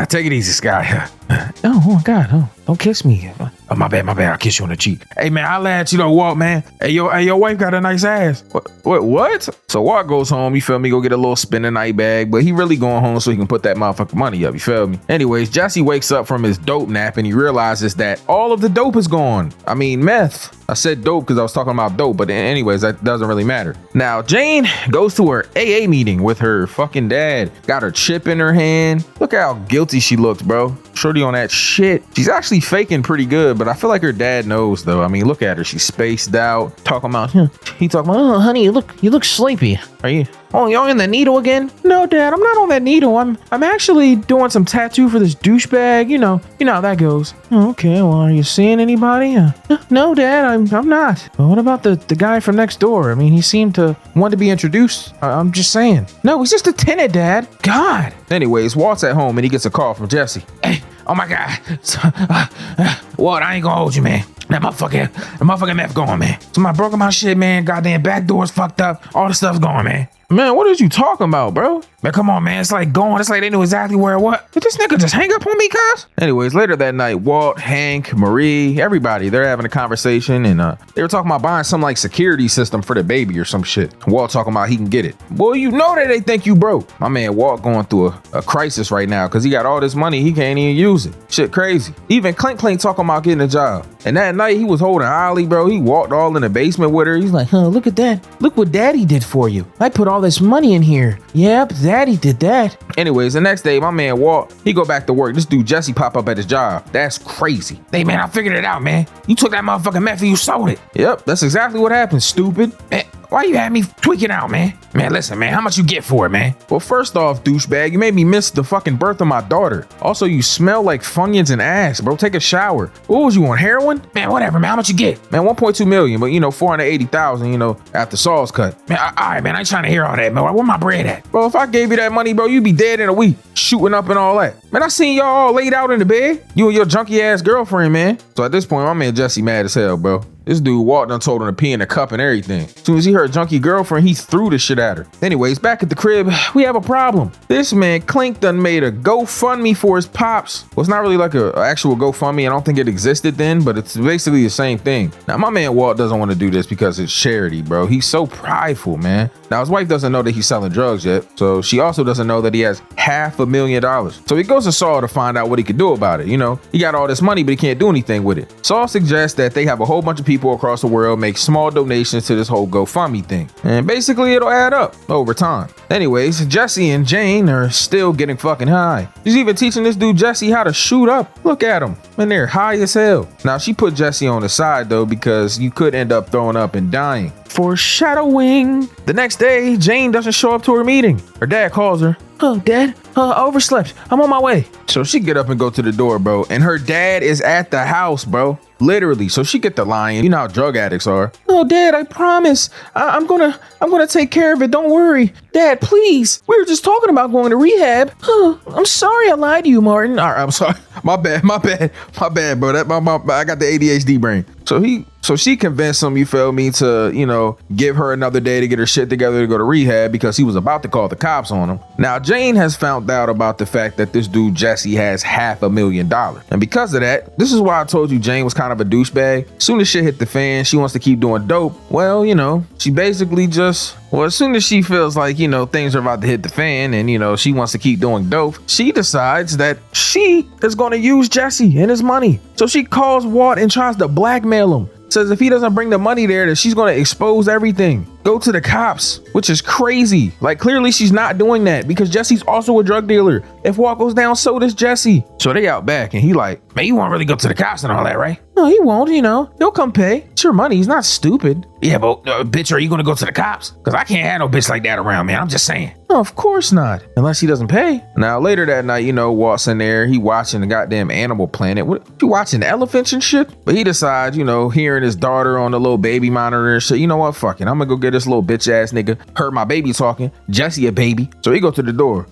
Take it easy, Sky. Oh my God, don't kiss me. Oh, my bad, I'll kiss you on the cheek. Hey man, I'll let you know, Walt, man. Hey, your wife got a nice ass. What? So Walt goes home, you feel me, go get a little spin the night bag, but he really going home so he can put that motherfucking money up, you feel me? Anyways, Jesse wakes up from his dope nap and he realizes that all of the dope is gone. I mean, meth. I said dope because I was talking about dope, but anyways, that doesn't really matter. Now, Jane goes to her AA meeting with her fucking dad. Got her chip in her hand. Look how guilty she looks, bro. Shorty on that shit. She's actually honestly faking pretty good, but I feel like her dad knows though. I mean, look at her. She's spaced out. Talking about, he talking about, oh, honey, you look sleepy. Are you? Oh, you're in the needle again? No, Dad, I'm not on that needle. I'm actually doing some tattoo for this douchebag. You know how that goes. Oh, okay, well, are you seeing anybody? No, Dad, I'm not. Well, what about the guy from next door? I mean, he seemed to want to be introduced. I'm just saying. No, he's just a tenant, Dad. God. Anyways, Walt's at home and he gets a call from Jesse. Hey, oh my God. Walt, I ain't gonna hold you, man. That motherfucking meth going, man. Somebody broke my shit, man. Goddamn back door's fucked up. All the stuff's going, man. Man, what is you talking about, bro? Man, come on, man. It's like going. It's like they knew exactly where it was. Did this nigga just hang up on me, cuz? Anyways, later that night, Walt, Hank, Marie, everybody, they're having a conversation and they were talking about buying some like security system for the baby or some shit. Walt talking about he can get it. Boy, you know that they think you broke. My man Walt going through a crisis right now because he got all this money, he can't even use it. Shit crazy. Even Clink talking about getting a job. And that night he was holding Ollie, bro. He walked all in the basement with her. He's like, Look at that. Look what Daddy did for you. I put all this money in here. Yep, Daddy did that. Anyways, the next day, my man Walt, he go back to work. This dude Jesse pop up at his job. That's crazy. Hey, man, I figured it out, man. You took that motherfucking meth and you sold it. Yep, that's exactly what happened, stupid. Man, why you had me tweaking out, man? Man, listen, man, how much you get for it, man? Well, first off, douchebag, you made me miss the fucking birth of my daughter. Also, you smell like Funyuns and ass, bro. Take a shower. What was you on, heroin? Man, whatever, man. How much you get? Man, 1.2 million, but 480,000, after Saul's cut. Man, all right, man, I ain't trying to hear all that, man. Where my bread at? Bro, if I gave you that money, bro, you'd be dead in a week, shooting up and all that. Man, I seen y'all all laid out in the bed. You and your junky ass girlfriend, man. So at this point, my man Jesse mad as hell, bro. This dude Walt done told him to pee in a cup and everything. As soon as he heard junkie girlfriend, he threw the shit at her. Anyways, back at the crib, we have a problem. This man Clink done made a GoFundMe for his pops. Well, it's not really like a actual GoFundMe. I don't think it existed then, but it's basically the same thing. Now, my man Walt doesn't want to do this because it's charity, bro. He's so prideful, man. Now, his wife doesn't know that he's selling drugs yet, so she also doesn't know that he has $500,000. So he goes to Saul to find out what he can do about it. He got all this money, but he can't do anything with it. Saul suggests that they have a whole bunch of people across the world make small donations to this whole GoFundMe thing. And basically it'll add up over time. Anyways, Jesse and Jane are still getting fucking high. She's even teaching this dude Jesse how to shoot up. Look at him. And they're high as hell. Now she put Jesse on the side though because you could end up throwing up and dying. Foreshadowing. The next day, Jane doesn't show up to her meeting. Her dad calls her. Oh, Dad, I overslept. I'm on my way. So she get up and go to the door, bro. And her dad is at the house, bro. Literally. So she get the lying. You know how drug addicts are. Oh, Dad, I promise. I'm gonna take care of it. Don't worry. Dad, please. We were just talking about going to rehab. Oh, I'm sorry I lied to you, Martin. All right, I'm sorry. My bad, bro. I got the ADHD brain. So she convinced him, you feel me, to, give her another day to get her shit together to go to rehab because he was about to call the cops on him. Now, Jane has found out about the fact that this dude Jesse has $500,000. And because of that, this is why I told you Jane was kind of a douchebag. Soon as shit hit the fan, she wants to keep doing dope. Well, she basically as soon as she feels like, things are about to hit the fan and, she wants to keep doing dope, she decides that she is going to use Jesse and his money. So she calls Walt and tries to blackmail him. Says if he doesn't bring the money there, that she's going to expose everything. Go to the cops, which is crazy. Like, clearly she's not doing that because Jesse's also a drug dealer. If Walt goes down, so does Jesse. So they out back and he like, man, you won't really go to the cops and all that, right? No, he won't, He'll come pay. It's your money. He's not stupid. Yeah, but bitch, are you going to go to the cops? Because I can't have no bitch like that around, man. I'm just saying. No, of course not. Unless he doesn't pay. Now, later that night, Walt's in there. He watching the goddamn Animal Planet. What, you watching elephants and shit? But he decides, hearing his daughter on the little baby monitor and shit. You know what? Fuck it. I'm going to go get this little bitch ass nigga. Heard my baby talking. Jesse a baby. So he go to the door.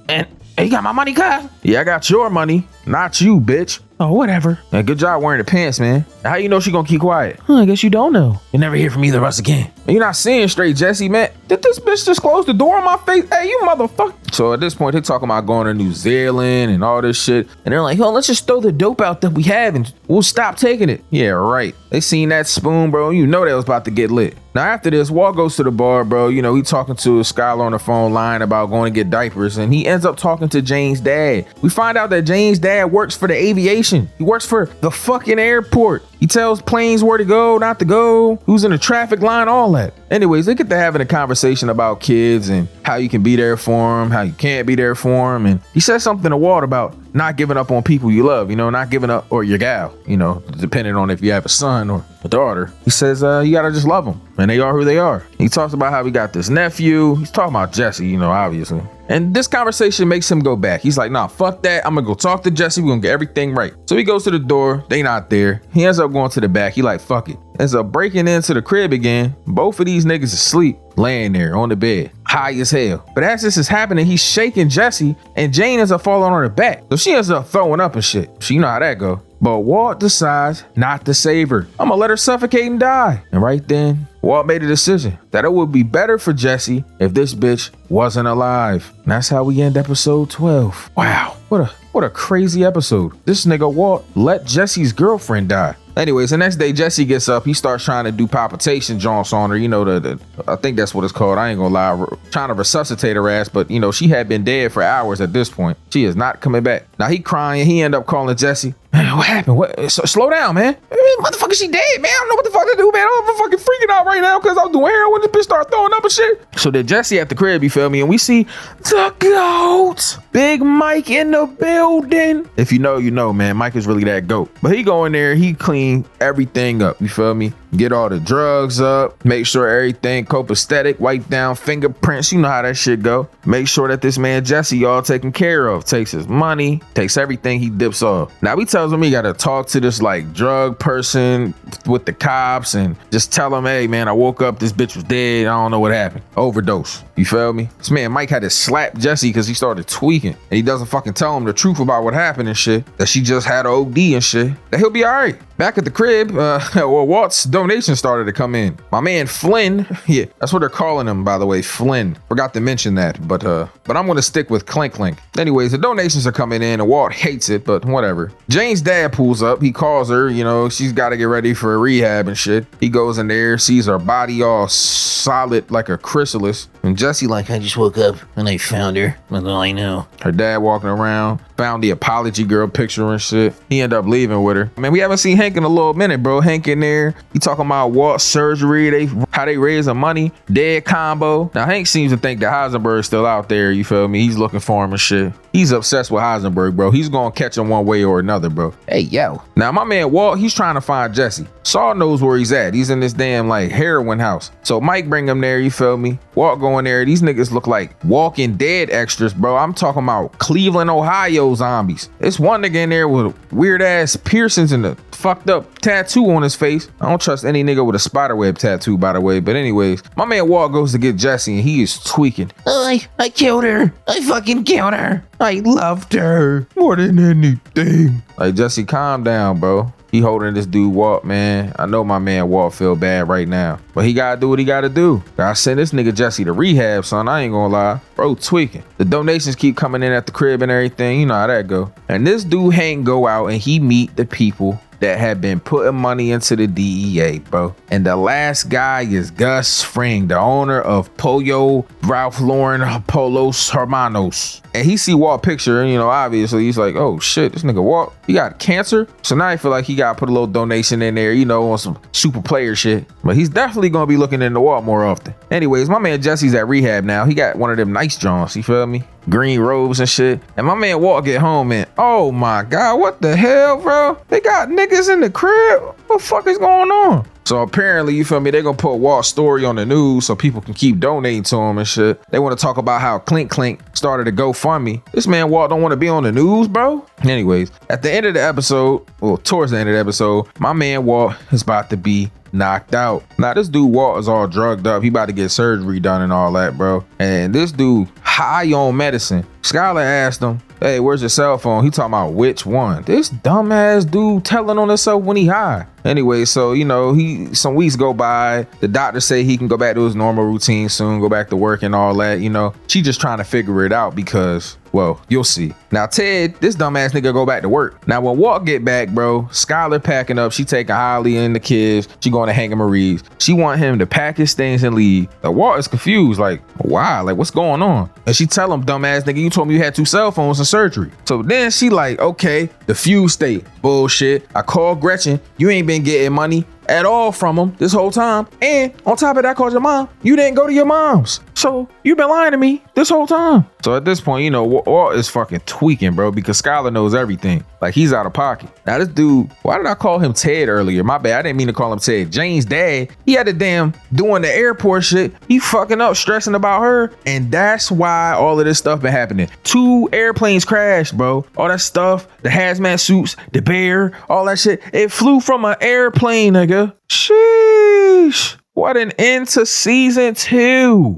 And you got my money, cuz? Yeah, I got your money. Not you, bitch. Oh, whatever. And good job wearing the pants, man. How you know she gonna keep quiet? I guess you don't know. You'll never hear from either of us again. You're not seeing straight, Jesse, man. Did this bitch just close the door on my face? Hey, you motherfucker. So at this point, they talking about going to New Zealand and all this shit. And they're like, let's just throw the dope out that we have and we'll stop taking it. Yeah, right. They seen that spoon, bro. You know that was about to get lit. Now, after this, Walt goes to the bar, bro. He talking to Skylar on the phone line about going to get diapers. And he ends up talking to Jane's dad. We find out that Jane's dad works for the aviation. He works for the fucking airport. He tells planes where to go, not to go, who's in the traffic line, all that. Anyways, they get to having a conversation about kids and how you can be there for them, how you can't be there for them. And he says something to Walt about not giving up on people you love, you know, not giving up, or your gal, you know, depending on if you have a son or a daughter. He says, you gotta just love them, and they are who they are. He talks about how he got this nephew. He's talking about Jesse, you know, obviously. And this conversation makes him go back. He's like, nah, fuck that. I'm gonna go talk to Jesse. We're gonna get everything right. So he goes to the door. They not there. He ends up going to the back. He like, fuck it. Ends up breaking into the crib again. Both of these niggas asleep, laying there on the bed, high as hell. But as this is happening, he's shaking Jesse, and Jane ends up falling on her back. So she ends up throwing up and shit. So you know how that go. But Walt decides not to save her. I'm gonna let her suffocate and die. And right then, Walt made a decision that it would be better for Jesse if this bitch wasn't alive. And that's how we end episode 12. Wow, what a crazy episode. This nigga Walt let Jesse's girlfriend die. Anyways, the next day Jesse gets up. He starts trying to do palpitation jaunts on her. You know, I think that's what it's called. I ain't gonna lie. Trying to resuscitate her ass, but you know, she had been dead for hours at this point. She is not coming back. Now he crying. He end up calling Jesse. Man, what happened? What? Slow down, man. Motherfucker, she dead, man. I don't know what the fuck to do, man. I'm fucking freaking out right now because I was doing heroin. This bitch start throwing up and shit. So then Jesse at the crib, you feel me? And we see the GOAT, Big Mike in the building. If you know, you know, man. Mike is really that GOAT. But he go in there, he clean everything up. You feel me? Get all the drugs up. Make sure everything copacetic. Wipe down fingerprints. You know how that shit go. Make sure that this man Jesse all taken care of. Takes his money. Takes everything he dips off. Now he tells him he gotta talk to this like drug person with the cops and just tell him, hey man, I woke up, this bitch was dead. I don't know what happened. Overdose. You feel me? This man Mike had to slap Jesse because he started tweaking. And he doesn't fucking tell him the truth about what happened and shit. That she just had an OD and shit. That he'll be all right. Back at the crib, well, Walt's donation started to come in. My man Flynn, yeah, that's what they're calling him, by the way, Flynn. Forgot to mention that, but I'm gonna stick with Clink Clink. Anyways, the donations are coming in, and Walt hates it, but whatever. Jane's dad pulls up. He calls her, you know, she's got to get ready for a rehab and shit. He goes in there, sees her body all solid like a chrysalis, and Jesse like, I just woke up and I found her. That's all I know. her dad walking around, found the apology girl picture and shit. He ended up leaving with her. Man, we haven't seen Hank in a little minute, bro. Hank in there, he talking about Walt's surgery, how they raise the money, dead combo. Now Hank seems to think that Heisenberg's still out there, you feel me? He's looking for him and shit. He's obsessed with Heisenberg, bro. He's gonna catch him one way or another, bro. Hey, yo. Now my man Walt, he's trying to find Jesse. Saul knows where he's at. He's in this damn like heroin house. So Mike bring him there, you feel me? Walt going there. These niggas look like Walking Dead extras, bro. I'm talking about Cleveland, Ohio zombies. It's one nigga in there with weird ass piercings and a fucked up tattoo on his face. I don't trust any nigga with a spiderweb tattoo, by the way. But anyways, my man Walt goes to get Jesse and he is tweaking. I killed her. I fucking killed her. I loved her more than anything. Like, Jesse, calm down, bro. He holding this dude Walt, man. I know my man Walt feel bad right now, but he gotta do what he gotta do. Gotta send this nigga Jesse to rehab, son. I ain't gonna lie. Bro tweaking. The donations keep coming in at the crib and everything. You know how that go. And this dude Hank go out and he meet the people that have been putting money into the DEA, bro. And the last guy is Gus Fring, the owner of Pollo Ralph Lauren Polos Hermanos. And he see Walt picture, you know, obviously he's like, oh shit, this nigga Walt, he got cancer. So now I feel like he got to put a little donation in there, you know, on some super player shit. But he's definitely gonna be looking into Walt more often. Anyways, my man Jesse's at rehab now. He got one of them nice jaunts, you feel me? Green robes and shit. And my man Walt get home and oh my God, what the hell, bro? They got niggas in the crib. What the fuck is going on? So apparently, you feel me, they're gonna put Walt's story on the news so people can keep donating to him and shit. They want to talk about how Clink Clink started a GoFundMe. This man Walt don't want to be on the news, bro. Anyways, at the end of the episode, well, towards the end of the episode, my man Walt is about to be knocked out. Now this dude Walt is all drugged up. He about to get surgery done and all that, bro. And this dude high on medicine. Skylar asked him, hey, where's your cell phone? He talking about which one? This dumbass dude telling on himself when he high. Anyway, so, you know, some weeks go by. The doctor say he can go back to his normal routine soon, go back to work and all that, you know. She just trying to figure it out because, well, you'll see. Now, Ted, this dumbass nigga go back to work. Now, when Walt get back, bro, Skylar packing up. She taking Holly and the kids. She going to Hank Marie's. She want him to pack his things and leave. Like, Walt is confused. Like, why? Like, what's going on? And she tell him, dumbass nigga, you told me you had 2 cell phones and surgery. So then she like, okay, the fuse state. Bullshit. I called Gretchen. You ain't been getting money. at all from him this whole time. And on top of that, I called your mom. You didn't go to your mom's. So you've been lying to me this whole time. So at this point, you know, Walt is fucking tweaking, bro, because Skylar knows everything. Like, he's out of pocket. Now, this dude, why did I call him Ted earlier? My bad. I didn't mean to call him Ted. Jane's dad, he had the damn doing the airport shit. He fucking up, stressing about her. And that's why all of this stuff been happening. 2 airplanes crashed, bro. All that stuff, the hazmat suits, the bear, all that shit. It flew from an airplane, nigga. Sheesh. What an end to season 2.